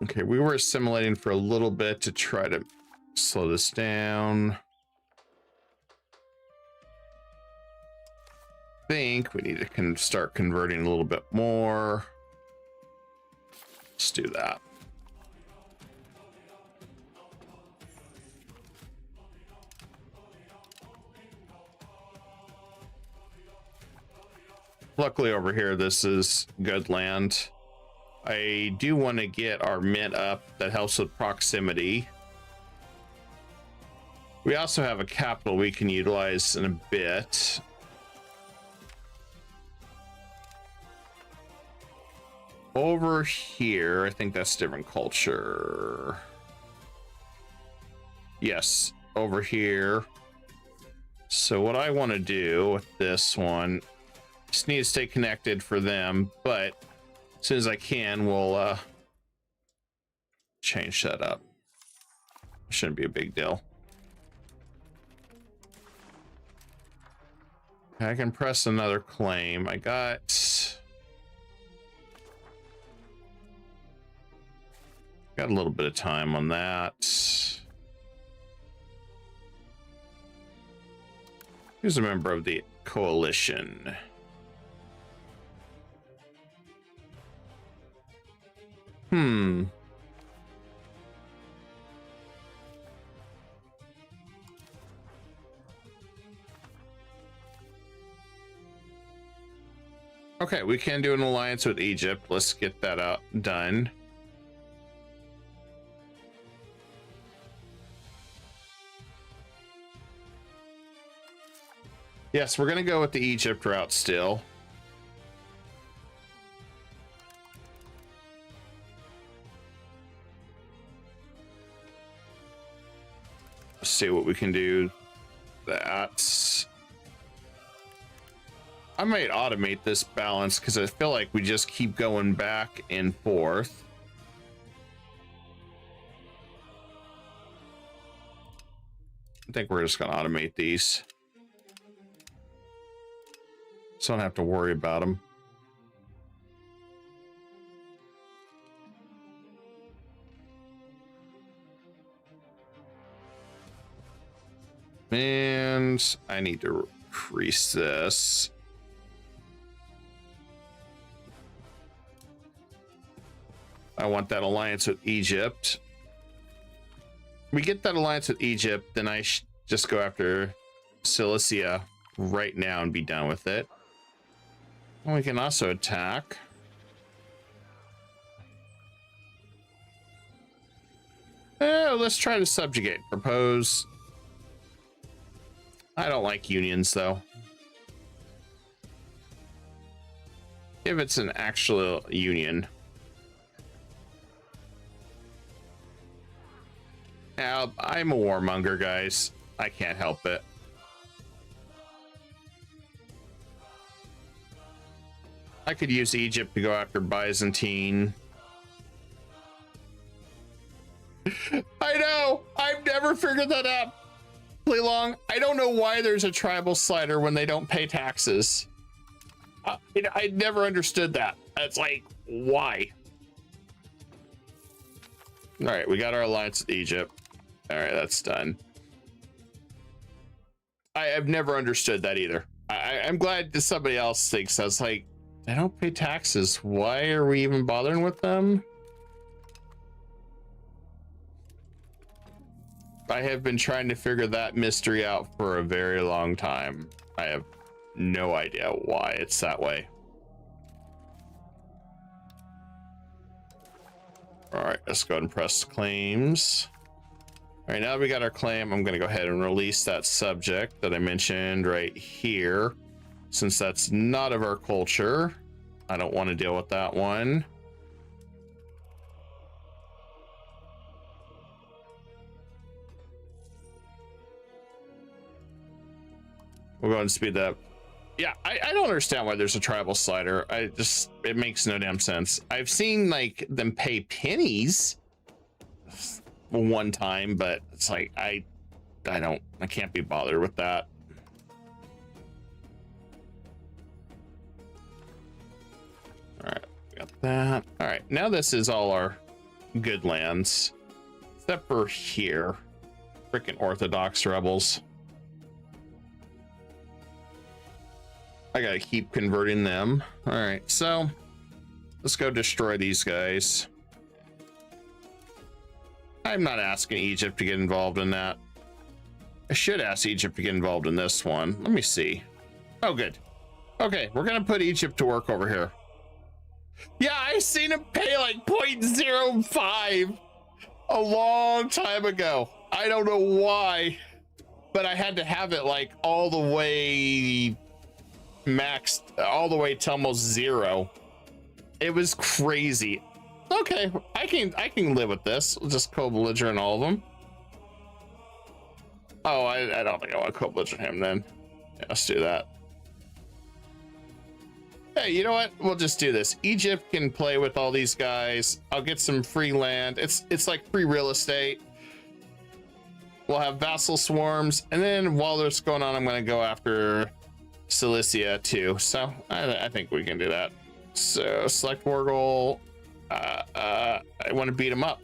Speaker 2: Okay, we were assimilating for a little bit to try to slow this down. I think we need to start converting a little bit more. Let's do that. Luckily over here, this is good land. I do want to get our mint up. That helps with proximity. We also have a capital we can utilize in a bit. Over here, I think that's different culture. Yes, over here. So what I want to do with this one, just need to stay connected for them, but as soon as I can, we'll change that up. Shouldn't be a big deal. I can press another claim. I got a little bit of time on that. Who's a member of the coalition? Okay, we can do an alliance with Egypt. Let's get that out done. Yes, we're gonna go with the Egypt route still. Let's see what we can do. That's... I might automate this balance because I feel like we just keep going back and forth. I think we're just gonna automate these. So I don't have to worry about them. And I need to increase this. I want that alliance with Egypt. We get that alliance with Egypt, then I just go after Cilicia right now and be done with it. And we can also attack. Let's try to subjugate. Propose. I don't like unions, though. If it's an actual union. Now, I'm a warmonger, guys. I can't help it. I could use Egypt to go after Byzantine. I know! I've never figured that out. Play long. I don't know why there's a tribal slider when they don't pay taxes. I never understood that. It's like, why? All right, we got our alliance with Egypt. All right, that's done. I've never understood that either. I'm glad that somebody else thinks. I was like, they don't pay taxes. Why are we even bothering with them? I have been trying to figure that mystery out for a very long time. I have no idea why it's that way. All right, let's go ahead and press claims. All right, now that we got our claim, I'm going to go ahead and release that subject that I mentioned right here. Since that's not of our culture, I don't want to deal with that one. We'll go ahead and speed that up. Yeah, I don't understand why there's a tribal slider. It makes no damn sense. I've seen like them pay pennies one time, but it's like, I can't be bothered with that. All right, got that. All right, now this is all our good lands, except for here. Freaking Orthodox rebels. I gotta keep converting them. All right, so let's go destroy these guys. I'm not asking Egypt to get involved in that. I should ask Egypt to get involved in this one. Let me see. Oh, good. Okay, we're gonna put Egypt to work over here. Yeah, I seen him pay like 0.05 a long time ago. I don't know why, but I had to have it like all the way maxed, all the way to almost 0. It was crazy. Okay, I can live with this. We'll just co-belligerent all of them. Oh, I don't think I want to co-belligerent him then. Yeah, let's do that. Hey, you know what? We'll just do this. Egypt can play with all these guys. I'll get some free land. It's like free real estate. We'll have vassal swarms, and then while this is going on, I'm going to go after Cilicia too. So I think we can do that. So select war goal. I want to beat them up.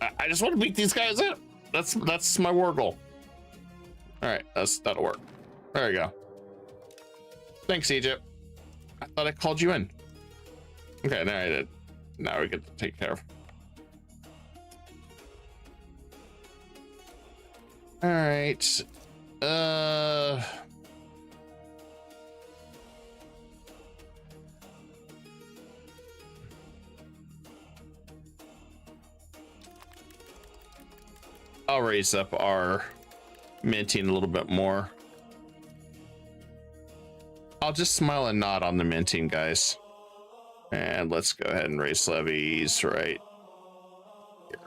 Speaker 2: I just want to beat these guys up. That's my war goal. All right, that'll work. There we go. Thanks, Egypt. I thought I called you in. Okay, now I did. Now we get to take care of. All right. I'll raise up our minting a little bit more. I'll just smile and nod on the minting, guys. And let's go ahead and raise levies right here.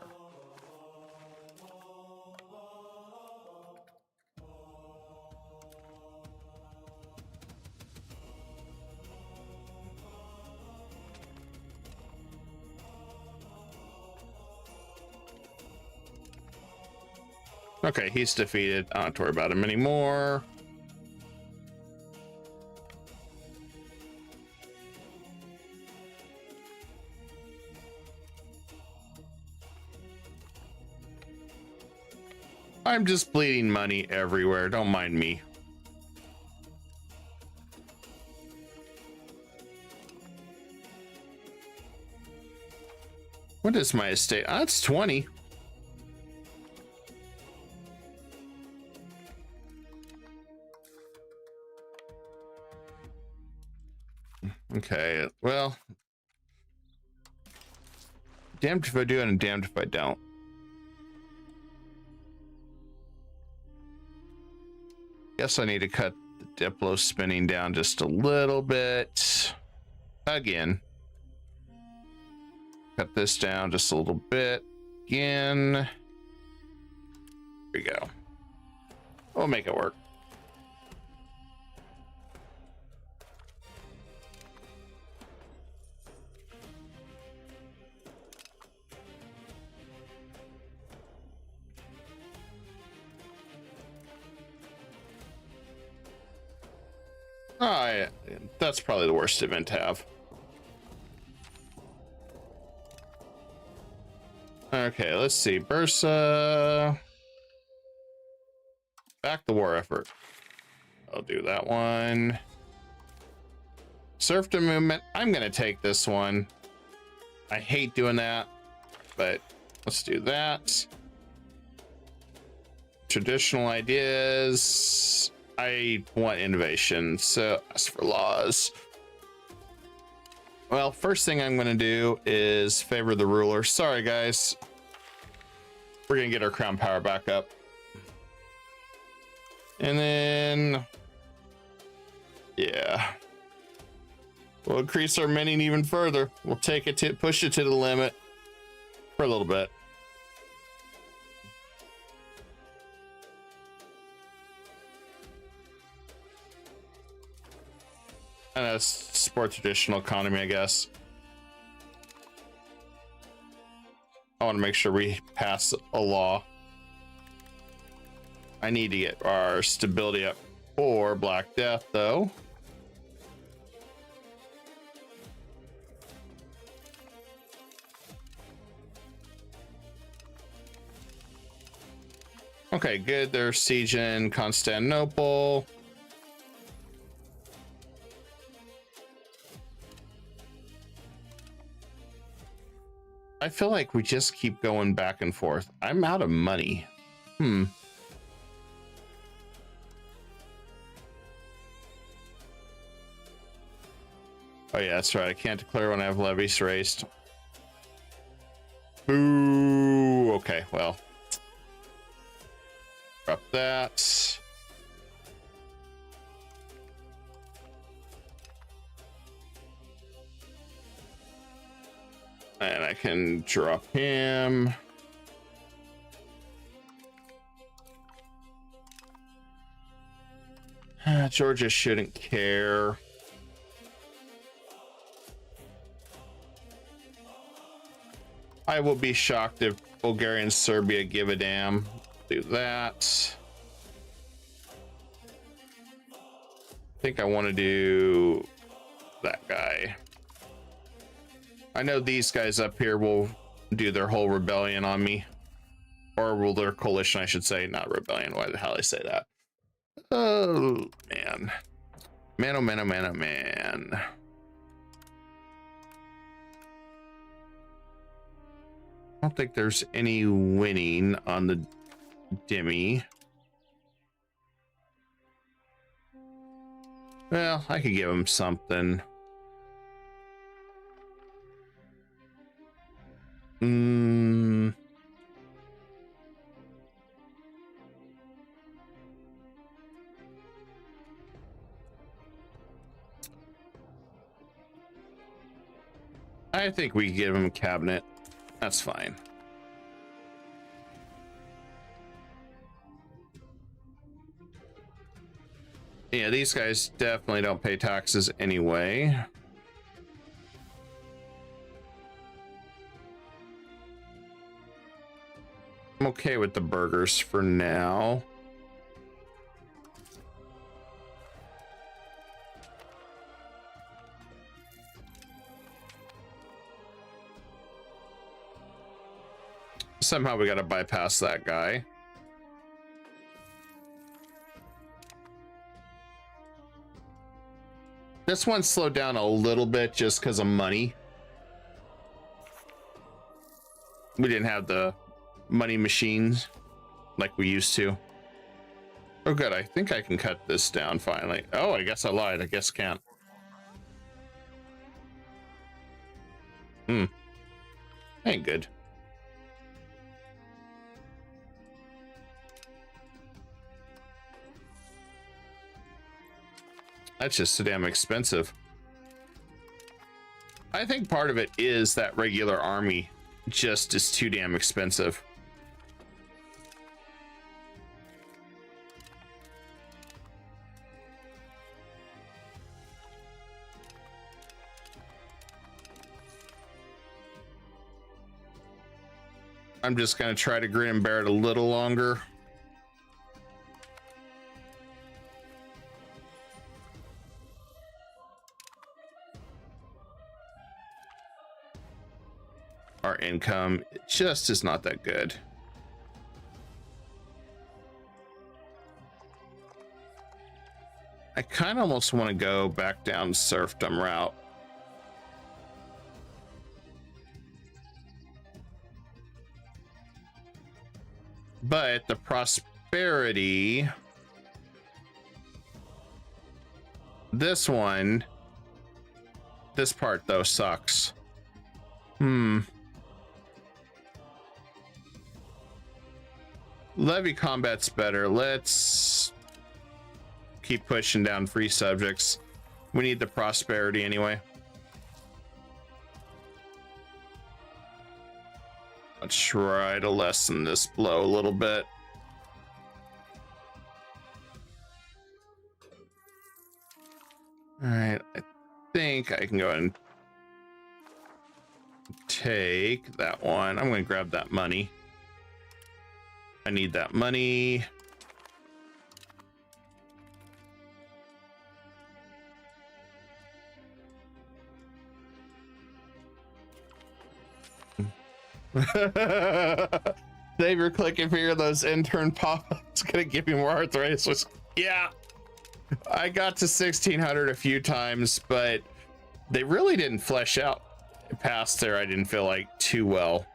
Speaker 2: Okay, he's defeated. I don't have to worry about him anymore. I'm just bleeding money everywhere. Don't mind me. What is my estate? Oh, it's 20. Okay, well, damned if I do and damned if I don't. Guess I need to cut the Diplo spinning down just a little bit. Again. Cut this down just a little bit. Again. There we go. We'll make it work. Oh, yeah. That's probably the worst event to have. Okay, let's see. Bursa. Back the war effort. I'll do that one. Serfdom movement. I'm going to take this one. I hate doing that, but let's do that. Traditional ideas. I want innovation, so ask for laws. Well, first thing I'm going to do is favor the ruler. Sorry, guys. We're going to get our crown power back up. And then, yeah. We'll increase our minting even further. We'll take it to, push it to the limit for a little bit. And support traditional economy, I guess. I want to make sure we pass a law. I need to get our stability up for Black Death, though. Okay, good. They're sieging Constantinople. I feel like we just keep going back and forth. I'm out of money. Oh yeah, that's right. I can't declare when I have levies raised. Boo. Okay, well. Drop that. And I can drop him. Georgia shouldn't care. I will be shocked if Bulgaria and Serbia give a damn. Do that. I think I want to do that guy. I know these guys up here will do their whole rebellion on me. Or will their coalition, I should say. Not rebellion. Why the hell I say that? Oh, man. Man, oh, man, oh, man, oh, man. I don't think there's any winning on the Demi. Well, I could give him something. I think we give him a cabinet. That's fine. Yeah, these guys definitely don't pay taxes anyway. I'm okay with the burgers for now. Somehow we got to bypass that guy. This one slowed down a little bit just because of money. We didn't have the money machines like we used to. Oh, good. I think I can cut this down finally. Oh, I guess I lied. I guess can't. Ain't good. That's just so damn expensive. I think part of it is that regular army just is too damn expensive. I'm just going to try to grin and bear it a little longer. Our income just is not that good. I kind of almost want to go back down serfdom route. But the prosperity, this one, this part though sucks. Levy combat's better. Let's keep pushing down free subjects. We need the prosperity anyway. Let's try to lessen this blow a little bit. All right, I think I can go ahead and take that one. I'm going to grab that money. I need that money. Save your click if you hear those intern pop-ups. Gonna give me more arthritis. Yeah, I got to 1600 a few times, but they really didn't flesh out past there. I didn't feel like too well.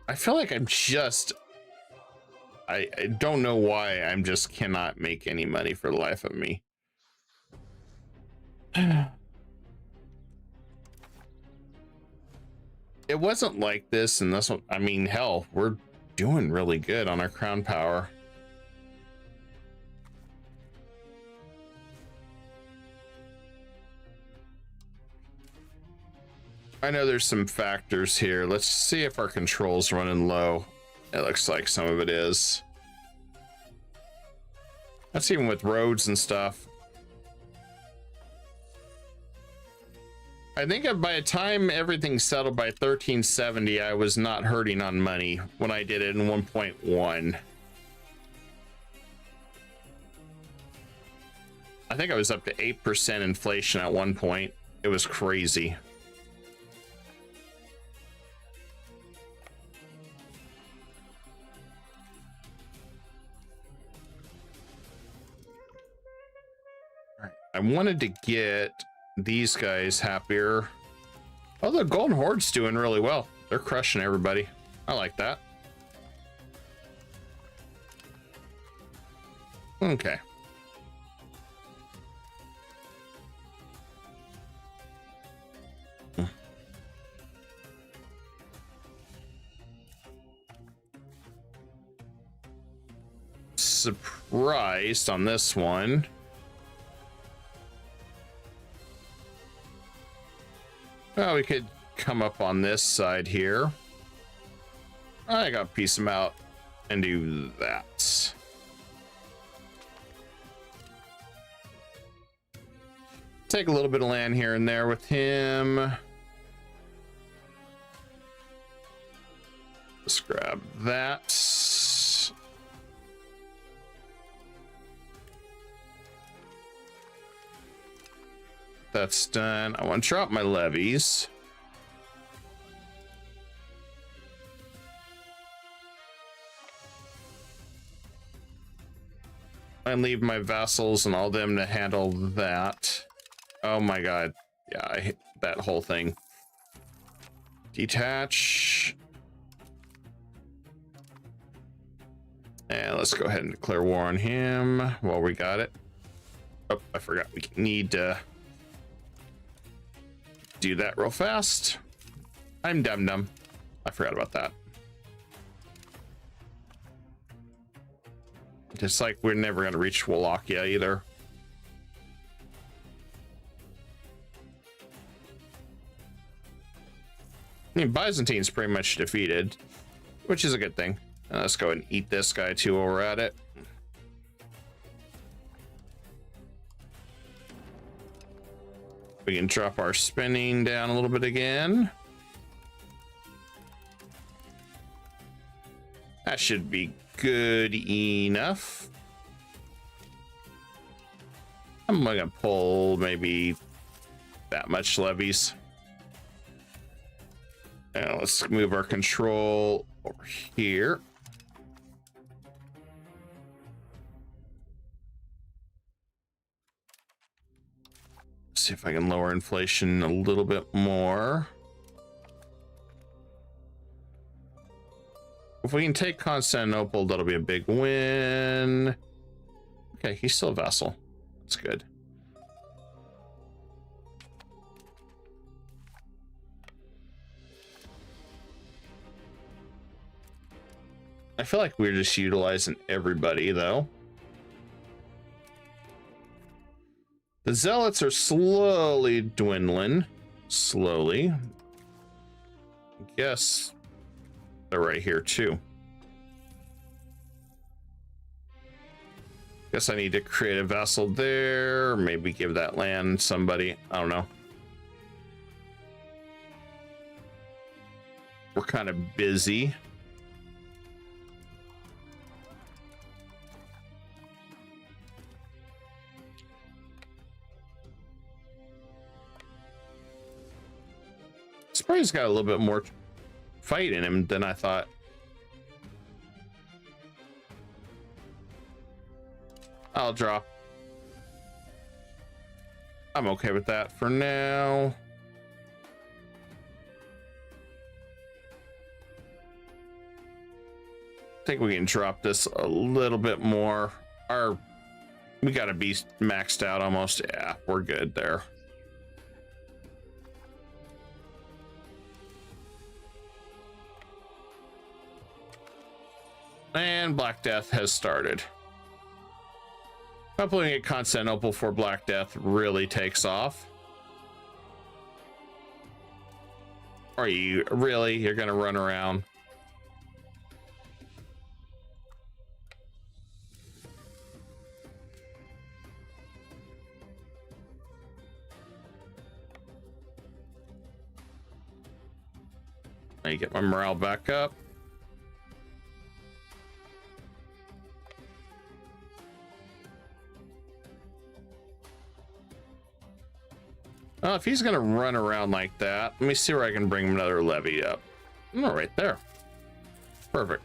Speaker 2: I feel like I'm just, I don't know why I'm just cannot make any money for the life of me. It wasn't like this and this one. I mean, hell, we're doing really good on our crown power. I know there's some factors here. Let's see if our control's running low. It looks like some of it is. That's even with roads and stuff. I think by the time everything's settled by 1370, I was not hurting on money when I did it in 1.1. I think I was up to 8% inflation at one point. It was crazy. I wanted to get these guys happier. Oh, the Golden Horde's doing really well. They're crushing everybody. I like that. Okay. Surprised on this one. Well, we could come up on this side here. I gotta piece them out and do that. Take a little bit of land here and there with him. Let's grab that. That's done. I want to drop my levies. And leave my vassals and all them to handle that. Oh my god. Yeah, I hate that whole thing. Detach. And let's go ahead and declare war on him while we got it. Oh, I forgot we need to do that real fast. I'm dumb. I forgot about that. Just like we're never going to reach Wallachia either. I mean, Byzantine's pretty much defeated, which is a good thing. Let's go ahead and eat this guy too while we're at it. We can drop our spending down a little bit again. That should be good enough. I'm gonna pull maybe that much levies. Now let's move our control over here. See if I can lower inflation a little bit more. If we can take Constantinople, that'll be a big win. Okay, he's still a vassal. That's good. I feel like we're just utilizing everybody, though. The zealots are slowly dwindling. Slowly. I guess they're right here, too. Guess I need to create a vassal there. Maybe give that land to somebody. I don't know. We're kind of busy. Spray's got a little bit more fight in him than I thought. I'll drop. I'm okay with that for now. I think we can drop this a little bit more. We gotta be maxed out almost. Yeah, we're good there. And Black Death has started. Hopefully we get Constantinople before Black Death really takes off. Are you really? You're gonna run around? Let me get my morale back up. Well, if he's gonna run around like that, let me see where I can bring another levy up. Oh, right there. Perfect.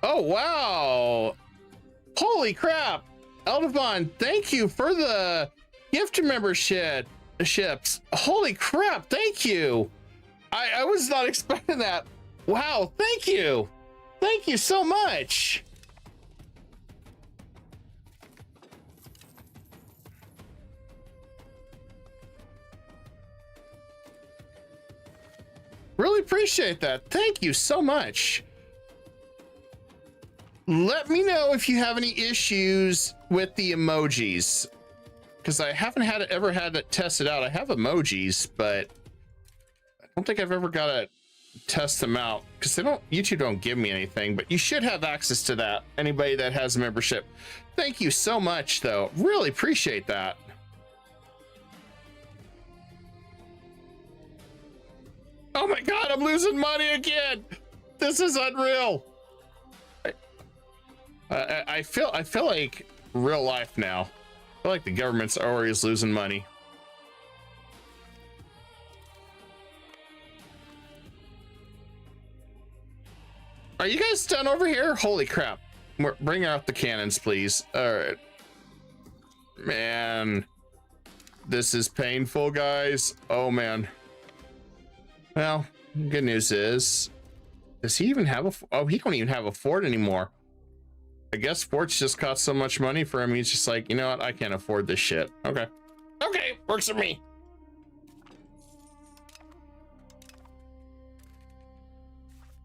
Speaker 2: Oh, wow. Holy crap. Eldavon, thank you for the gift membership. Holy crap, thank you. I was not expecting that. Wow, thank you. Thank you so much. Really appreciate that. Thank you so much. Let me know if you have any issues with the emojis, because I haven't ever had it tested out. I have emojis, but I don't think I've ever got to test them out because YouTube don't give me anything, but you should have access to that. Anybody that has a membership. Thank you so much though. Really appreciate that. Oh my God, I'm losing money again. This is unreal. I feel like real life now. I feel like the government's always losing money. Are you guys done over here? Holy crap. Bring out the cannons, please. All right. Man, this is painful, guys. Oh, man. Well, good news is, does he even have oh, he don't even have a fort anymore. I guess forts just cost so much money for him. He's just like, you know what? I can't afford this shit. Okay. Okay. Okay, works for me.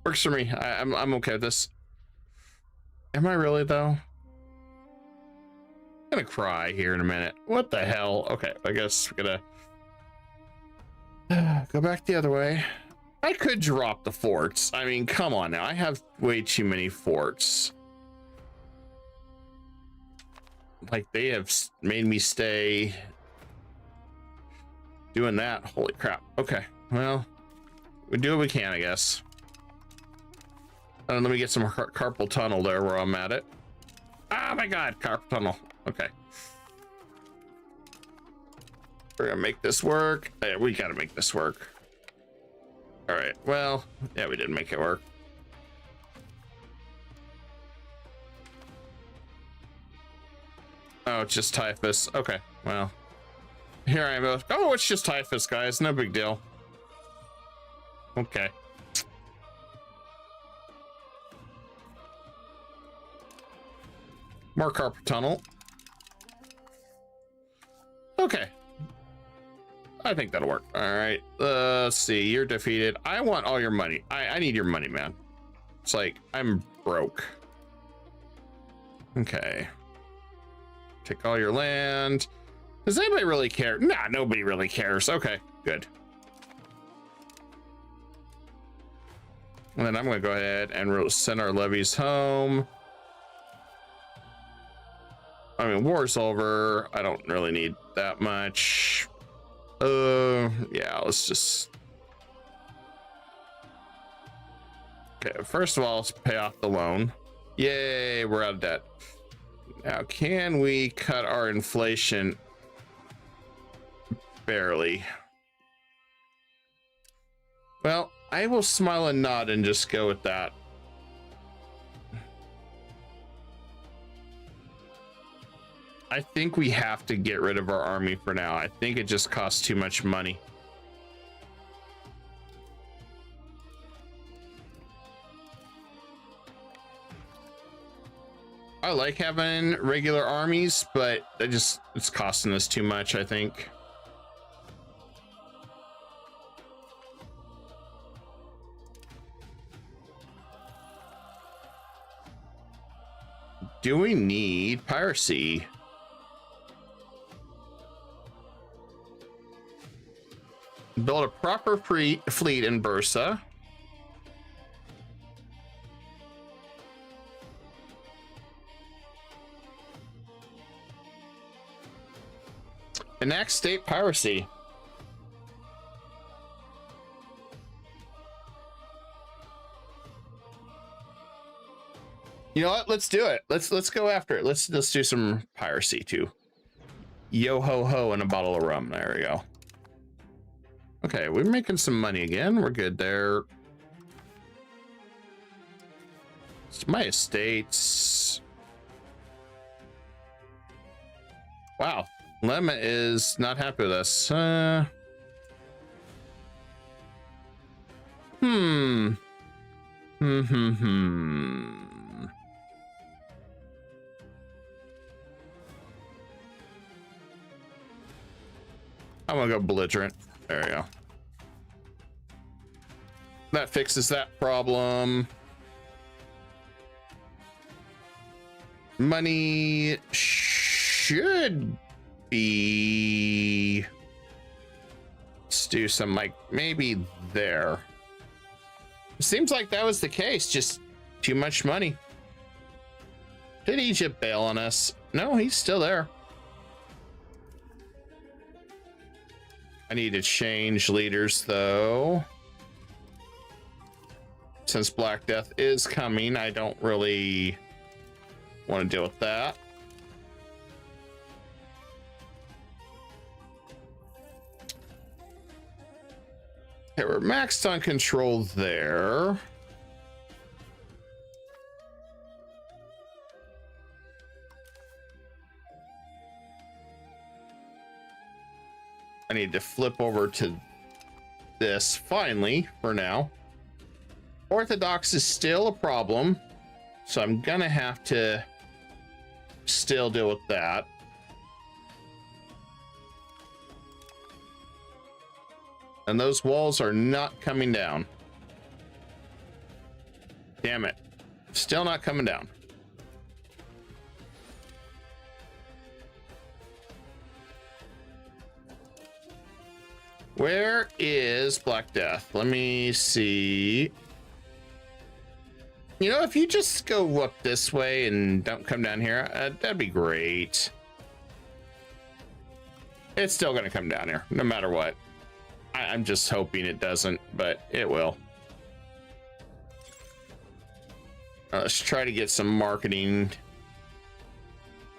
Speaker 2: Works for me. I'm okay with this. Am I really though? I'm gonna cry here in a minute. What the hell? Okay, I guess we're gonna go back the other way. I could drop the forts. I mean, come on now. I have way too many forts. Like, they have made me stay doing that. Holy crap. Okay, well, we do what we can, I guess. Let me get some carpal tunnel there where I'm at it. Oh my god, carpal tunnel. Okay. We're gonna make this work. Yeah, we gotta make this work. All right, well, yeah, we did make it work. Oh, it's just typhus. Okay, well, here I am. Oh, it's just typhus, guys. No big deal. Okay. More carpal tunnel. Okay. I think that'll work. All right. Let's see. You're defeated. I want all your money. I need your money, man. It's like, I'm broke. Okay. Take all your land. Does anybody really care? Nah, nobody really cares. Okay, good. And then I'm going to go ahead and send our levies home. I mean, war's over. I don't really need that much. Yeah, let's just... Okay, first of all, let's pay off the loan. Yay, we're out of debt. Now, can we cut our inflation? Barely. Well, I will smile and nod and just go with that. I think we have to get rid of our army for now. I think it just costs too much money. I like having regular armies, but it's costing us too much, I think. Do we need piracy? Build a proper fleet in Bursa. Enact state piracy. You know what? Let's do it. Let's go after it. Let's do some piracy too. Yo ho ho and a bottle of rum. There we go. Okay, we're making some money again. We're good there. It's my estates. Wow, Lemma is not happy with us. I'm gonna go belligerent. There we go. That fixes that problem. Money should be... Let's do some, like, maybe there. It seems like that was the case, just too much money. Did Egypt bail on us? No, he's still there. I need to change leaders, though. Since Black Death is coming, I don't really want to deal with that. Okay, we're maxed on control there. I need to flip over to this finally for now. Orthodox is still a problem, so I'm gonna have to still deal with that. And those walls are not coming down. Damn it. Still not coming down. Where is Black Death? Let me see. You know, if you just go up this way and don't come down here, that'd be great. It's still going to come down here, no matter what. I'm just hoping it doesn't, but it will. Let's try to get some marketing.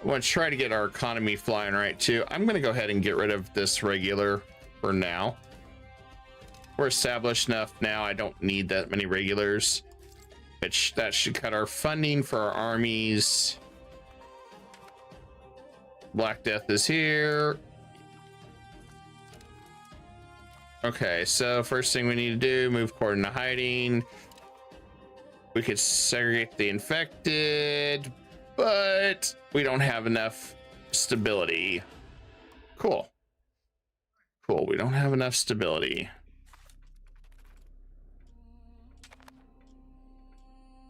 Speaker 2: I want to try to get our economy flying right, too. I'm going to go ahead and get rid of this regular for now. We're established enough now. I don't need that many regulars. That should cut our funding for our armies. Black Death is here. Okay, so first thing we need to do, move Court into hiding. We could segregate the infected, but we don't have enough stability. Cool. Cool, we don't have enough stability.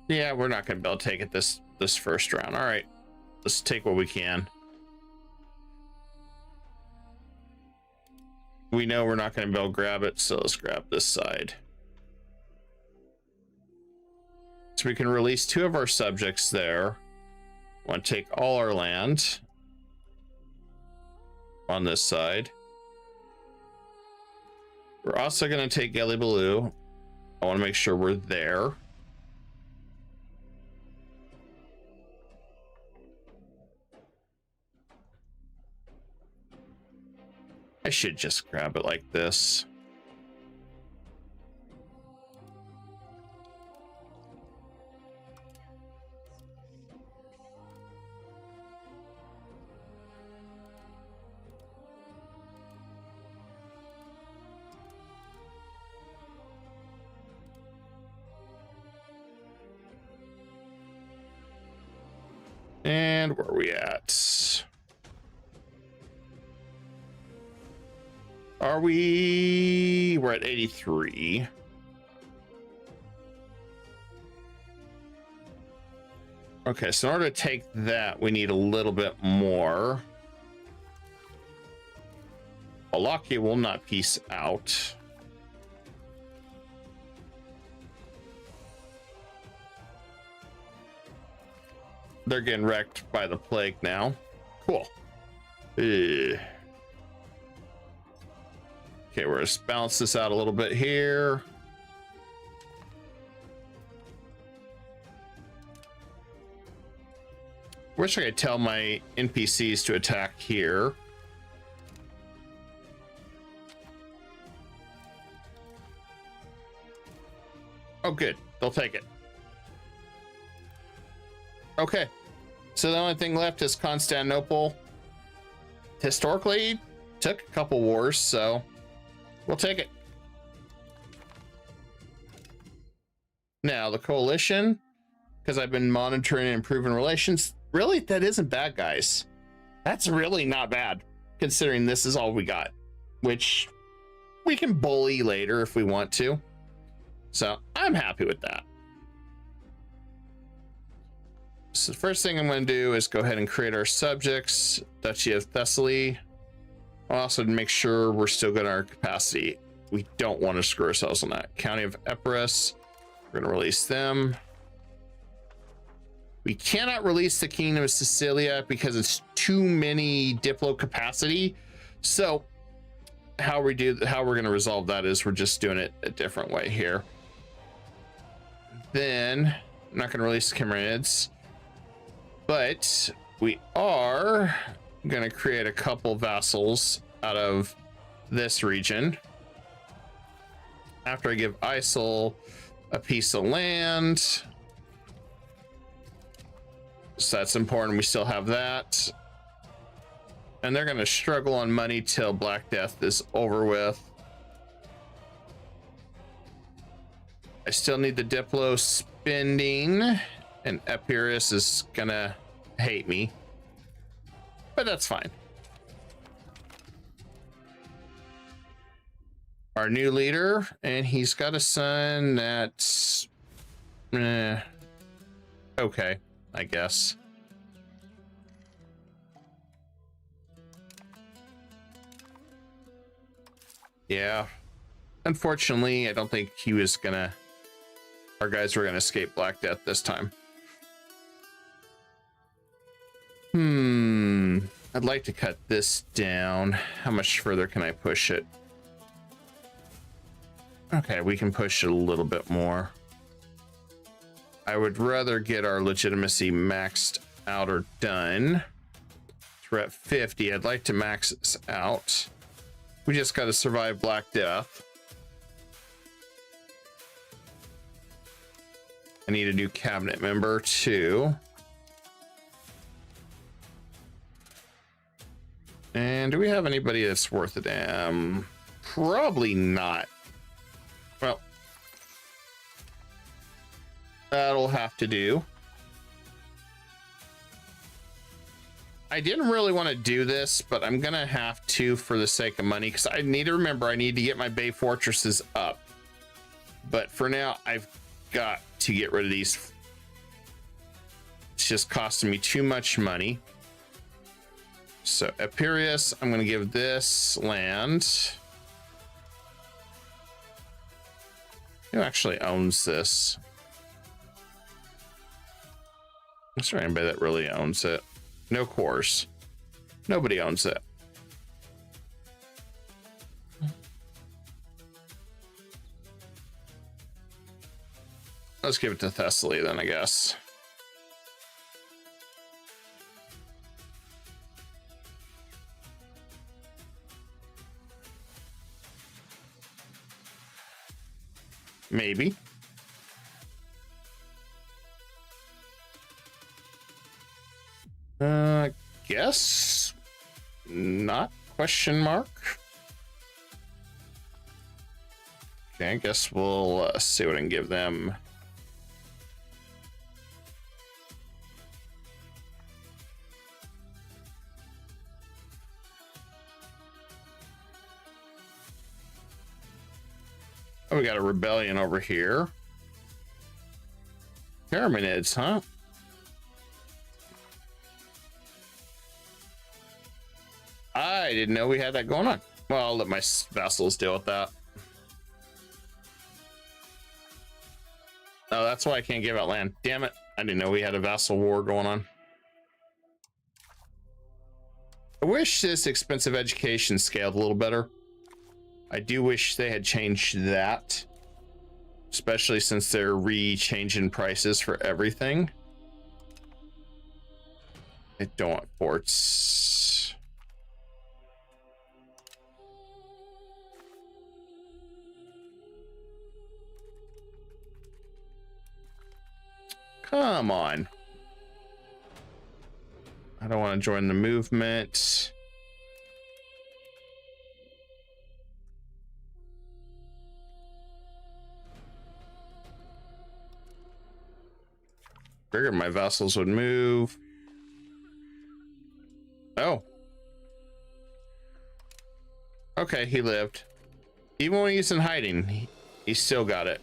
Speaker 2: Yeah, we're not gonna be able to take it this first round. All right, let's take what we can. We know we're not gonna be able to grab it, so let's grab this side. So we can release 2 of our subjects there. Want to take all our land on this side. We're also gonna take Gelibaloo. I want to make sure we're there. I should just grab it like this. And where are we at? We're at 83. Okay, so in order to take that, we need a little bit more. Wallachia will not peace out. They're getting wrecked by the plague now. Cool. Okay, we're gonna balance this out a little bit here. Wish I could tell my NPCs to attack here. Oh, good. They'll take it. Okay. So the only thing left is Constantinople. Historically, took a couple wars, so we'll take it. Now, the coalition, because I've been monitoring and improving relations, really, that isn't bad, guys. That's really not bad, considering this is all we got, which we can bully later if we want to. So I'm happy with that. So the first thing I'm going to do is go ahead and create our subjects. Duchy of Thessaly. I'll also make sure we're still good in our capacity. We don't want to screw ourselves on that. County of Epirus. We're going to release them. We cannot release the Kingdom of Sicilia because it's too many Diplo capacity. So how we're going to resolve that is we're just doing it a different way here. Then I'm not going to release the Camarades, but we are going to create a couple vassals out of this region. After I give ISIL a piece of land. So that's important. We still have that. And they're going to struggle on money till Black Death is over with. I still need the Diplo spending. And Epirus is going to hate me. But that's fine. our new leader, and he's got a son that's okay, I guess. Yeah, unfortunately, I don't think he was gonna, our guys were gonna escape Black Death this time. I'd like to cut this down. How much further can I push it? Okay, we can push it a little bit more. I would rather get our legitimacy maxed out or done. We're at 50. I'd like to max this out. We just got to survive Black Death. I need a new cabinet member too. And do we have anybody that's worth a damn? Probably not. Well, that'll have to do. I didn't really want to do this, but I'm gonna have to for the sake of money, because I need to remember I need to get my Bay Fortresses up. But for now, I've got to get rid of these. It's just costing me too much money. So Epirus, I'm going to give this land. Who actually owns this? Is there anybody that really owns it? No cores. Nobody owns it. Let's give it to Thessaly then, I guess. Maybe. Guess not, question mark. Okay, I guess we'll see what I can give them. Oh, we got a rebellion over here. Pyramids, huh? I didn't know we had that going on. Well, I'll let my vassals deal with that. Oh, that's why I can't give out land. Damn it. I didn't know we had a vassal war going on. I wish this expensive education scaled a little better. I do wish they had changed that, especially since they're re-changing prices for everything. I don't want ports. Come on. I don't want to join the movement. Figured my vassals would move. Oh. Okay, he lived. Even when he's in hiding, he still got it.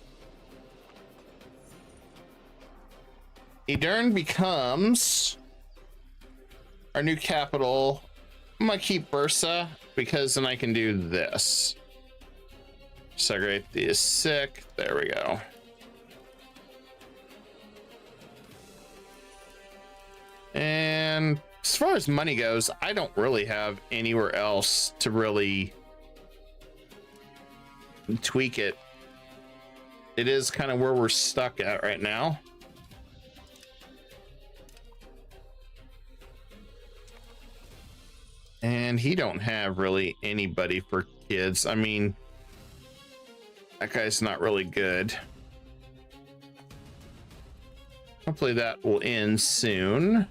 Speaker 2: Edern becomes our new capital. I'm gonna keep Bursa because then I can do this. Segregate the sick. There we go. And as far as money goes, I don't really have anywhere else to really tweak it. It is kind of where we're stuck at right now. And he don't have really anybody for kids. I mean, that guy's not really good. Hopefully that will end soon.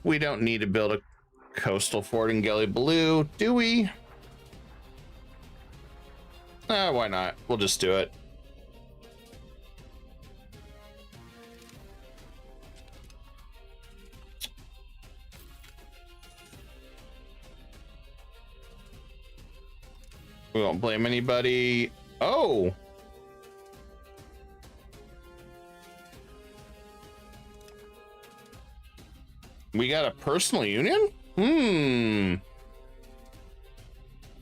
Speaker 2: We don't need to build a coastal fort in Geli Blue, do we? Why not? We'll just do it. We won't blame anybody. Oh. We got a personal union?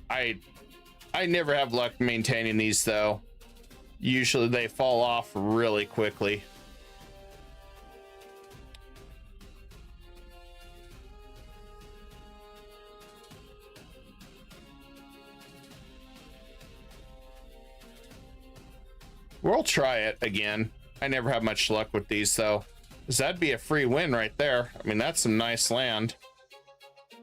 Speaker 2: I never have luck maintaining these though. Usually they fall off really quickly. We'll try it again. I never have much luck with these though, because that'd be a free win right there. I mean, that's some nice land. I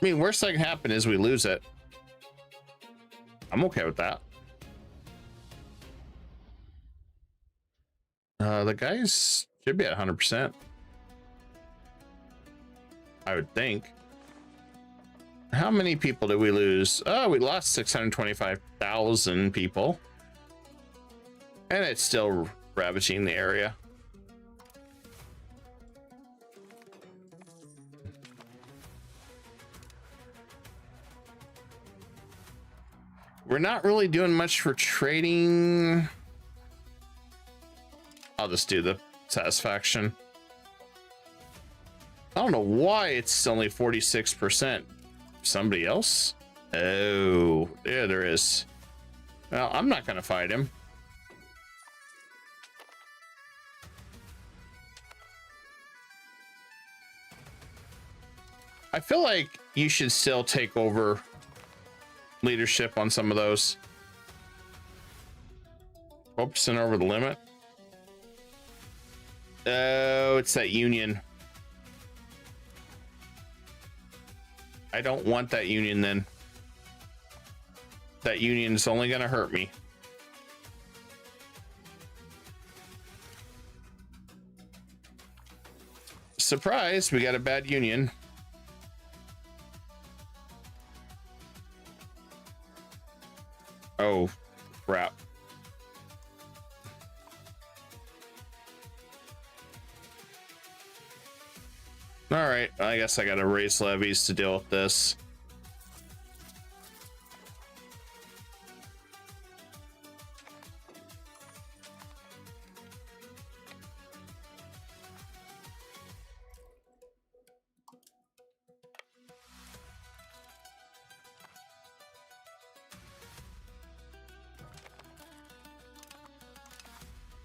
Speaker 2: mean, worst that can happen is we lose it. I'm okay with that. The guys should be at 100%. I would think. How many people did we lose? Oh, we lost 625,000 people. And it's still ravaging the area. We're not really doing much for trading. I'll just do the satisfaction. I don't know why it's only 46%. Somebody else? Oh, yeah, there is. Well, I'm not gonna fight him. I feel like you should still take over leadership on some of those. Oops, and over the limit. Oh, it's that union. I don't want that union then. That union is only gonna hurt me. Surprise, we got a bad union. Oh, crap. All right, I guess I gotta raise levies to deal with this.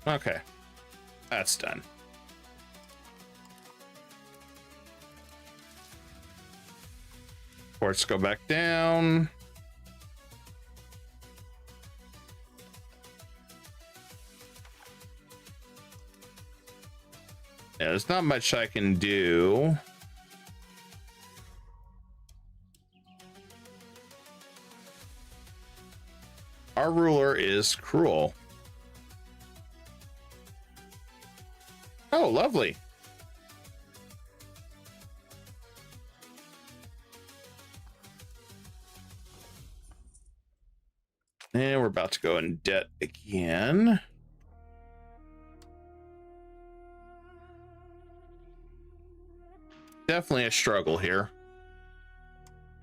Speaker 2: Okay, that's done. Ports go back down. Yeah, there's not much I can do. Our ruler is cruel. Oh, lovely. And we're about to go in debt again. Definitely a struggle here.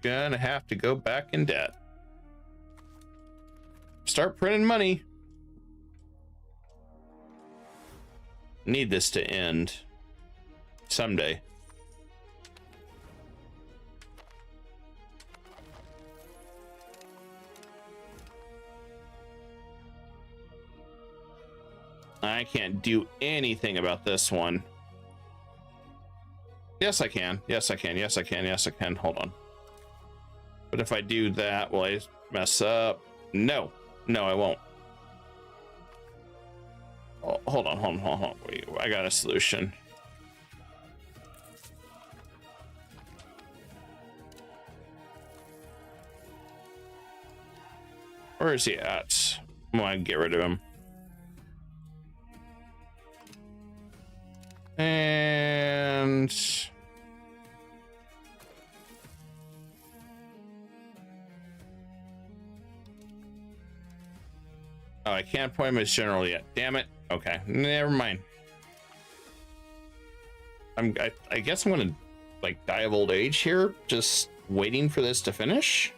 Speaker 2: Gonna have to go back in debt. Start printing money. Need this to end someday. I can't do anything about this one. Yes, I can. Yes, I can. Yes, I can. Yes, I can. Hold on. But if I do that, will I mess up? No. No, I won't. Oh, hold on. Wait, I got a solution. Where is he at? I'm gonna get rid of him. And oh, I can't appoint him as general yet. Damn it. Okay, never mind. I guess I'm gonna like die of old age here, just waiting for this to finish.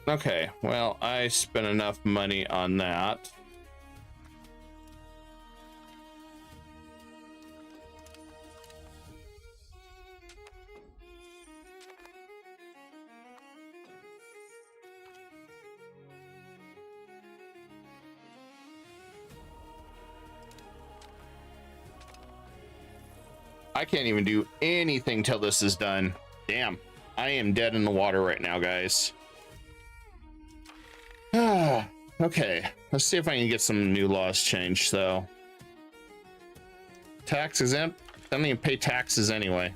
Speaker 2: Okay, well, I spent enough money on that. I can't even do anything till this is done. Damn, I am dead in the water right now, guys. Okay, let's see if I can get some new laws changed, though. Tax exempt? I don't even pay taxes anyway.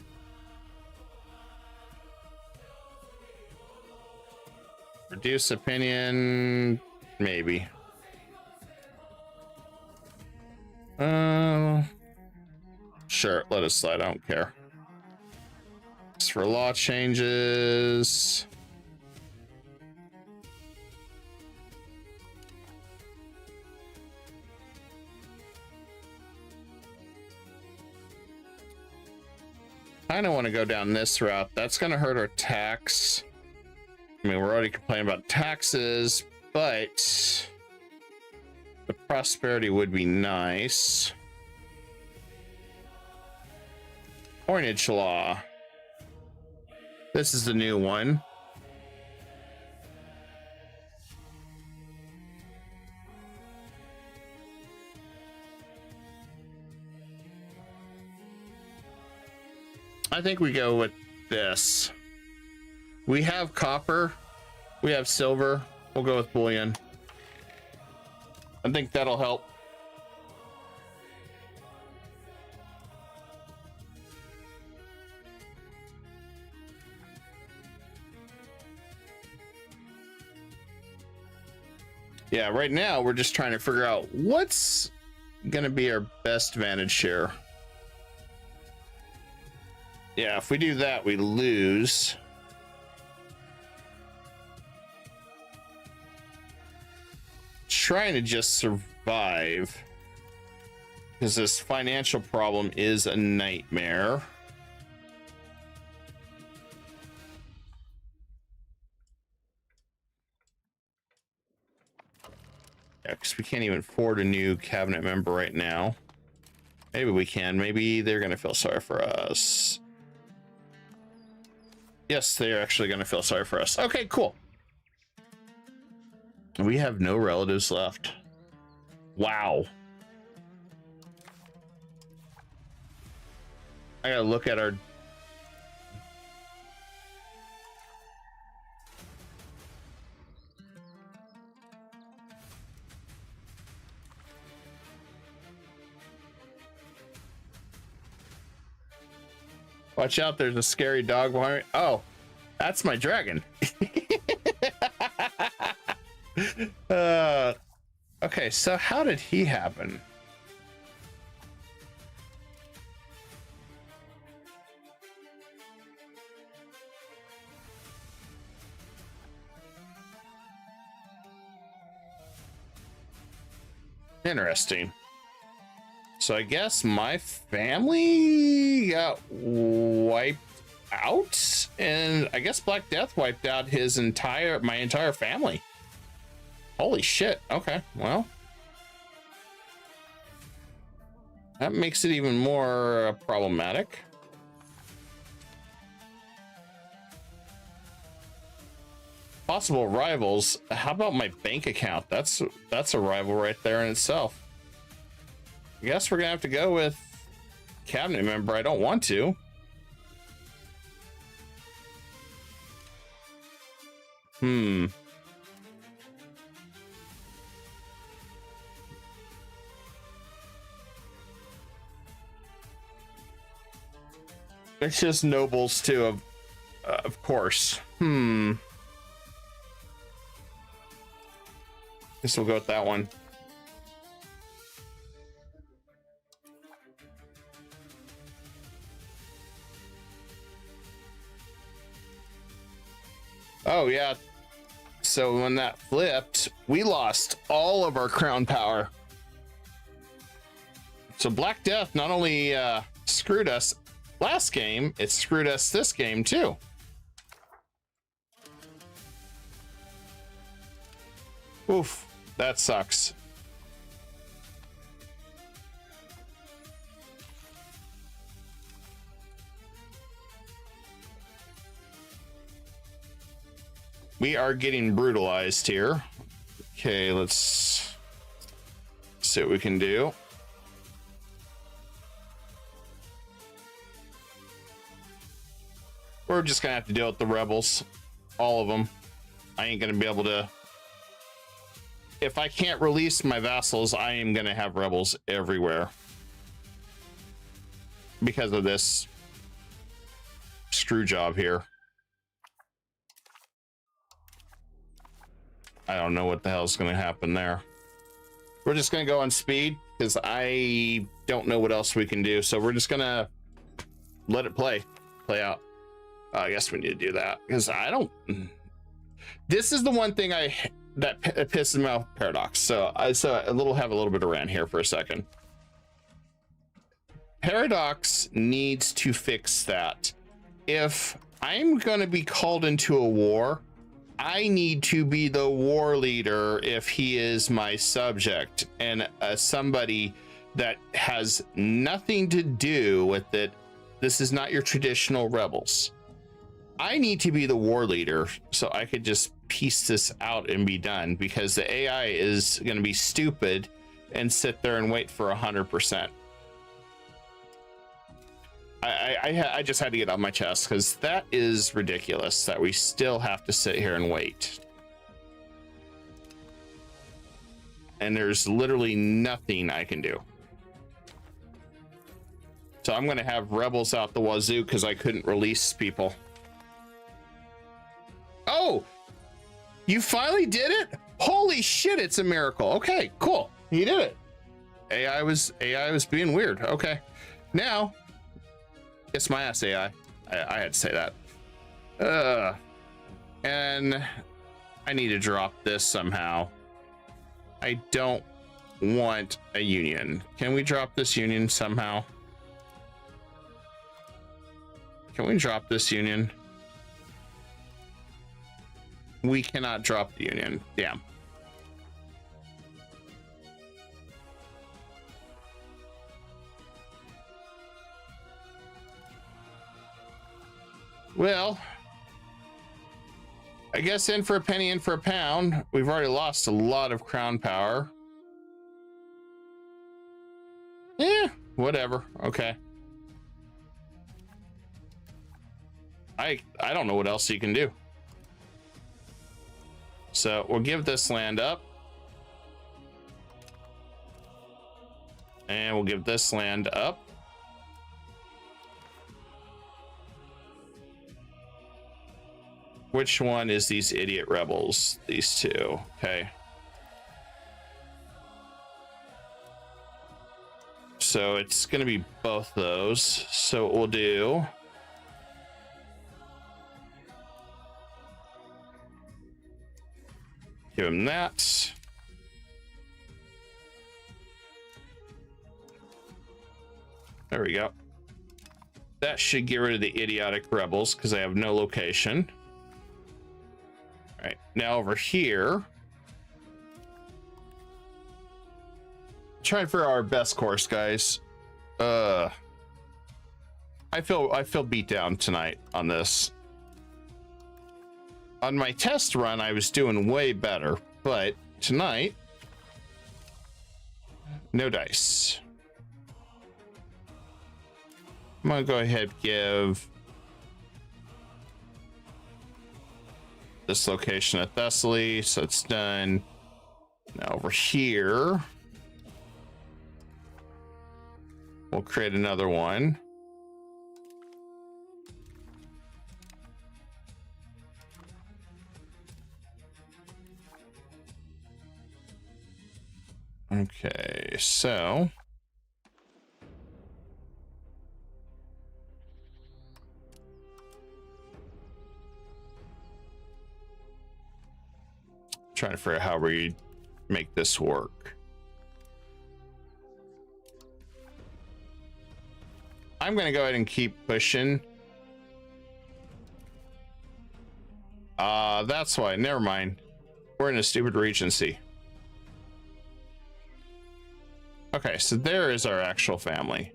Speaker 2: Reduce opinion, maybe. Sure, let it slide, I don't care. As for law changes, I don't want to go down this route. That's going to hurt our tax. I mean, we're already complaining about taxes, but the prosperity would be nice. Coinage law. This is the new one. I think we go with this. We have copper, we have silver. We'll go with bullion. I think that'll help. Yeah, right now we're just trying to figure out what's gonna be our best vantage share. Yeah, if we do that, we lose. Trying to just survive because this financial problem is a nightmare. Yeah, because we can't even afford a new cabinet member right now. Maybe we can. Maybe they're going to feel sorry for us. Yes, they're actually going to feel sorry for us. Okay, cool. We have no relatives left. Wow. I gotta look at our... Watch out, there's a scary dog behind me. Oh, that's my dragon. Okay, so how did he happen? Interesting. So I guess my family got wiped out, and I guess Black Death wiped out my entire family. Holy shit. Okay, well, that makes it even more problematic. Possible rivals. How about my bank account? That's a rival right there in itself. I guess we're gonna have to go with cabinet member. I don't want to. It's just nobles too, of course. Guess we'll go with that one. Oh yeah. So when that flipped, we lost all of our crown power. So Black Death not only screwed us last game, it screwed us this game too. Oof, that sucks. We are getting brutalized here. Okay, let's see what we can do. We're just gonna have to deal with the rebels, all of them. I ain't gonna be able to. If I can't release my vassals, I am gonna have rebels everywhere because of this screw job here. I don't know what the hell is going to happen there. We're just going to go on speed because I don't know what else we can do. So we're just going to let it play out. I guess we need to do that because I don't. This is the one thing that pisses me off, Paradox. So have a little bit of rant here for a second. Paradox needs to fix that. If I'm going to be called into a war, I need to be the war leader if he is my subject, and somebody that has nothing to do with it. This is not your traditional rebels. I need to be the war leader so I could just piece this out and be done, because the AI is going to be stupid and sit there and wait for 100%. I just had to get off my chest because that is ridiculous that we still have to sit here and wait. And there's literally nothing I can do. So I'm going to have rebels out the wazoo because I couldn't release people. Oh, you finally did it? Holy shit, it's a miracle. Okay, cool. You did it. AI was being weird. Okay. Now, kiss my ass, AI. I had to say that. And I need to drop this somehow. I don't want a union. Can we drop this union somehow? Can we drop this union? We cannot drop the union. Damn. Well, I guess in for a penny, in for a pound. We've already lost a lot of crown power. Yeah, whatever. Okay. I don't know what else you can do. So we'll give this land up. And we'll give this land up. Which one is these idiot rebels? These two. Okay. So it's going to be both those. So what we'll do. Give him that. There we go. That should get rid of the idiotic rebels because they have no location. All right, now over here, try and figure out our best course, guys. I feel beat down tonight on this. On my test run, I was doing way better, but tonight, no dice. I'm gonna go ahead and give this location at Thessaly, so it's done. Now over here, we'll create another one. Okay, so trying to figure out how we make this work. I'm going to go ahead and keep pushing. That's why. Never mind. We're in a stupid regency. Okay, so there is our actual family.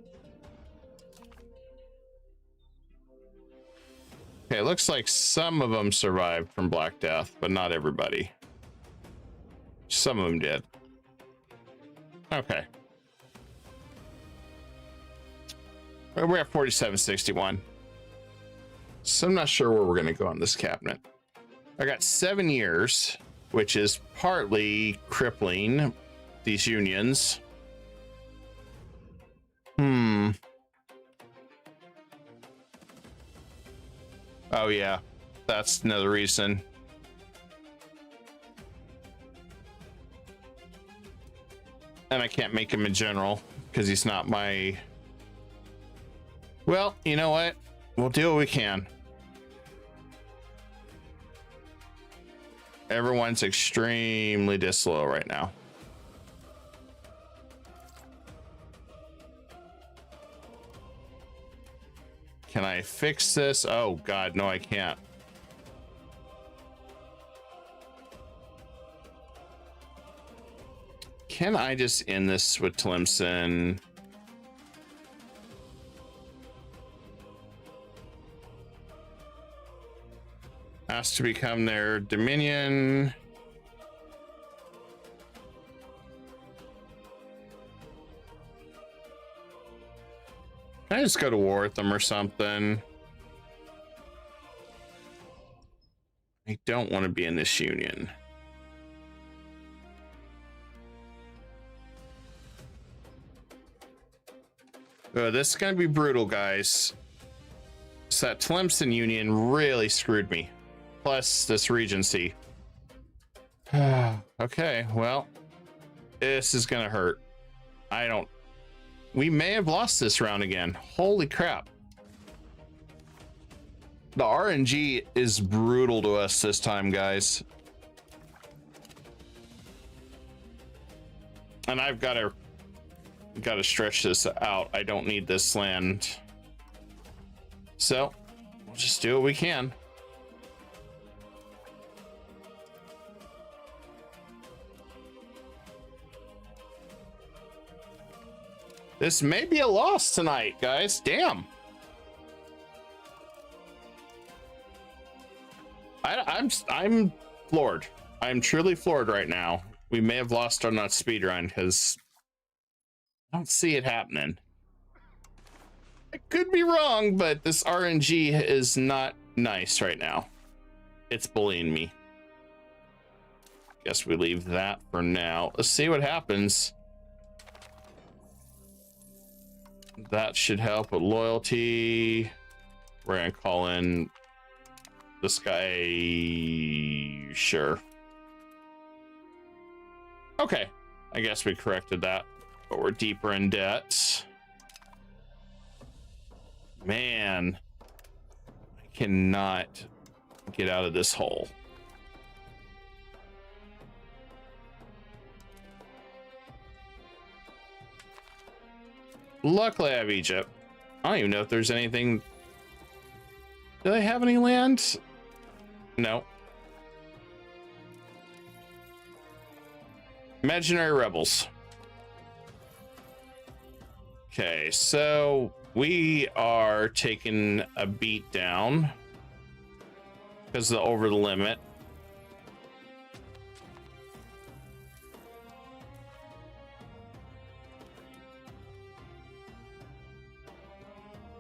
Speaker 2: Okay, it looks like some of them survived from Black Death, but not everybody. Some of them did. Okay. We're at 4761. So I'm not sure where we're going to go on this cabinet. I got 7 years, which is partly crippling these unions. Oh yeah, that's another reason. And I can't make him a general because he's not my... Well, you know what? We'll do what we can. Everyone's extremely disloyal right now. Can I fix this? Oh God, no, I can't. Can I just end this with Tlemcen? Has to become their dominion. Can I just go to war with them or something? I don't want to be in this union. Oh, this is going to be brutal, guys. So that Tlemcen union really screwed me. Plus this regency. Okay, well, this is going to hurt. We may have lost this round again. Holy crap. The RNG is brutal to us this time, guys. And I've got to stretch this out. I don't need this land. So we'll just do what we can. This may be a loss tonight, guys. Damn. I'm floored. I'm truly floored right now. We may have lost on that speed run because I don't see it happening. I could be wrong, but this RNG is not nice right now. It's bullying me. Guess we leave that for now. Let's see what happens. That should help with loyalty. We're gonna call in this guy. Sure. Okay, I guess we corrected that, but we're deeper in debt. Man, I cannot get out of this hole. Luckily, I have Egypt. I don't even know if there's anything. Do they have any land? No. Imaginary rebels. Okay, so we are taking a beat down because of the over the limit.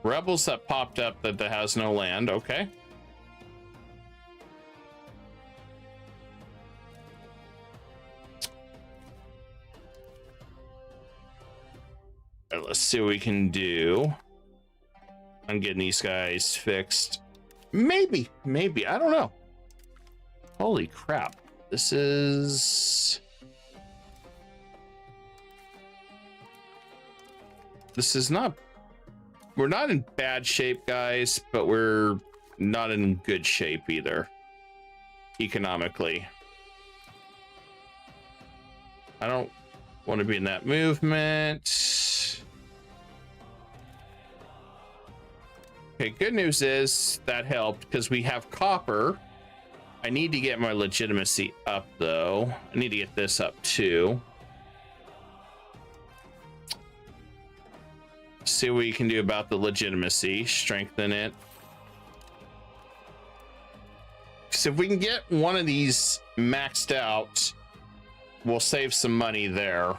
Speaker 2: Rebels that popped up that has no land. Okay. All right, let's see what we can do. I'm getting these guys fixed. Maybe. I don't know. Holy crap. This is not. We're not in bad shape, guys, but we're not in good shape either, economically. I don't want to be in that movement. Okay, good news is that helped because we have copper. I need to get my legitimacy up, though. I need to get this up, too. See what we can do about the legitimacy, strengthen it. So if we can get one of these maxed out, we'll save some money there.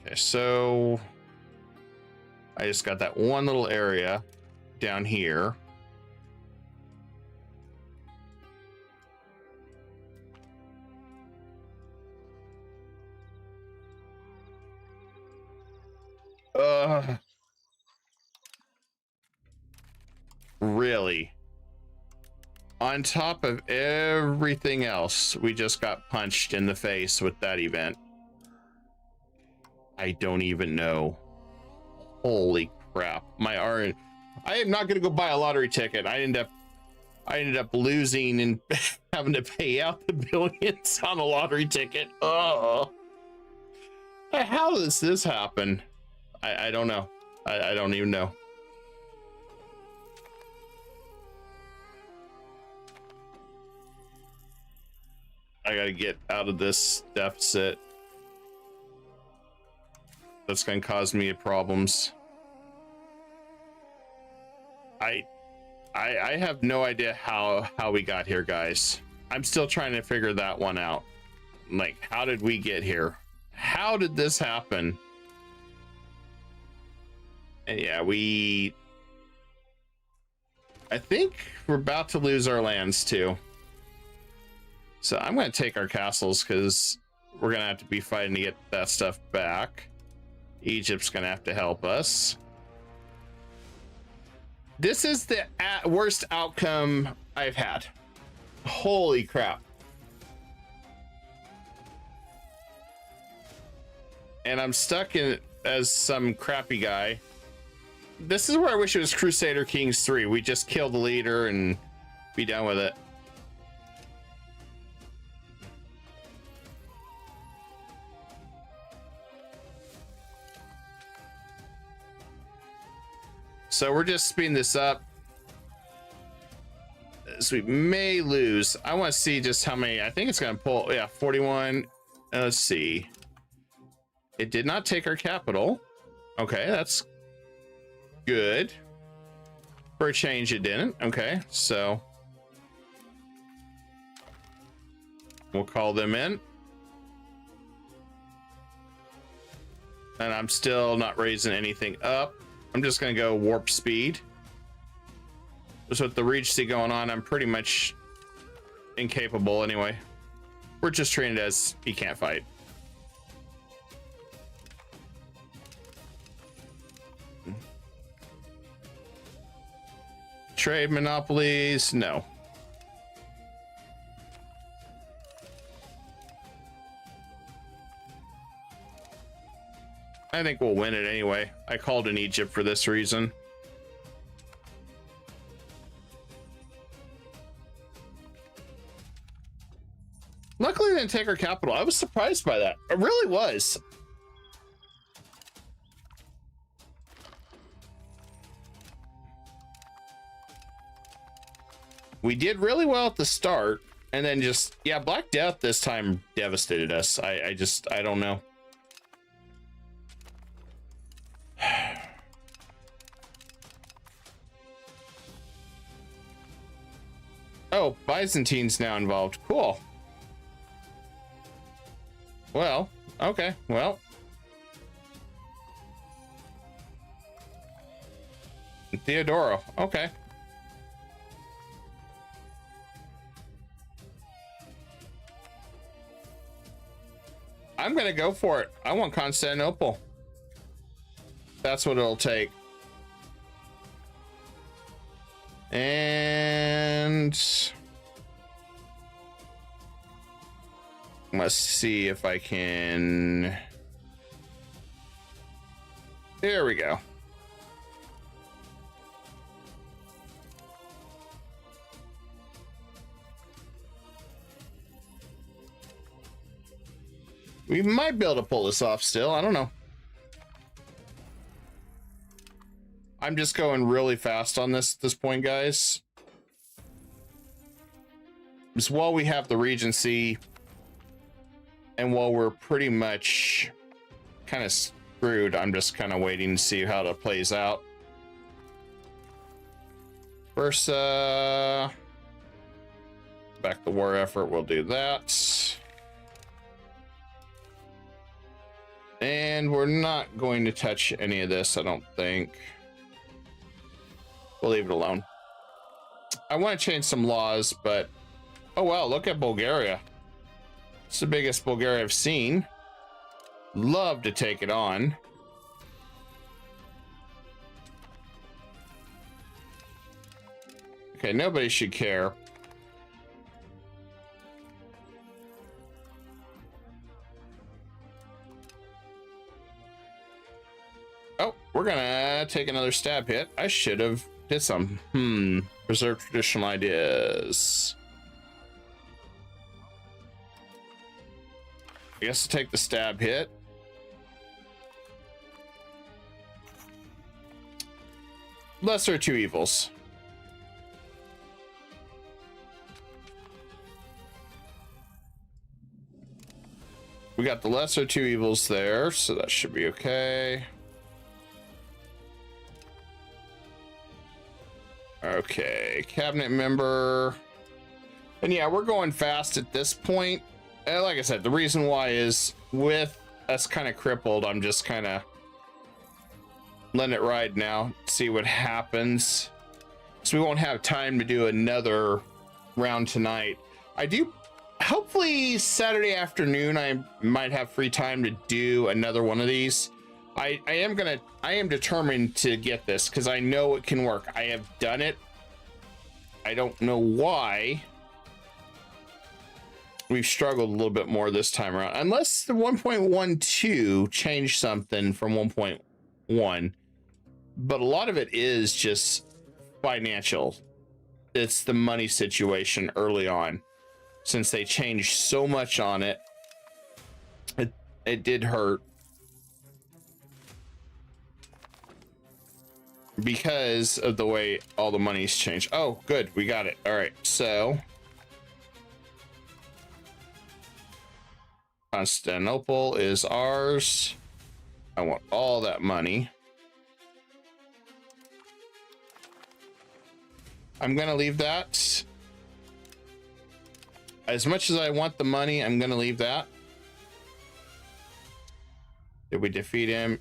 Speaker 2: Okay, so I just got that one little area down here. Really? On top of everything else, we just got punched in the face with that event. I don't even know. Holy crap. My R, I am not going to go buy a lottery ticket. I ended up losing and having to pay out the billions on a lottery ticket. Oh. How does this happen? I don't know. I don't even know. I gotta get out of this deficit. That's gonna cause me problems. I have no idea how we got here, guys. I'm still trying to figure that one out. Like, how did we get here? How did this happen? And yeah, I think we're about to lose our lands too. So I'm going to take our castles because we're going to have to be fighting to get that stuff back. Egypt's going to have to help us. This is the worst outcome I've had. Holy crap. And I'm stuck in as some crappy guy. This is where I wish it was Crusader Kings 3. We just kill the leader and be done with it. So we're just speeding this up. So we may lose. I want to see just how many. I think it's going to pull. Yeah, 41. Let's see. It did not take our capital. Okay, that's good. For a change, it didn't. Okay, so we'll call them in. And I'm still not raising anything up. I'm just going to go warp speed. Just with the Regency going on, I'm pretty much incapable anyway. We're just treated as he can't fight. Trade monopolies, no. I think we'll win it anyway. I called in Egypt for this reason. Luckily, they didn't take our capital. I was surprised by that. I really was. We did really well at the start, and then just, yeah, Black Death this time devastated us. I don't know. Oh, Byzantine's now involved. Cool. Well, okay, well. Theodoro, okay. I'm gonna go for it. I want Constantinople. That's what it'll take. And let's see if I can. There we go. We might be able to pull this off still. I don't know. I'm just going really fast on this at this point, guys. is while we have the Regency and while we're pretty much kind of screwed, I'm just kind of waiting to see how it plays out. First, back the war effort, we'll do that. And we're not going to touch any of this, I don't think. We'll leave it alone. I want to change some laws, but oh wow, look at Bulgaria. It's the biggest Bulgaria I've seen. Love to take it on. Okay, nobody should care. Oh, we're gonna take another stab hit. I should have did some. Preserve traditional ideas. I guess to take the stab hit. Lesser of two evils. We got the lesser of two evils there, so that should be okay. Okay, cabinet member. And yeah, we're going fast at this point. And like I said, the reason why is with us kind of crippled, I'm just kind of letting it ride now, see what happens. So we won't have time to do another round tonight. I do, hopefully Saturday afternoon, I might have free time to do another one of these. I am determined to get this because I know it can work. I have done it. I don't know why we've struggled a little bit more this time around, unless the 1.12 changed something from 1.1. But a lot of it is just financial. It's the money situation early on, since they changed so much on it. It did hurt. Because of the way all the money's changed. Oh, good, we got it. All right, so Constantinople is ours. I want all that money. I'm gonna leave that. As much as I want the money, I'm gonna leave that. Did we defeat him?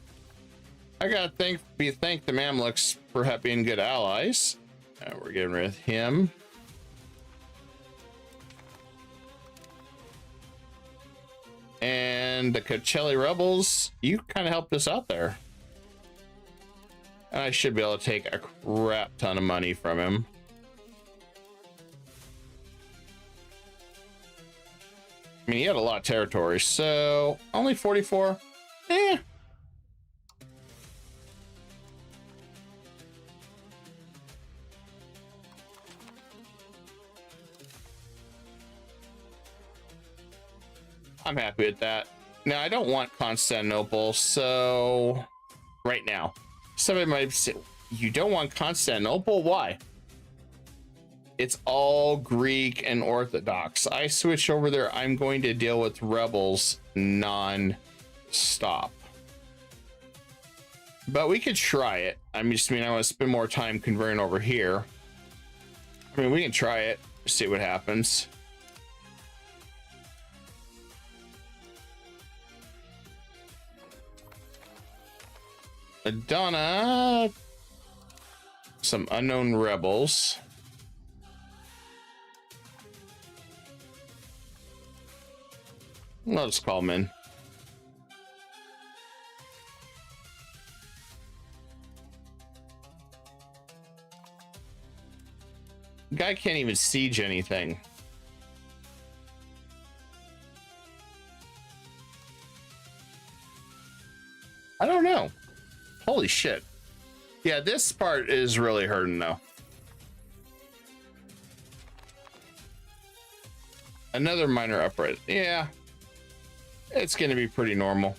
Speaker 2: I gotta thank the Mamluks for being good allies. We're getting rid of him. And the Coachella rebels, you kind of helped us out there. And I should be able to take a crap ton of money from him. I mean, he had a lot of territory, so only 44. Eh. I'm happy with that. Now, I don't want Constantinople, so right now. Somebody might say, you don't want Constantinople? Why? It's all Greek and Orthodox. I switch over there, I'm going to deal with rebels non-stop. But we could try it. I want to spend more time converting over here. I mean, we can try it, see what happens. Adana, some unknown rebels. I'll just call them in. Guy can't even siege anything. I don't know. Holy shit. Yeah, this part is really hurting though. Another minor upgrade. Yeah. It's going to be pretty normal.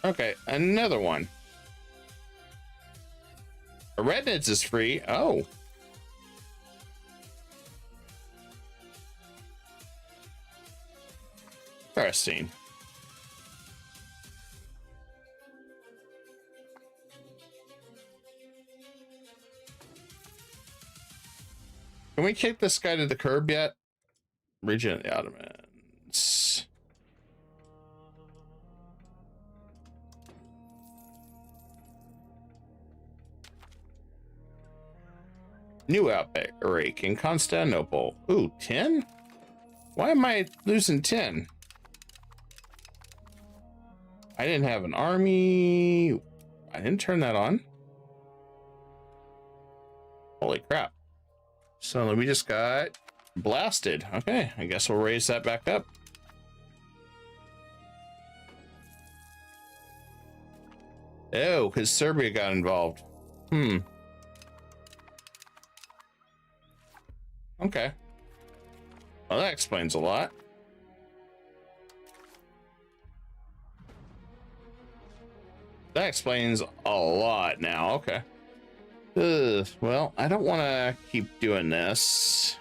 Speaker 2: Okay, another one. Rednitz is free. Oh. Interesting. Can we kick this guy to the curb yet? Region of the Ottomans. New outbreak in Constantinople. Ooh, 10? Why am I losing 10? I didn't have an army. I didn't turn that on. Holy crap. So we just got blasted. Okay, I guess we'll raise that back up. Oh, because Serbia got involved. Okay. Well, that explains a lot. That explains a lot now. Okay. Well, I don't want to keep doing this.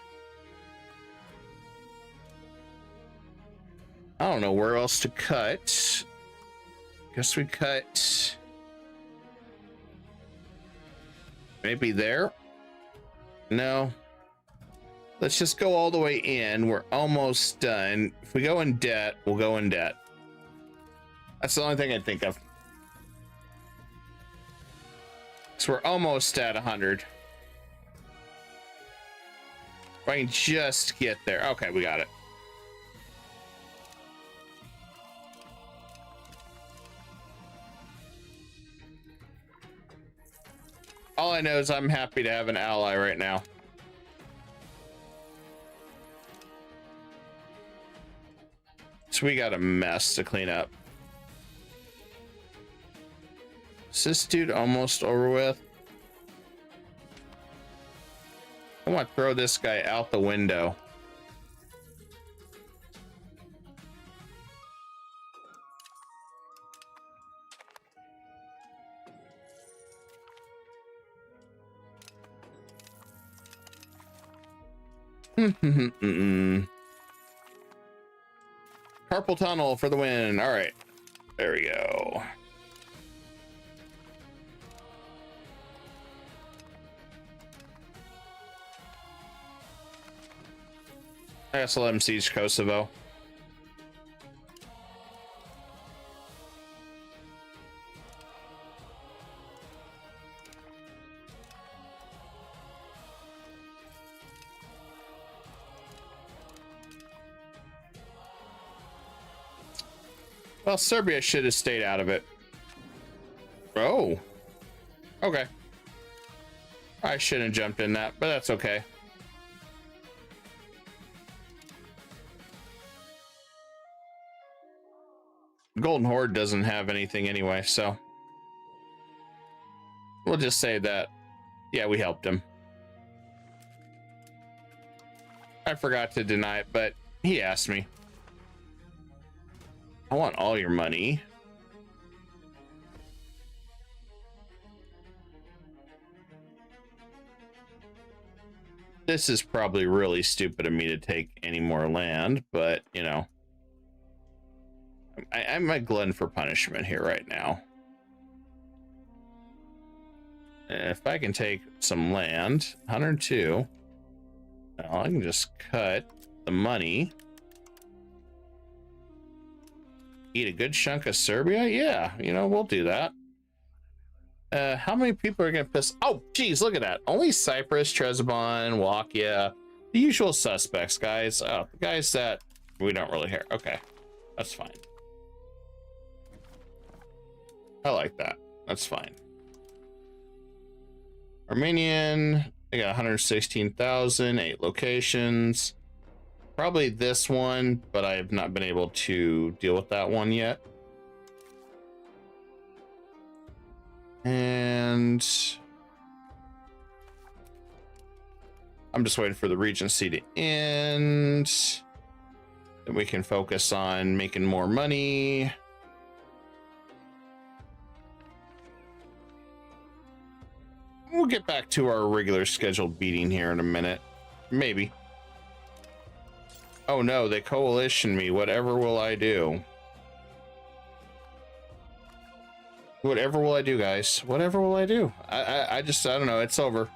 Speaker 2: I don't know where else to cut. Guess we cut maybe there. No. Let's just go all the way in. We're almost done. If we go in debt, we'll go in debt. That's the only thing I think of. So we're almost at 100. If I can just get there. Okay, we got it. All I know is I'm happy to have an ally right now. So we got a mess to clean up. Is this dude almost over with? I want to throw this guy out the window. Carpal tunnel for the win. All right, there we go. I guess I'll let him siege Kosovo. Well, Serbia should have stayed out of it. Oh. Okay. I shouldn't have jumped in that, but that's okay. Golden Horde doesn't have anything anyway, so we'll just say that, yeah, we helped him. I forgot to deny it, but he asked me. I want all your money. This is probably really stupid of me to take any more land, but you know, I'm a glutton for punishment here right now. If I can take some land, 102, well, I can just cut the money. Eat a good chunk of Serbia? Yeah, you know, we'll do that. How many people are gonna piss? Oh, geez, look at that. Only Cyprus, Trebizond, Wallachia, the usual suspects, guys. Oh, the guys that we don't really hear. Okay, that's fine. I like that. That's fine. Armenian, they got 116,000, 8 locations. Probably this one, but I have not been able to deal with that one yet. And I'm just waiting for the Regency to end. Then we can focus on making more money. we'll get back to our regular scheduled beating here in a minute. Maybe. Oh no, they coalition me. Whatever will I do? Whatever will I do, guys? Whatever will I do? I don't know. It's over.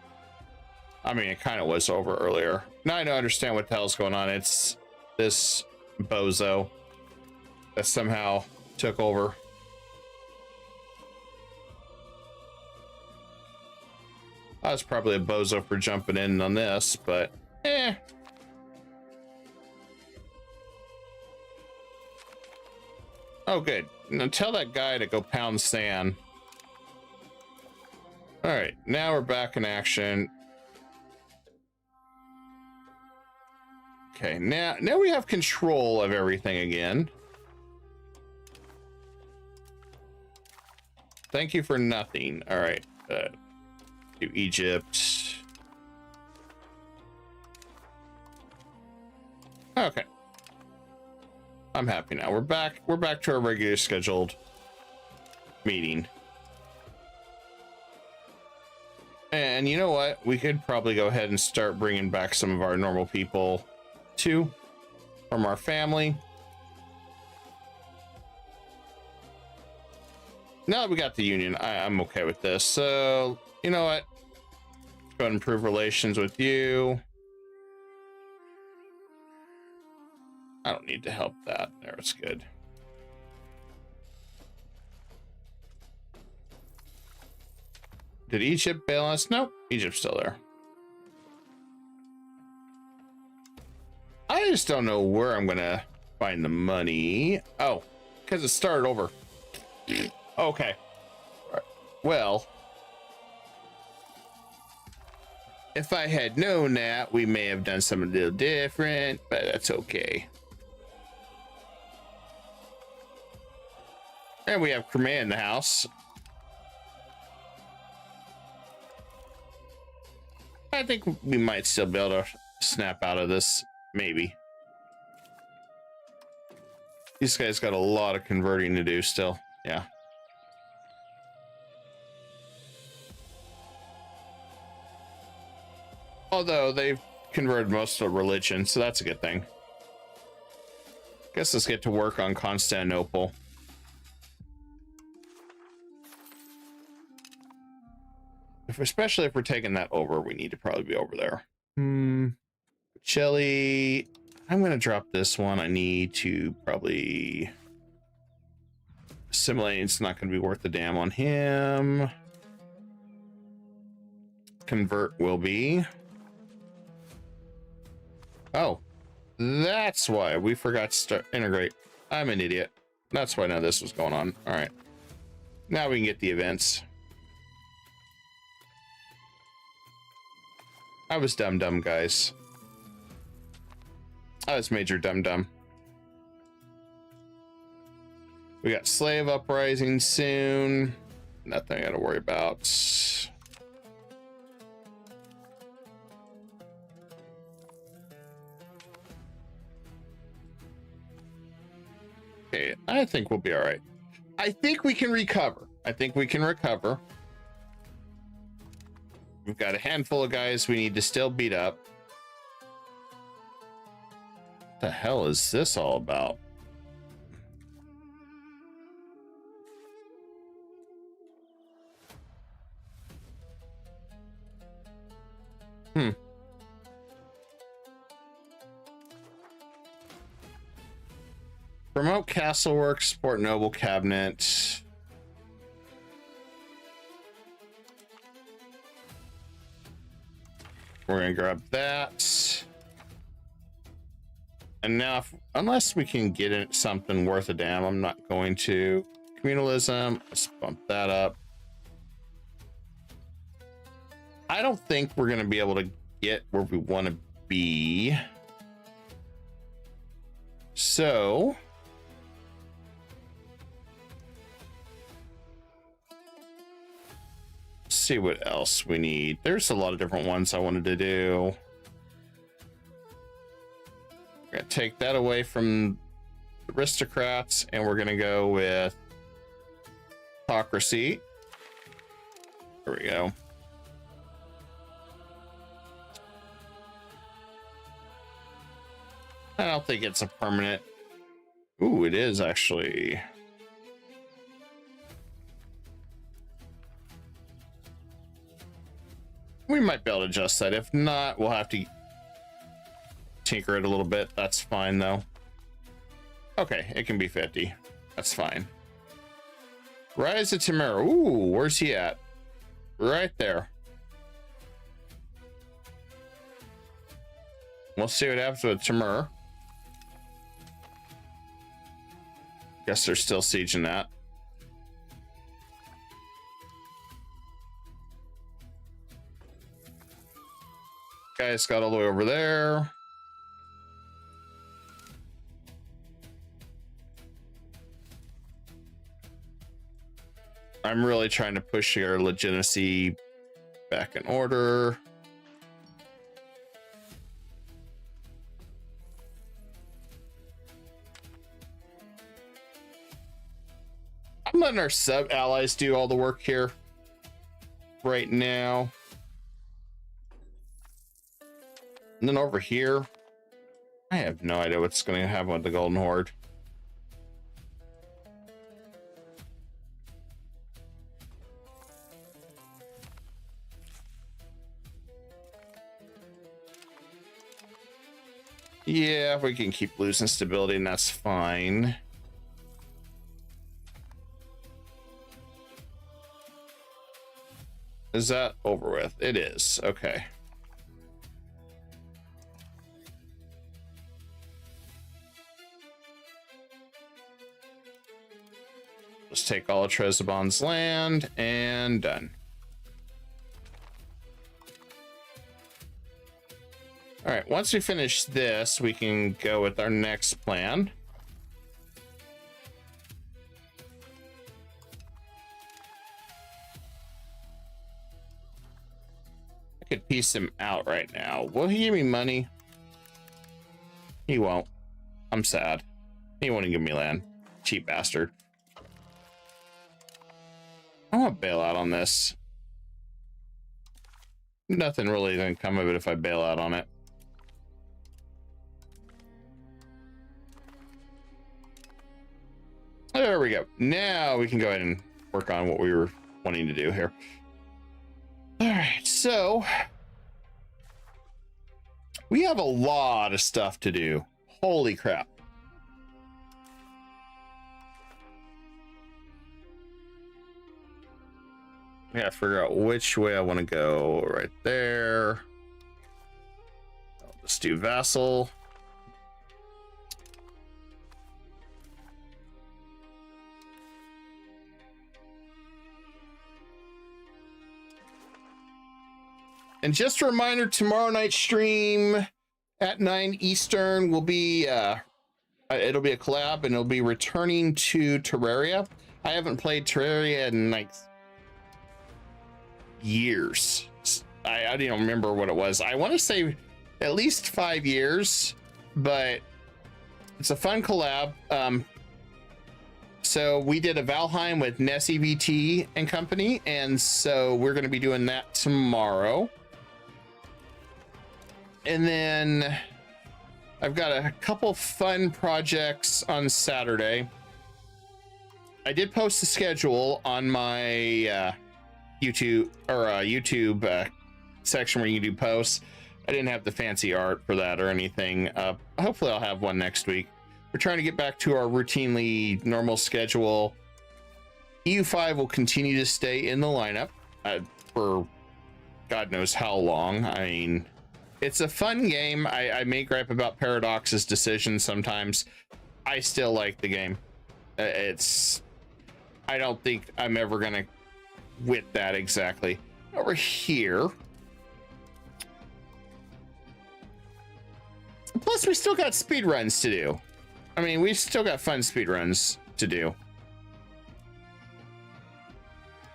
Speaker 2: I mean, it kind of was over earlier. Now I don't understand what the hell's going on. It's this bozo that somehow took over. I was probably a bozo for jumping in on this, but eh. Oh, good. Now tell that guy to go pound sand. All right, now we're back in action. Okay, now we have control of everything again. Thank you for nothing. All right, to Egypt. Okay. I'm happy now. We're back to our regular scheduled meeting. And you know what? We could probably go ahead and start bringing back some of our normal people too from our family. Now that we got the union, I'm okay with this. So, you know what? Let's go ahead and improve relations with you. I don't need to help that. There, it's good. Did Egypt bail us? Nope, Egypt's still there. I just don't know where I'm gonna find the money. Oh, because it started over. Okay. Right. Well, if I had known that, we may have done something a little different, but that's okay. And we have Crimea in the house. I think we might still be able to snap out of this, maybe. These guys got a lot of converting to do still, yeah. Although they've converted most of religion, so that's a good thing. Guess let's get to work on Constantinople. Especially if we're taking that over, we need to probably be over there. Shelly, I'm gonna drop this one. I need to probably assimilate. It's not gonna be worth the damn on him. Convert will be. Oh, that's why we forgot to start integrate. I'm an idiot. That's why now this was going on. All right, now we can get the events. I was dumb, guys. I was major dumb. We got slave uprising soon. Nothing I gotta worry about. Okay, I think we'll be all right. I think we can recover. We've got a handful of guys we need to still beat up. What the hell is this all about? Promote Castlework, support Noble Cabinet. We're gonna grab that. And now, unless we can get it something worth a damn, I'm not going to. Communalism, let's bump that up. I don't think we're gonna be able to get where we want to be. So see what else we need. There's a lot of different ones I wanted to do. We're gonna take that away from aristocrats and we're gonna go with autocracy. There we go. I don't think it's a permanent. Ooh, it is actually. We might be able to adjust that. If not, we'll have to tinker it a little bit. That's fine though. Okay, it can be 50. That's fine. Rise of Timur. Ooh, where's he at? Right there. We'll see what happens with Timur. Guess they're still sieging that. Guys got all the way over there. I'm really trying to push your legitimacy back in order. I'm letting our sub allies do all the work here right now. And then over here, I have no idea what's going to happen with the Golden Horde. Yeah, we can keep losing stability, and that's fine. Is that over with? It is. Okay. Let's take all of Trezebon's land and done. All right, once we finish this, we can go with our next plan. I could piece him out right now. Will he give me money? He won't. I'm sad. He won't even give me land. Cheap bastard. I want to bail out on this. Nothing really gonna come of it if I bail out on it. There we go. Now we can go ahead and work on what we were wanting to do here. All right, so we have a lot of stuff to do. Holy crap. I gotta figure out which way I want to go. Right there. I'll just do vassal. And just a reminder, tomorrow night stream at 9 Eastern will be, it'll be a collab, and it'll be returning to Terraria. I haven't played Terraria in like years. I don't even remember what it was. I want to say at least 5 years, but it's a fun collab. So we did a Valheim with Nessie VT and company, and so we're going to be doing that tomorrow. And then I've got a couple fun projects on Saturday. I did post the schedule on my YouTube section where you can do posts. I didn't have the fancy art for that or anything. Hopefully I'll have one next week. We're trying to get back to our routinely normal schedule. EU5 will continue to stay in the lineup for God knows how long. I mean, it's a fun game. I may gripe about Paradox's decisions sometimes. I still like the game. I don't think I'm ever gonna with that exactly. Over here. Plus, we still got speed runs to do. I mean, we've still got fun speed runs to do.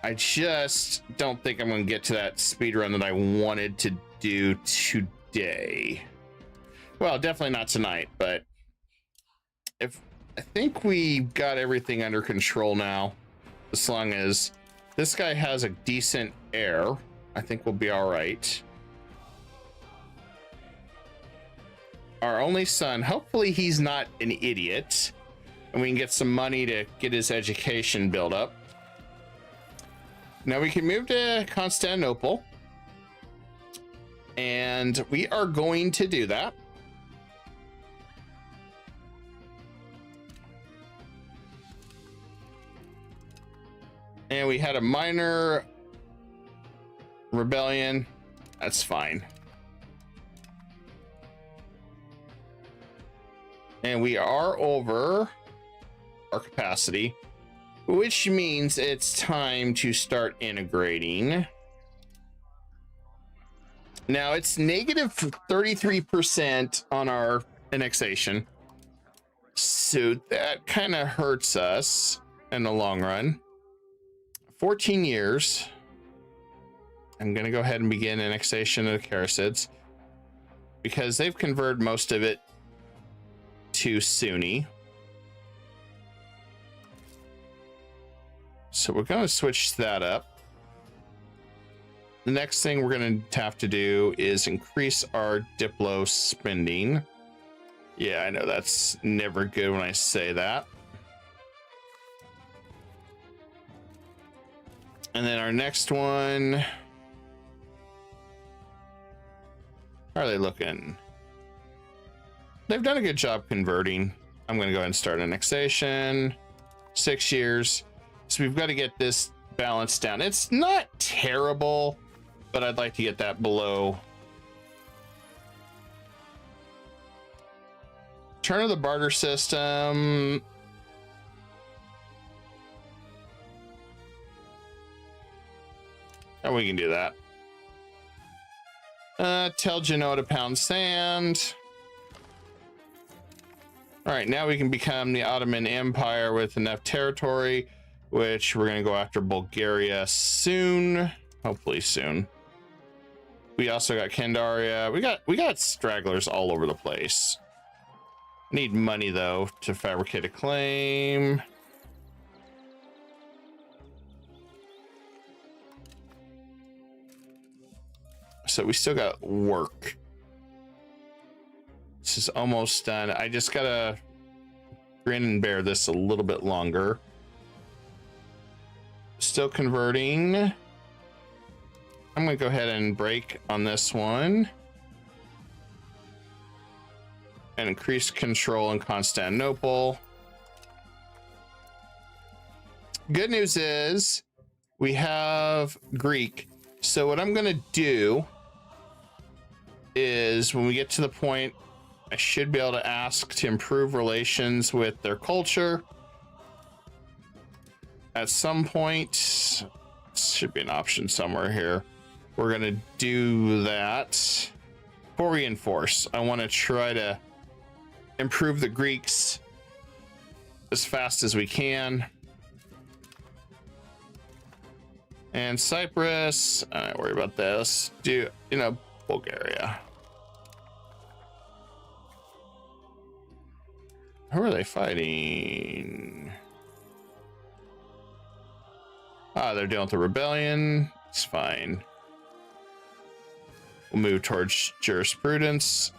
Speaker 2: I just don't think I'm going to get to that speed run that I wanted to do today. Well, definitely not tonight, but I think we got everything under control now. As long as this guy has a decent air, I think we'll be all right. our only son. Hopefully he's not an idiot and we can get some money to get his education built up. Now we can move to Constantinople, and we are going to do that. And we had a minor rebellion. That's fine. And we are over our capacity, which means it's time to start integrating. Now it's negative 33% on our annexation. So that kind of hurts us in the long run. 14 years. I'm going to go ahead and begin annexation of the Karasids because they've converted most of it to Sunni. So we're going to switch that up. The next thing we're going to have to do is increase our Diplo spending. Yeah, I know that's never good when I say that. And then our next one. How are they looking? They've done a good job converting. I'm going to go ahead and start annexation. 6 years. So we've got to get this balance down. It's not terrible, but I'd like to get that below. Turn of the barter system. Oh, we can do that. Tell Genoa to pound sand. All right, now we can become the Ottoman Empire with enough territory, which we're going to go after Bulgaria soon. Hopefully soon. We also got Candaria. We got stragglers all over the place. Need money though to fabricate a claim. So we still got work. This is almost done. I just gotta grin and bear this a little bit longer. Still converting. I'm gonna go ahead and break on this one. And increase control in Constantinople. Good news is we have Greek. So what I'm gonna do is when we get to the point, I should be able to ask to improve relations with their culture. At some point, should be an option somewhere here. We're gonna do that. For reinforce, I want to try to improve the Greeks as fast as we can. And Cyprus, I don't worry about this. Do, you know, Bulgaria. Who are they fighting? Ah, they're dealing with the rebellion. It's fine. We'll move towards jurisprudence.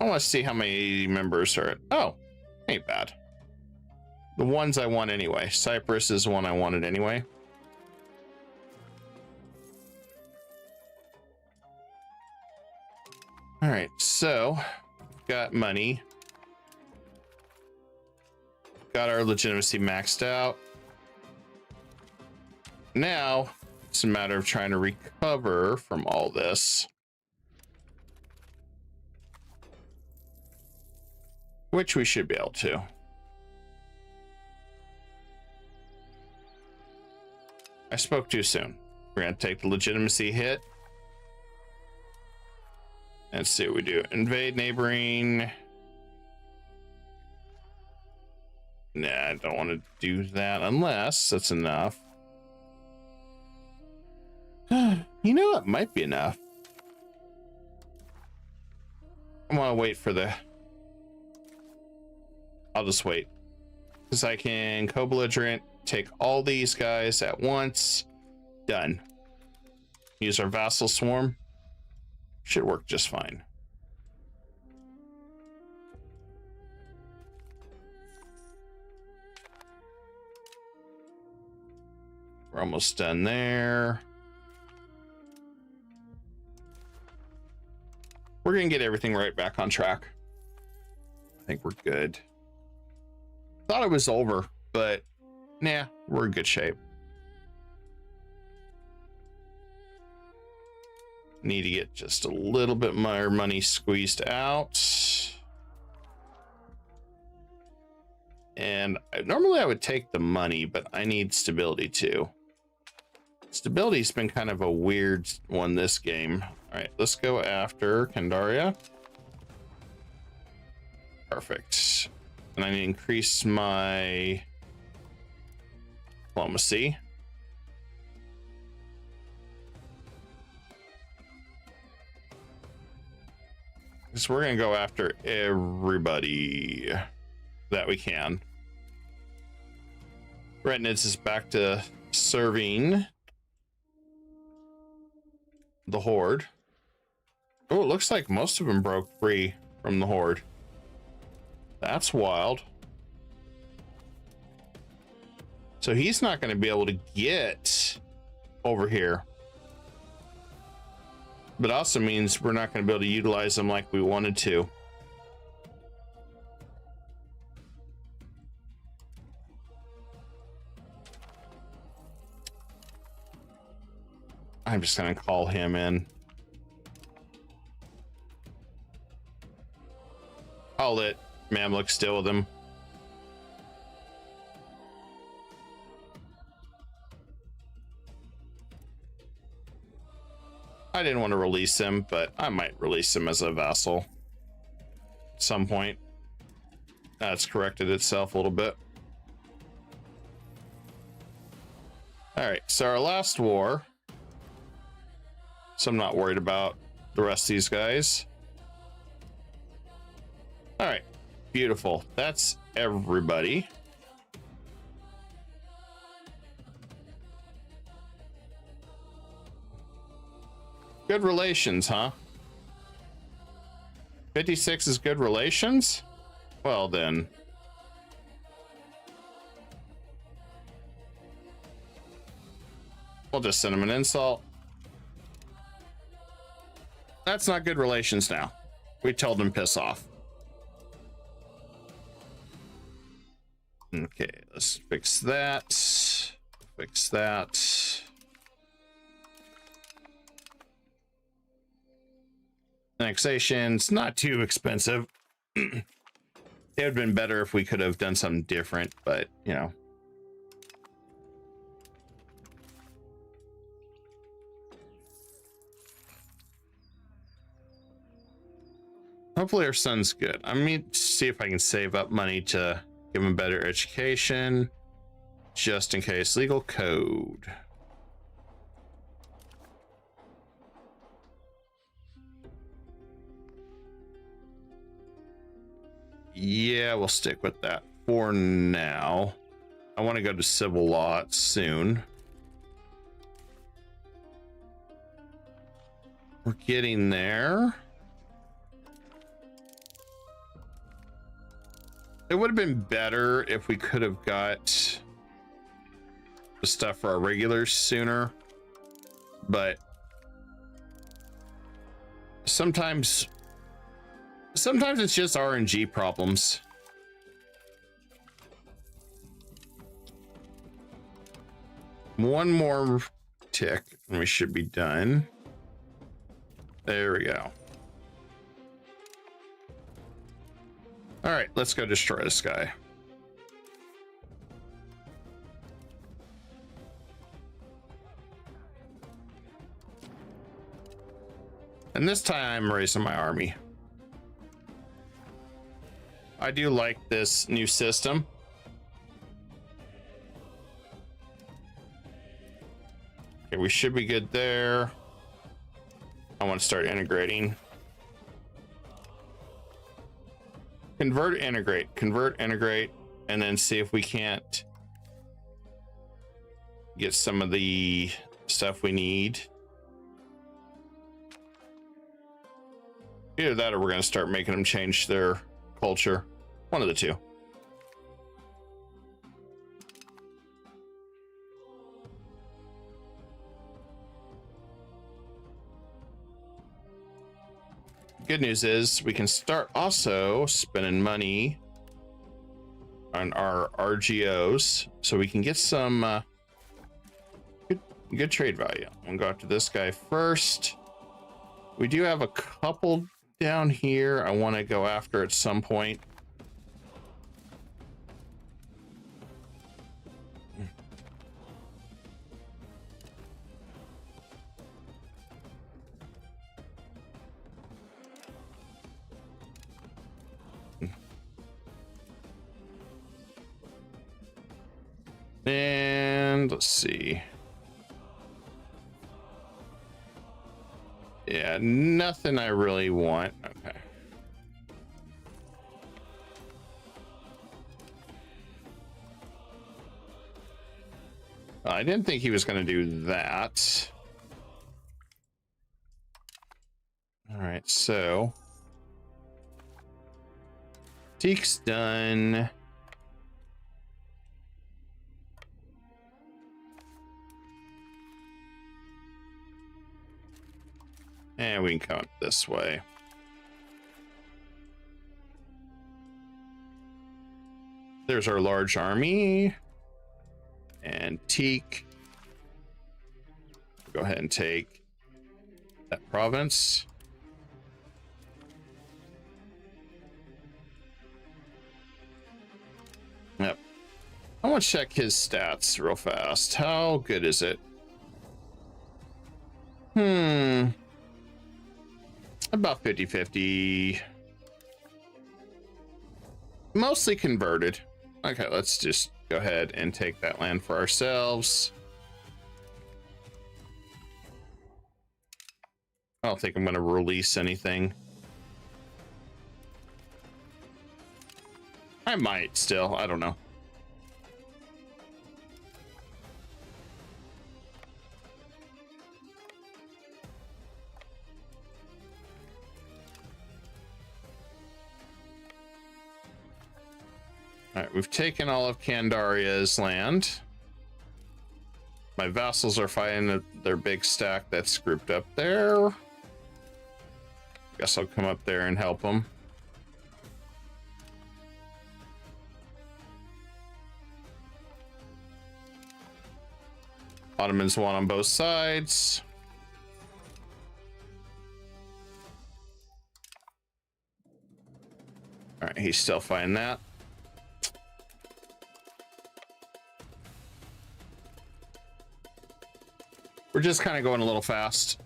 Speaker 2: I want to see how many members are. Oh, ain't bad. The ones I want anyway. Cyprus is the one I wanted anyway. All right, so got money. Got our legitimacy maxed out. Now it's a matter of trying to recover from all this. Which we should be able to. I spoke too soon. We're going to take the legitimacy hit. And see what we do. Invade neighboring. Nah, I don't want to do that unless that's enough. You know, it might be enough. I want to wait for the... I'll just wait. Because I can co-belligerent, take all these guys at once. Done. Use our vassal swarm. Should work just fine. We're almost done there. We're gonna get everything right back on track. I think we're good. Thought it was over, but nah, we're in good shape. Need to get just a little bit more money squeezed out. And normally I would take the money, but I need stability too. Stability's been kind of a weird one this game. All right, let's go after Kandaria. Perfect. And I need to increase my diplomacy. So we're gonna go after everybody that we can. Retinids is back to serving the Horde. Oh, it looks like most of them broke free from the Horde. That's wild. So he's not going to be able to get over here. But also means we're not going to be able to utilize them like we wanted to. I'm just going to call him in. I'll let Mamluk deal with him. I didn't want to release him, but I might release him as a vassal at some point. That's corrected itself a little bit. All right, so our last war. So I'm not worried about the rest of these guys. All right, beautiful. That's everybody. Good relations, huh? 56 is good relations? Well then. We'll just send him an insult. That's not good relations now. We told him piss off. Okay, let's fix that. Fix that. Annexation's not too expensive. It would have been better if we could have done something different, but you know. Hopefully our son's good. I mean, see if I can save up money to give him better education, just in case. Legal code. Yeah, we'll stick with that for now. I want to go to civil law soon. We're getting there. It would have been better if we could have got the stuff for our regulars sooner, but sometimes it's just RNG problems. One more tick and we should be done. There we go. All right, let's go destroy this guy. And this time I'm raising my army. I do like this new system. Okay, we should be good there. I want to start integrating. Convert, integrate, and then see if we can't get some of the stuff we need. Either that or we're going to start making them change their culture. One of the two. Good news is we can start also spending money on our RGOs so we can get some good trade value. I'm gonna go after this guy first. We do have a couple down here I want to go after at some point. And let's see. Yeah, nothing I really want. Okay. I didn't think he was going to do that. All right, so Teak's done. And we can come this way. There's our large army. And Teak. Go ahead and take that province. Yep. I want to check his stats real fast. How good is it? About 50-50. Mostly converted. Okay, let's just go ahead and take that land for ourselves. I don't think I'm going to release anything. I might still. I don't know. All right, we've taken all of Kandaria's land. My vassals are fighting their big stack that's grouped up there. Guess I'll come up there and help them. Ottomans won on both sides. All right, he's still fighting that. We're just kind of going a little fast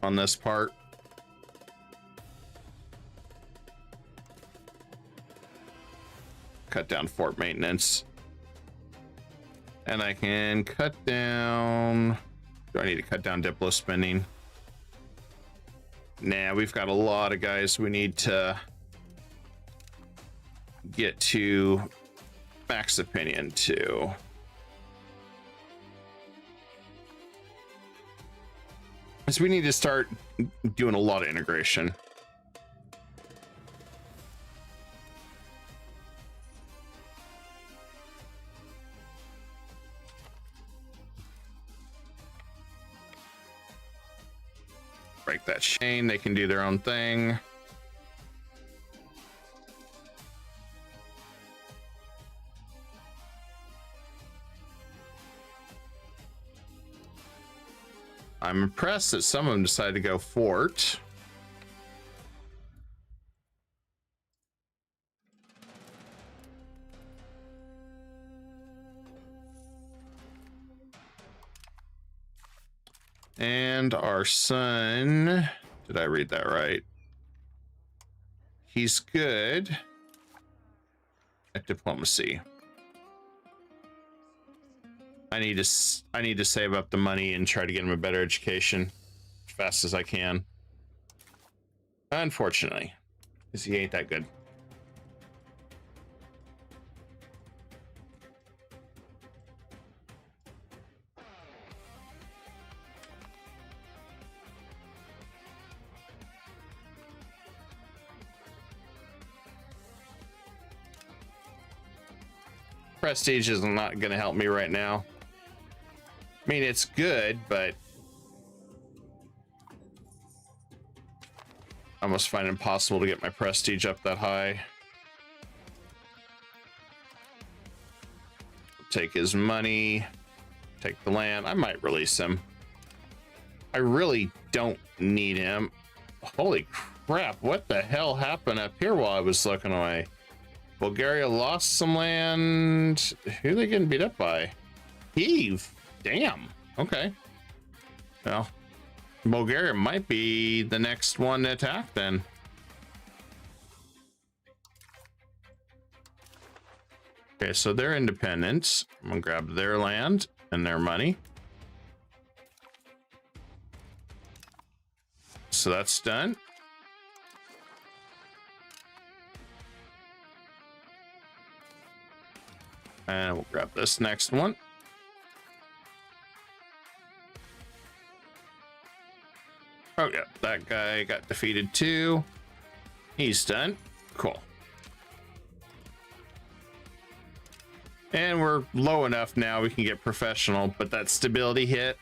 Speaker 2: on this part. Cut down fort maintenance. And I can cut down... Do I need to cut down Diplo spending? Nah, we've got a lot of guys we need to get to max opinion to. So we need to start doing a lot of integration. Break that chain, they can do their own thing. I'm impressed that some of them decided to go fort. And our son, did I read that right? He's good at diplomacy. I need to save up the money and try to get him a better education as fast as I can. Unfortunately, because he ain't that good. prestige is not going to help me right now. I mean, it's good, but I almost find it impossible to get my prestige up that high. Take his money, take the land. I might release him. I really don't need him. Holy crap, what the hell happened up here while I was looking away? Bulgaria lost some land. Who are they getting beat up by? Heave. Damn. Okay. Well, Bulgaria might be the next one to attack then. Okay, so they're independent. I'm gonna grab their land and their money. So that's done. And we'll grab this next one. Oh yeah, that guy got defeated too. He's done. Cool. And we're low enough now we can get professional, but that stability hit,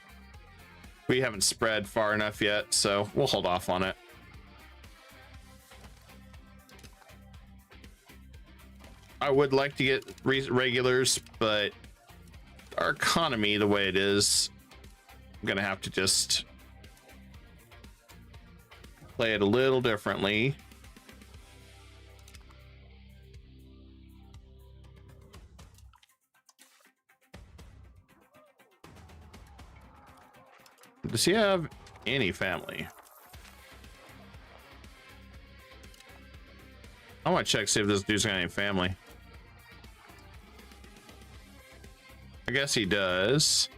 Speaker 2: we haven't spread far enough yet, so we'll hold off on it. I would like to get regulars, but our economy, the way it is, I'm gonna have to just play it a little differently. Does he have any family? I want to check, see if this dude's got any family. I guess he does.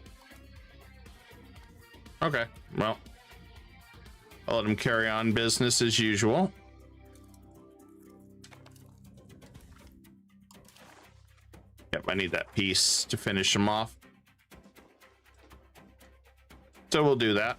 Speaker 2: Okay, well, I'll let him carry on business as usual. Yep, I need that piece to finish him off. So we'll do that.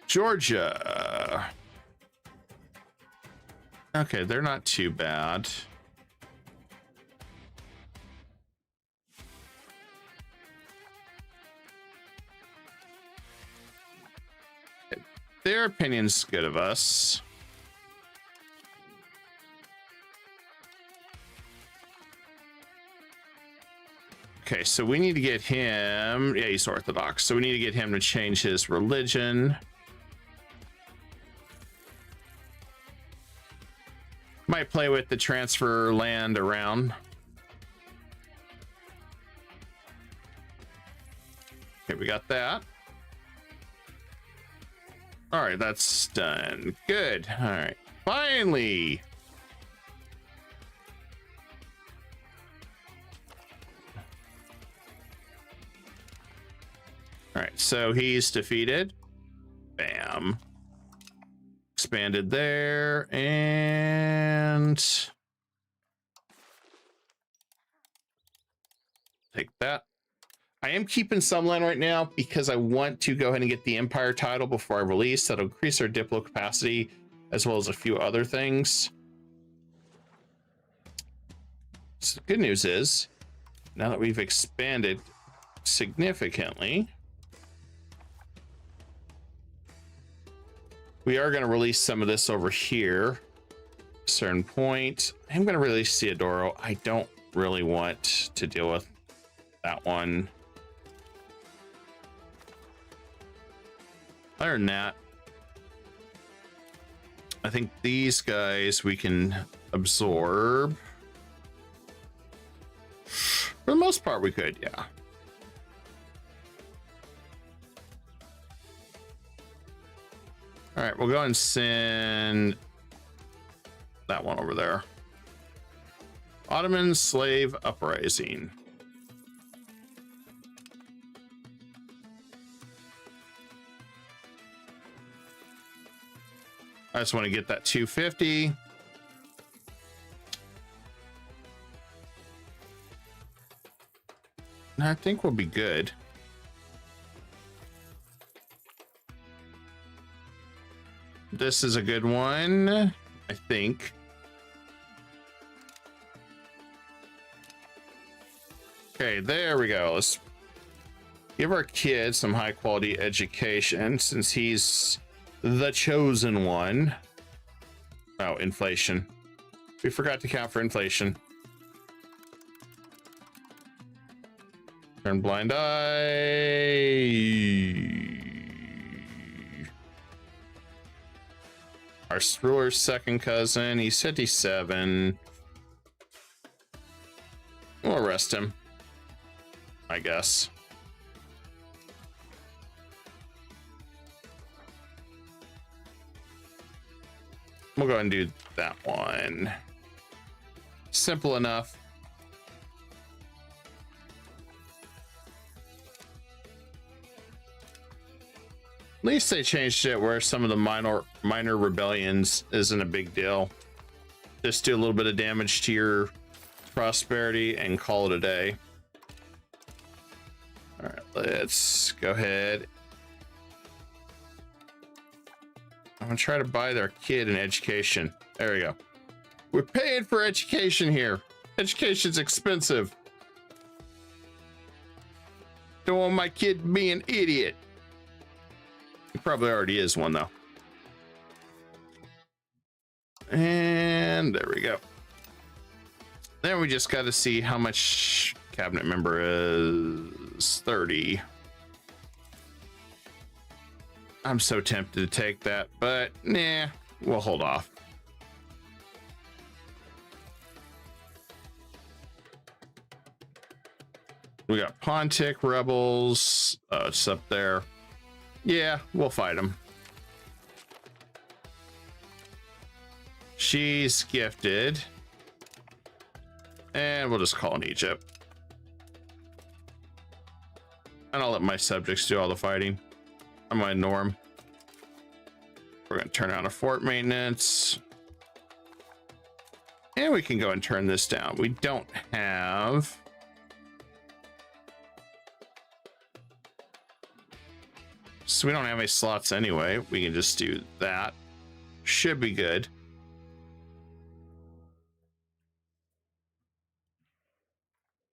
Speaker 2: Georgia. Okay, they're not too bad. Their opinion's good of us. Okay, so we need to get him. Yeah, he's Orthodox. So we need to get him to change his religion. Might play with the transfer land around. Okay, we got that. All right, that's done. Good. All right, finally. All right, so he's defeated. Bam. Expanded there, and take that. I am keeping some land right now because I want to go ahead and get the Empire title before I release. That'll increase our Diplo capacity as well as a few other things. So the good news is, now that we've expanded significantly, we are going to release some of this over here. A certain point. I'm going to release Theodoro. I don't really want to deal with that one. Other than that, I think these guys we can absorb. For the most part, we could, yeah. All right, we'll go and send that one over there. Ottoman slave uprising. I just want to get that 250. I think we'll be good. This is a good one, I think. Okay, there we go. Let's give our kid some high quality education since he's the chosen one. Oh, inflation. We forgot to count for inflation. Turn blind eye. Our ruler's second cousin. He's 57. We'll arrest him, I guess. We'll go and do that one. Simple enough. At least they changed it where some of the minor rebellions isn't a big deal. Just do a little bit of damage to your prosperity and call it a day. All right, let's go ahead. I'm gonna try to buy their kid an education. There we go. We're paying for education here. Education's expensive. Don't want my kid to be an idiot. He probably already is one though. And there we go. Then we just got to see how much cabinet member is 30. I'm so tempted to take that, but nah, we'll hold off. We got Pontic rebels. Oh, it's up there. Yeah, we'll fight them. She's gifted. And we'll just call in Egypt. And I'll let my subjects do all the fighting. I'm gonna ignore them. We're gonna turn on a fort maintenance. And we can go and turn this down. We don't have... So we don't have any slots anyway. We can just do that. Should be good.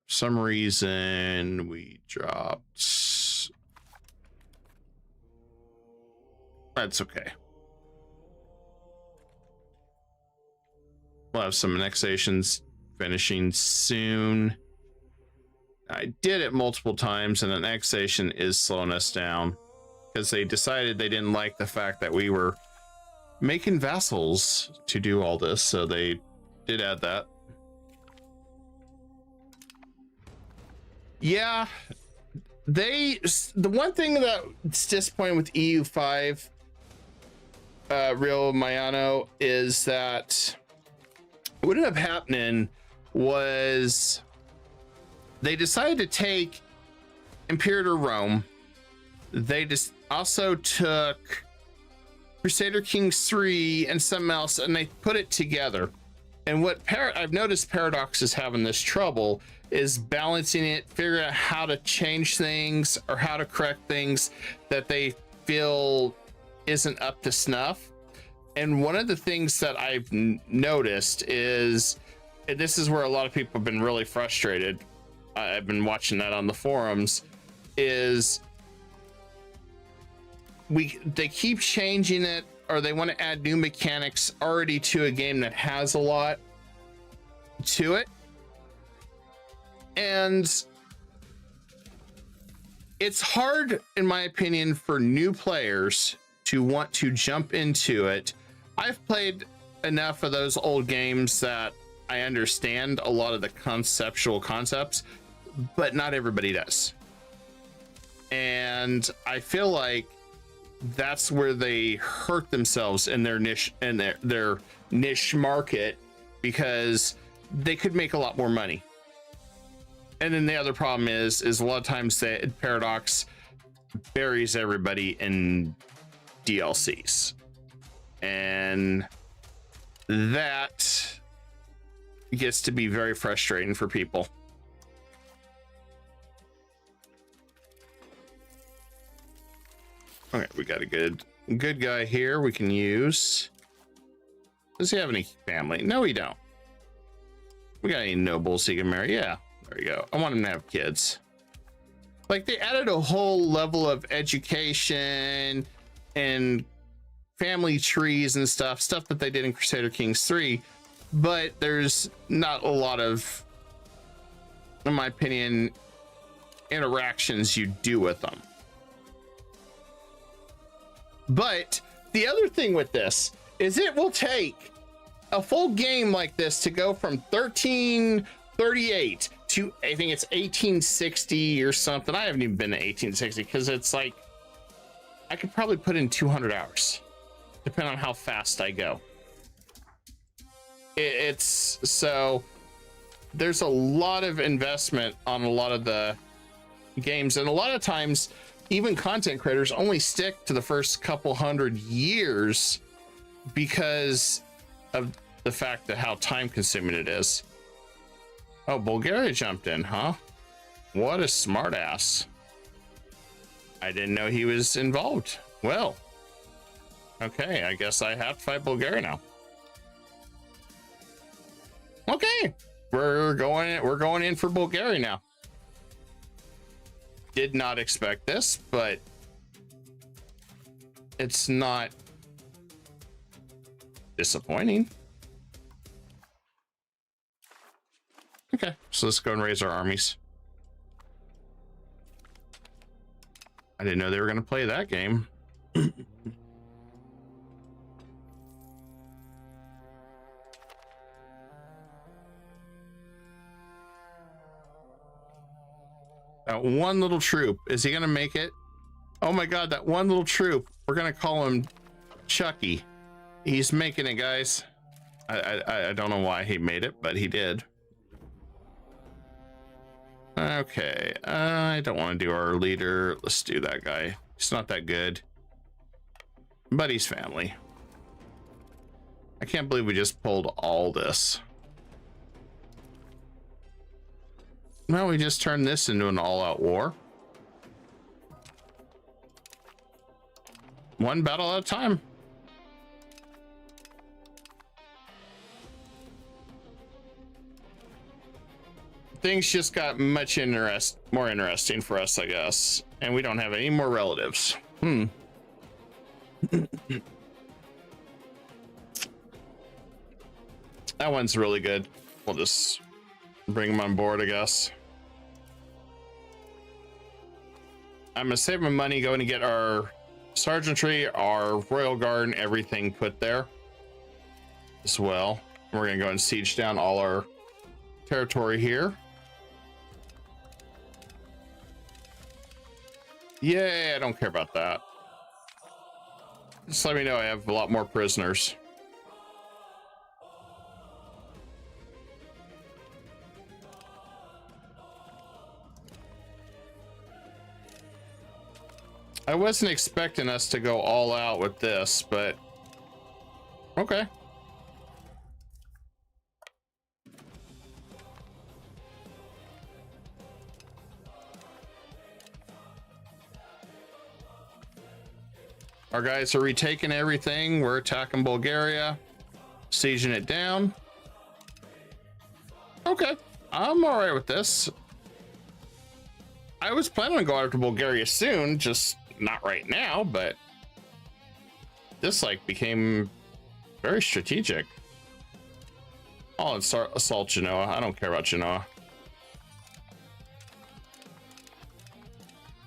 Speaker 2: For some reason we dropped. That's okay. We'll have some annexations finishing soon. I did it multiple times, and annexation is slowing us down because they decided they didn't like the fact that we were making vassals to do all this, so they did add that. Yeah, the one thing that's disappointing with EU5, Real Mayano, is that what ended up happening was they decided to take Imperator Rome. They just also took Crusader Kings 3 and something else, and they put it together. And what I've noticed Paradox is having this trouble is balancing it, figuring out how to change things or how to correct things that they feel isn't up to snuff. And one of the things that I've noticed is, and this is where a lot of people have been really frustrated, I've been watching that on the forums, is they keep changing it, or they want to add new mechanics already to a game that has a lot to it. And it's hard, in my opinion, for new players to want to jump into it. I've played enough of those old games that I understand a lot of the conceptual concepts, but not everybody does. And I feel like that's where they hurt themselves in their niche and their niche market, because they could make a lot more money. And then the other problem is a lot of times the Paradox buries everybody in DLCs, and that gets to be very frustrating for people. Okay, we got a good guy here we can use. Does he have any family? No, he don't. We got any nobles he can marry? Yeah, there you go. I want him to have kids. Like, they added a whole level of education and family trees and stuff that they did in Crusader Kings 3, but there's not a lot of, in my opinion, interactions you do with them. But the other thing with this is it will take a full game like this to go from 1338 to, I think it's 1860 or something. I haven't even been to 1860 because it's like, I could probably put in 200 hours, depending on how fast I go. It's so there's a lot of investment on a lot of the games, and a lot of times even content creators only stick to the first couple hundred years because of the fact that how time consuming it is. Oh, Bulgaria jumped in, huh? What a smart ass. I didn't know he was involved. Well, okay, I guess I have to fight Bulgaria now. Okay, we're going in for Bulgaria now. Did not expect this, but it's not disappointing. Okay, so let's go and raise our armies. I didn't know they were going to play that game. That one little troop, is he going to make it? Oh my God, that one little troop. We're going to call him Chucky. He's making it, guys. I don't know why he made it, but he did. Okay, I don't want to do our leader. Let's do that guy. He's not that good, but he's family. I can't believe we just pulled all this. Well, we just turned this into an all-out war. One battle at a time. Things just got much more interesting for us, I guess. And we don't have any more relatives. That one's really good. We'll just bring him on board, I guess. I'm gonna save my money going to get our sergeantry, our royal guard, and everything put there as well. We're gonna go and siege down all our territory here. Yay, I don't care about that. Just let me know I have a lot more prisoners. I wasn't expecting us to go all out with this, but okay. Our guys are retaking everything. We're attacking Bulgaria, sieging it down. Okay, I'm all right with this. I was planning on going after Bulgaria soon, just not right now, but this like became very strategic. I'll assault Genoa. I don't care about Genoa.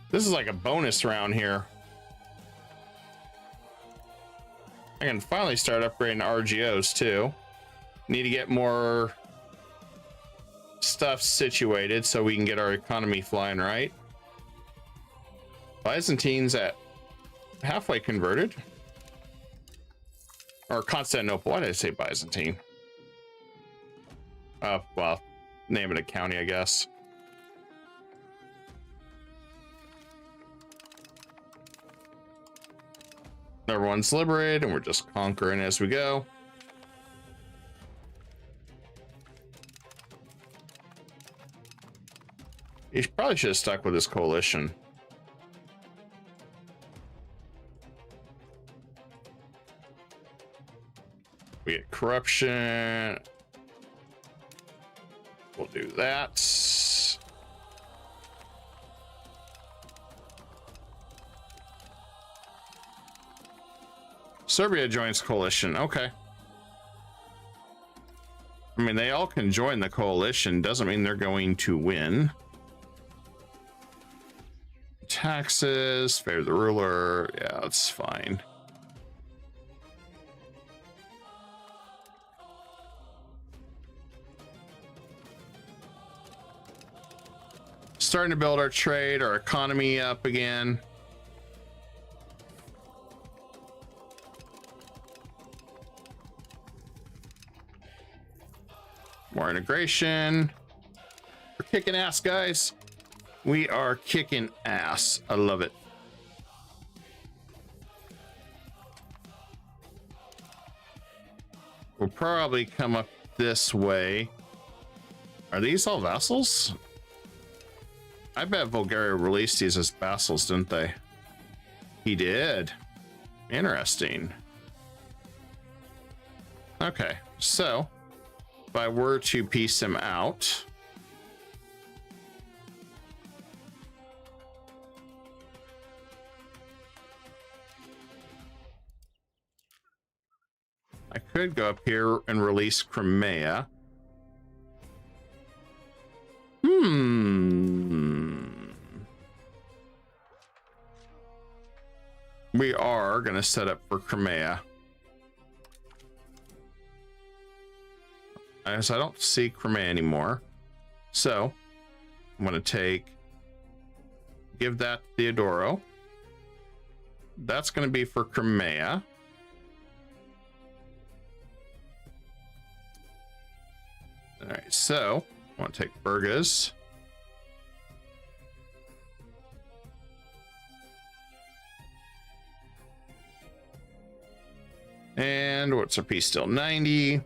Speaker 2: This is like a bonus round here. I can finally start upgrading RGOs too. Need to get more stuff situated so we can get our economy flying right. Byzantine's at halfway converted. Or Constantinople. Why did I say Byzantine? Well, name it a county, I guess. Everyone's liberated and we're just conquering as we go. He probably should have stuck with his coalition. We get corruption. We'll do that. Serbia joins coalition. Okay. I mean, they all can join the coalition. Doesn't mean they're going to win. Taxes, favor the ruler. Yeah, that's fine. Starting to build our trade, our economy up again. More integration. We're kicking ass, guys. We are kicking ass. I love it. We'll probably come up this way. Are these all vassals? I bet Bulgaria released these as vassals, didn't they? He did. Interesting. Okay, so if I were to piece him out, I could go up here and release Crimea. We are going to set up for Crimea. As I don't see Crimea anymore. So I'm going to give that to Theodoro. That's going to be for Crimea. All right, so I want to take Burgas. And what's our peace still? 90.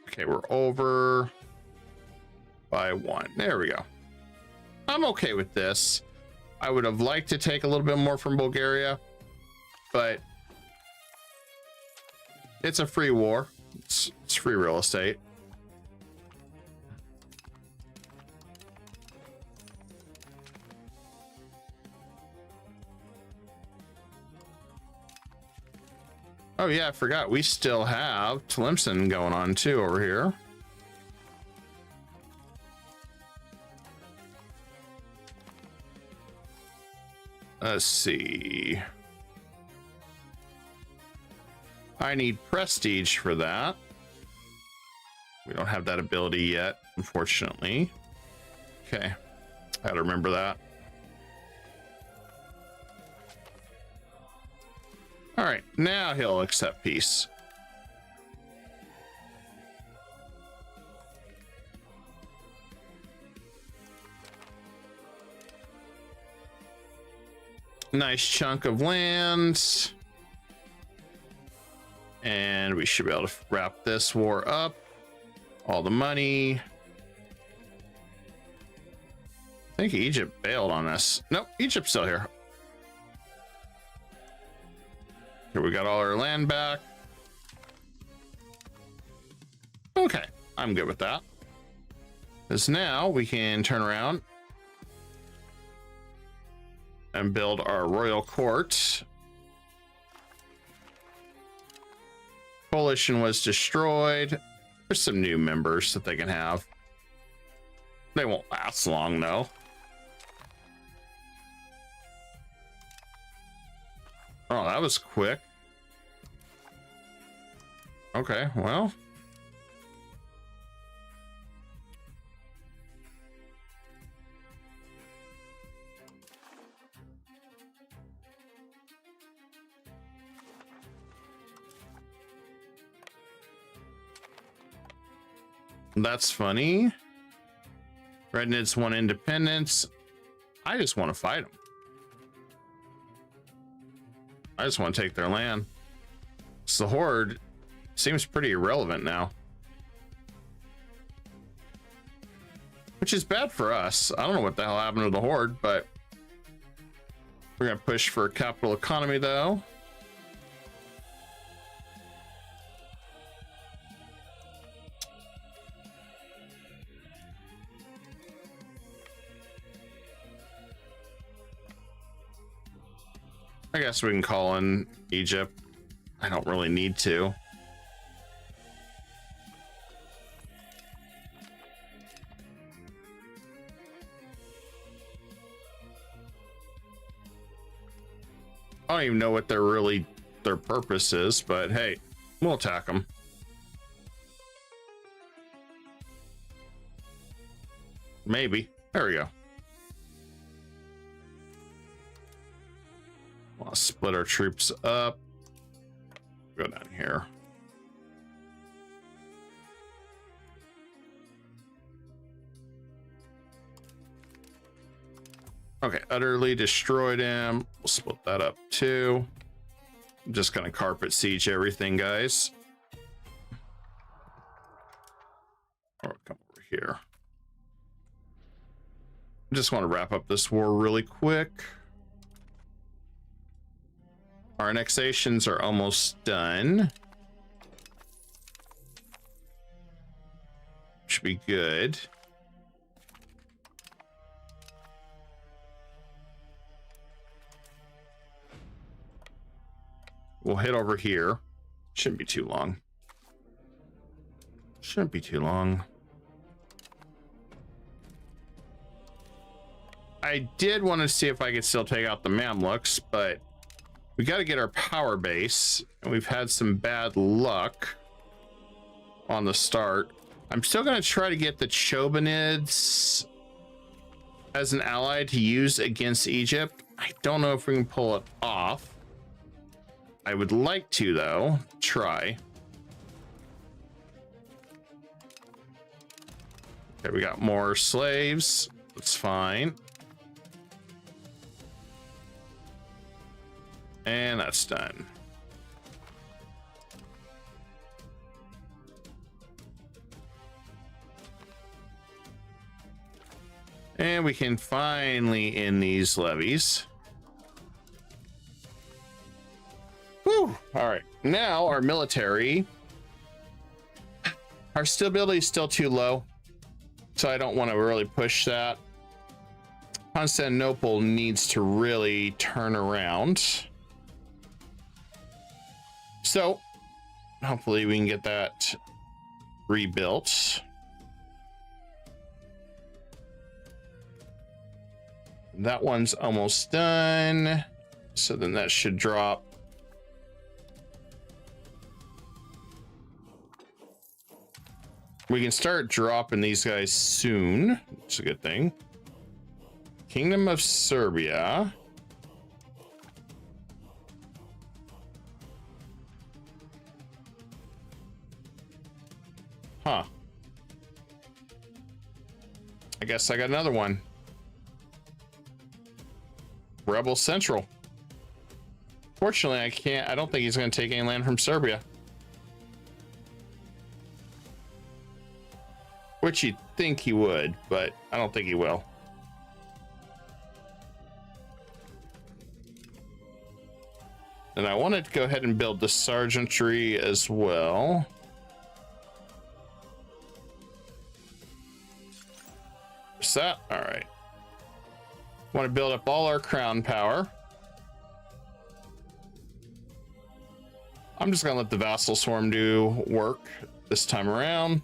Speaker 2: Okay, we're over by 1. There we go. I'm okay with this. I would have liked to take a little bit more from Bulgaria, but it's a free war. It's free real estate. Oh yeah, I forgot. We still have Tlemcen going on too over here. Let's see. I need prestige for that. We don't have that ability yet, unfortunately. Okay, I gotta remember that. All right, now he'll accept peace. Nice chunk of land. And we should be able to wrap this war up. All the money. I think Egypt bailed on us. Nope, Egypt's still here. Here we got all our land back. Okay, I'm good with that. Because now we can turn around and build our royal court. Coalition was destroyed. There's some new members that they can have. They won't last long though. Oh, that was quick. Okay, well. That's funny. Rednitz won independence. I just want to fight them. I just want to take their land. So the horde seems pretty irrelevant now. Which is bad for us. I don't know what the hell happened to the horde, but We're gonna push for a capital economy though. I guess we can call in Egypt. I don't really need to. I don't even know what their purpose is, but hey, we'll attack them. Maybe. There we go. I'll split our troops up. Go down here. Okay, utterly destroyed him. We'll split that up too. I'm just gonna carpet siege everything, guys. Or come over here. I just want to wrap up this war really quick. Our annexations are almost done. Should be good. We'll head over here. Shouldn't be too long. Shouldn't be too long. I did want to see if I could still take out the Mamluks, but we got to get our power base, and we've had some bad luck on the start. I'm still going to try to get the Chobanids as an ally to use against Egypt. I don't know if we can pull it off. I would like to, though. Try. Okay, we got more slaves. That's fine. And that's done. And we can finally end these levies. Whew. All right. Now our military. Our stability is still too low, so I don't want to really push that. Constantinople needs to really turn around. So hopefully we can get that rebuilt. That one's almost done. So then that should drop. We can start dropping these guys soon. It's a good thing. Kingdom of Serbia. Huh. I guess I got another one. Rebel Central. Fortunately, I don't think he's going to take any land from Serbia. Which you'd think he would, but I don't think he will. And I wanted to go ahead and build the sergeantry as well. What's that? All right. Want to build up all our crown power. I'm just going to let the vassal swarm do work this time around.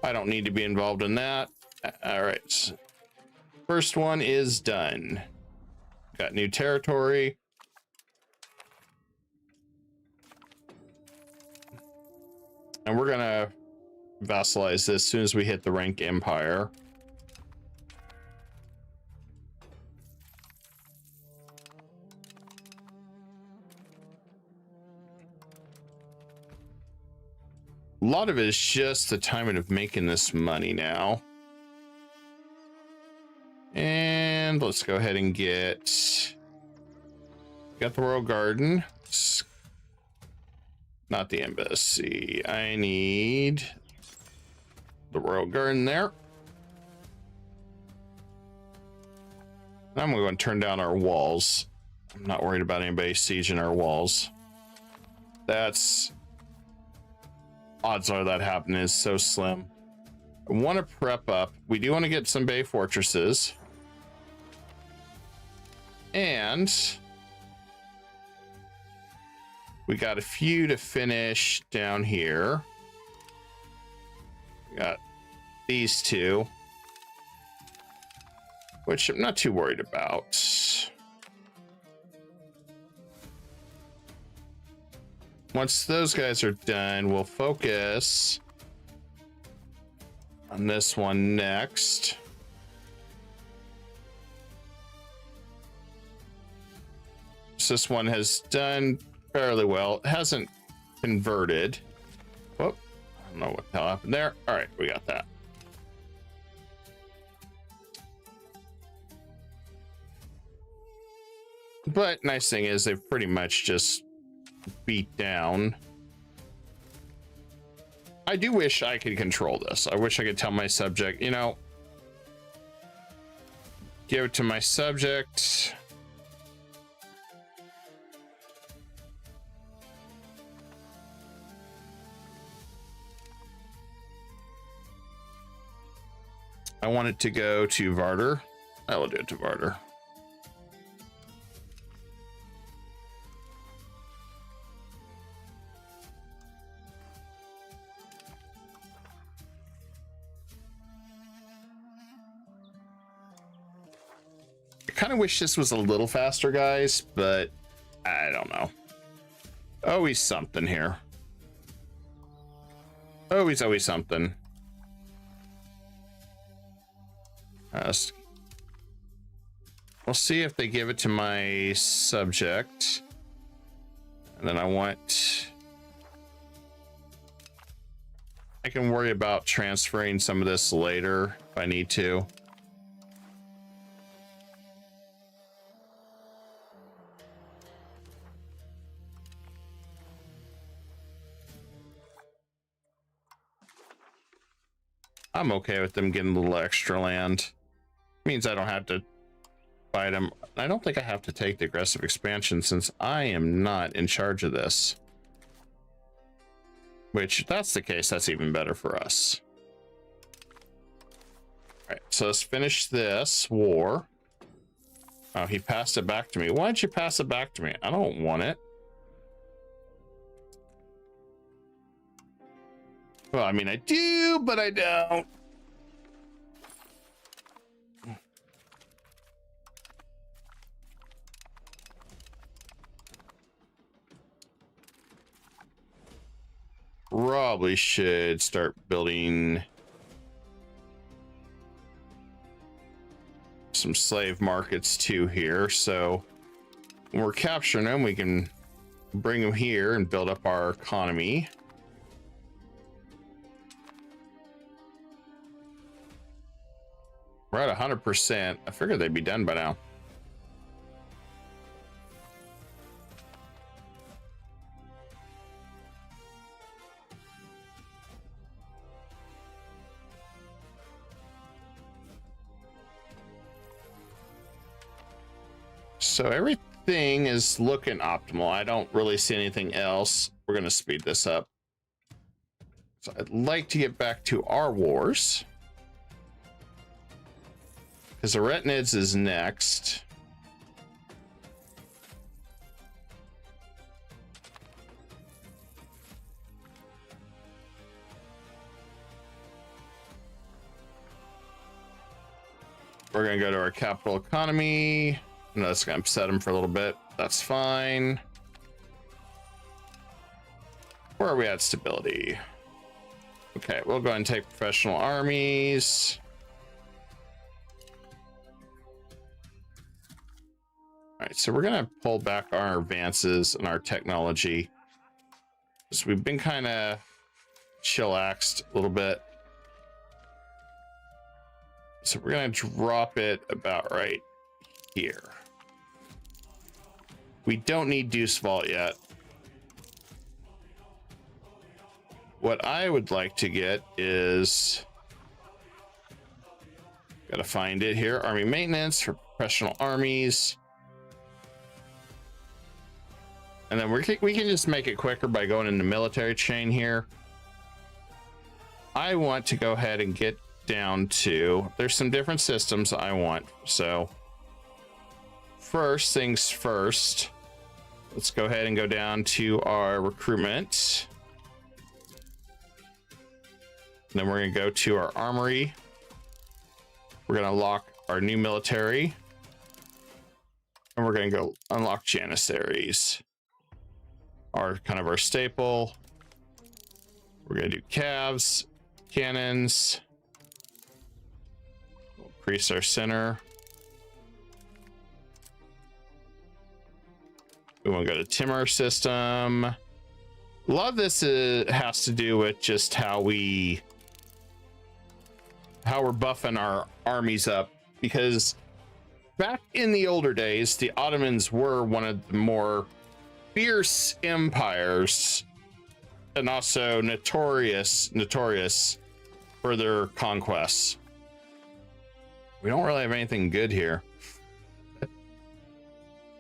Speaker 2: I don't need to be involved in that. All right. First one is done. Got new territory. And we're going to vassalize this as soon as we hit the rank empire. A lot of it is just the timing of making this money now. And let's go ahead and got the Royal Garden. Not the embassy. I need the Royal Garden there. I'm gonna go and turn down our walls. I'm not worried about anybody sieging our walls. That's odds are that happening is so slim. I want to prep up. We do want to get some bay fortresses. And we got a few to finish down here. We got these two, which I'm not too worried about. Once those guys are done, we'll focus on this one next. So this one has done fairly well. It hasn't converted. Whoop. I don't know what the hell happened there. All right, we got that. But nice thing is they've pretty much just beat down. I do wish I could control this. I wish I could tell my subject, you know, give it to my subject. I want it to go to Varder. I will do it to Varder. I kind of wish this was a little faster, guys, but I don't know. Always something here. Always something. We'll see if they give it to my subject. And then I can worry about transferring some of this later if I need to. I'm okay with them getting a little extra land. Means I don't have to fight them. I don't think I have to take the aggressive expansion since I am not in charge of this. Which, if that's the case, that's even better for us. All right, so let's finish this war. Oh, he passed it back to me. Why'd you pass it back to me? I don't want it. Well, I mean, I do, but I don't. Probably should start building some slave markets too here. So when we're capturing them, we can bring them here and build up our economy. We're at 100%. I figured they'd be done by now. So everything is looking optimal. I don't really see anything else. We're going to speed this up. So I'd like to get back to our wars. Because the Retinids is next. We're going to go to our capital economy. No, that's going to upset them for a little bit. That's fine. Where are we at stability? Okay, we'll go ahead and take professional armies. All right, so we're going to pull back our advances and our technology. So we've been kind of chillaxed a little bit. So we're going to drop it about right here. We don't need Deuce Vault yet. What I would like to get is Gotta find it here. Army maintenance for professional armies. And then we can just make it quicker by going into military chain here. I want to go ahead and get down to, there's some different systems I want. So first things first, let's go ahead and go down to our recruitment. And then we're going to go to our armory. We're going to lock our new military. And we're going to go unlock Janissaries. Our kind of our staple. We're going to do calves, cannons. We'll increase our center. We want to go to Timur system. A lot of this has to do with just how we're buffing our armies up, because back in the older days, the Ottomans were one of the more fierce empires and also notorious for their conquests. We don't really have anything good here.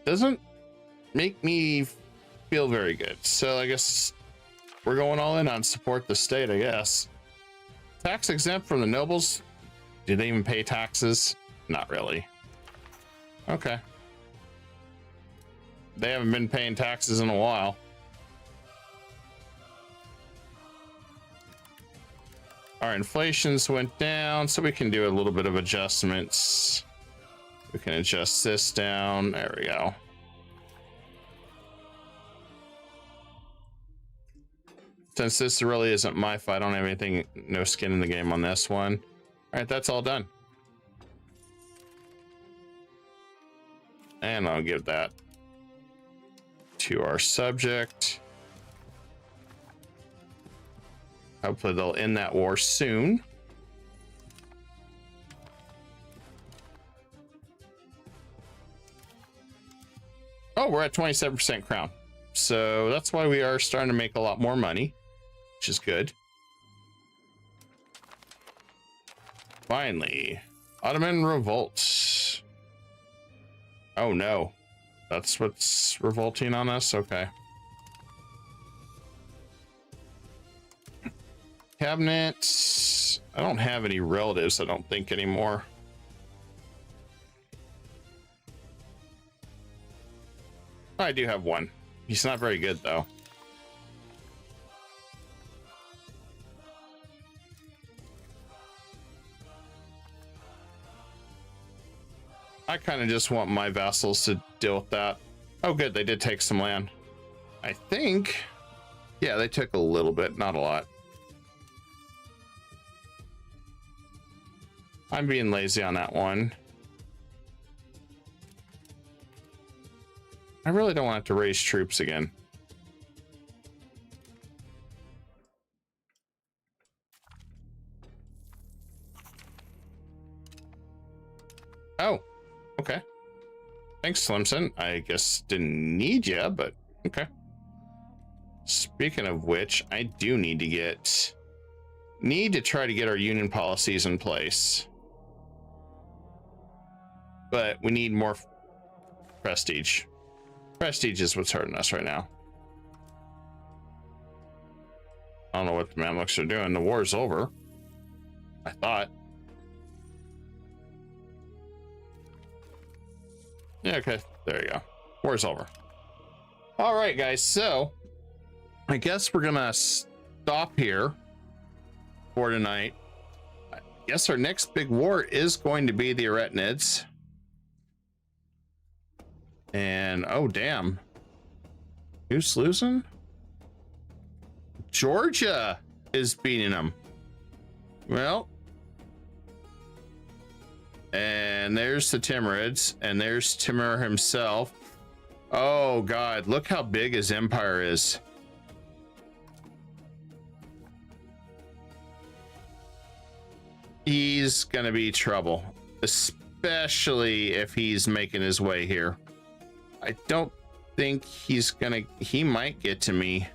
Speaker 2: Doesn't make me feel very good. So I guess we're going all in on support the state, I guess. Tax exempt from the nobles. Do they even pay taxes? Not really. Okay. They haven't been paying taxes in a while. Our inflations went down, so we can do a little bit of adjustments. We can adjust this down. There we go. Since this really isn't my fight, I don't have anything, no skin in the game on this one. All right, that's all done. And I'll give that to our subject. Hopefully they'll end that war soon. Oh, we're at 27% crown. So that's why we are starting to make a lot more money, which is good. Finally, Ottoman revolt. Oh no, that's what's revolting on us. Okay. Cabinet. I don't have any relatives, I don't think, anymore. I do have one. He's not very good though. I kind of just want my vassals to deal with that. Oh good, they did take some land. I think. Yeah, they took a little bit, not a lot. I'm being lazy on that one. I really don't want to raise troops again. Oh, okay. Thanks, Slimson. I guess didn't need you, but okay. Speaking of which, I do need to try to get our union policies in place. But we need more prestige. Prestige is what's hurting us right now. I don't know what the Mamluks are doing. The war's over, I thought. Yeah, okay, there you go. War's over. All right, guys, so I guess we're gonna stop here for tonight. I guess our next big war is going to be the Aretinids. And oh damn, who's losing? Georgia is beating them. Well, and there's the Timurids, and there's Timur himself. Oh god, look how big his empire is. He's gonna be trouble, especially if he's making his way here. I don't think he might get to me.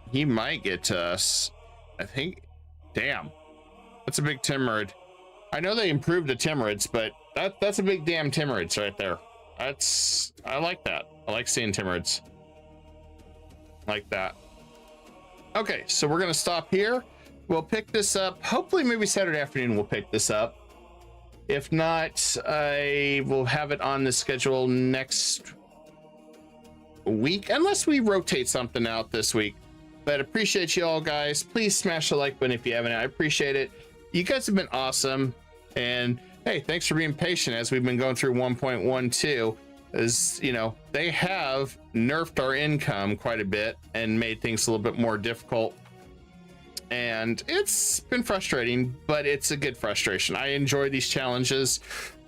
Speaker 2: He might get to us. I think, damn, that's a big Timurid. I know they improved the Timurids, but that's a big damn Timurids right there. I like that. I like seeing Timurids like that. Okay, so we're gonna stop here. We'll pick this up. Hopefully, maybe Saturday afternoon we'll pick this up. If not, I will have it on the schedule next week, unless we rotate something out this week. But appreciate you all, guys. Please smash the like button if you haven't. I appreciate it. You guys have been awesome. And hey, thanks for being patient as we've been going through 1.12. As you know, they have nerfed our income quite a bit and made things a little bit more difficult. And it's been frustrating, but it's a good frustration. I enjoy these challenges,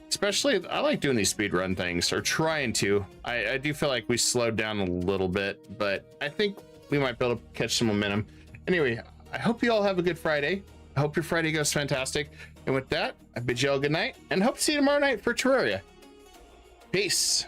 Speaker 2: especially I like doing these speedrun things, or trying to. I do feel like we slowed down a little bit, but I think we might be able to catch some momentum. Anyway, I hope you all have a good Friday. I hope your Friday goes fantastic. And with that, I bid you all good night and hope to see you tomorrow night for Terraria. Peace.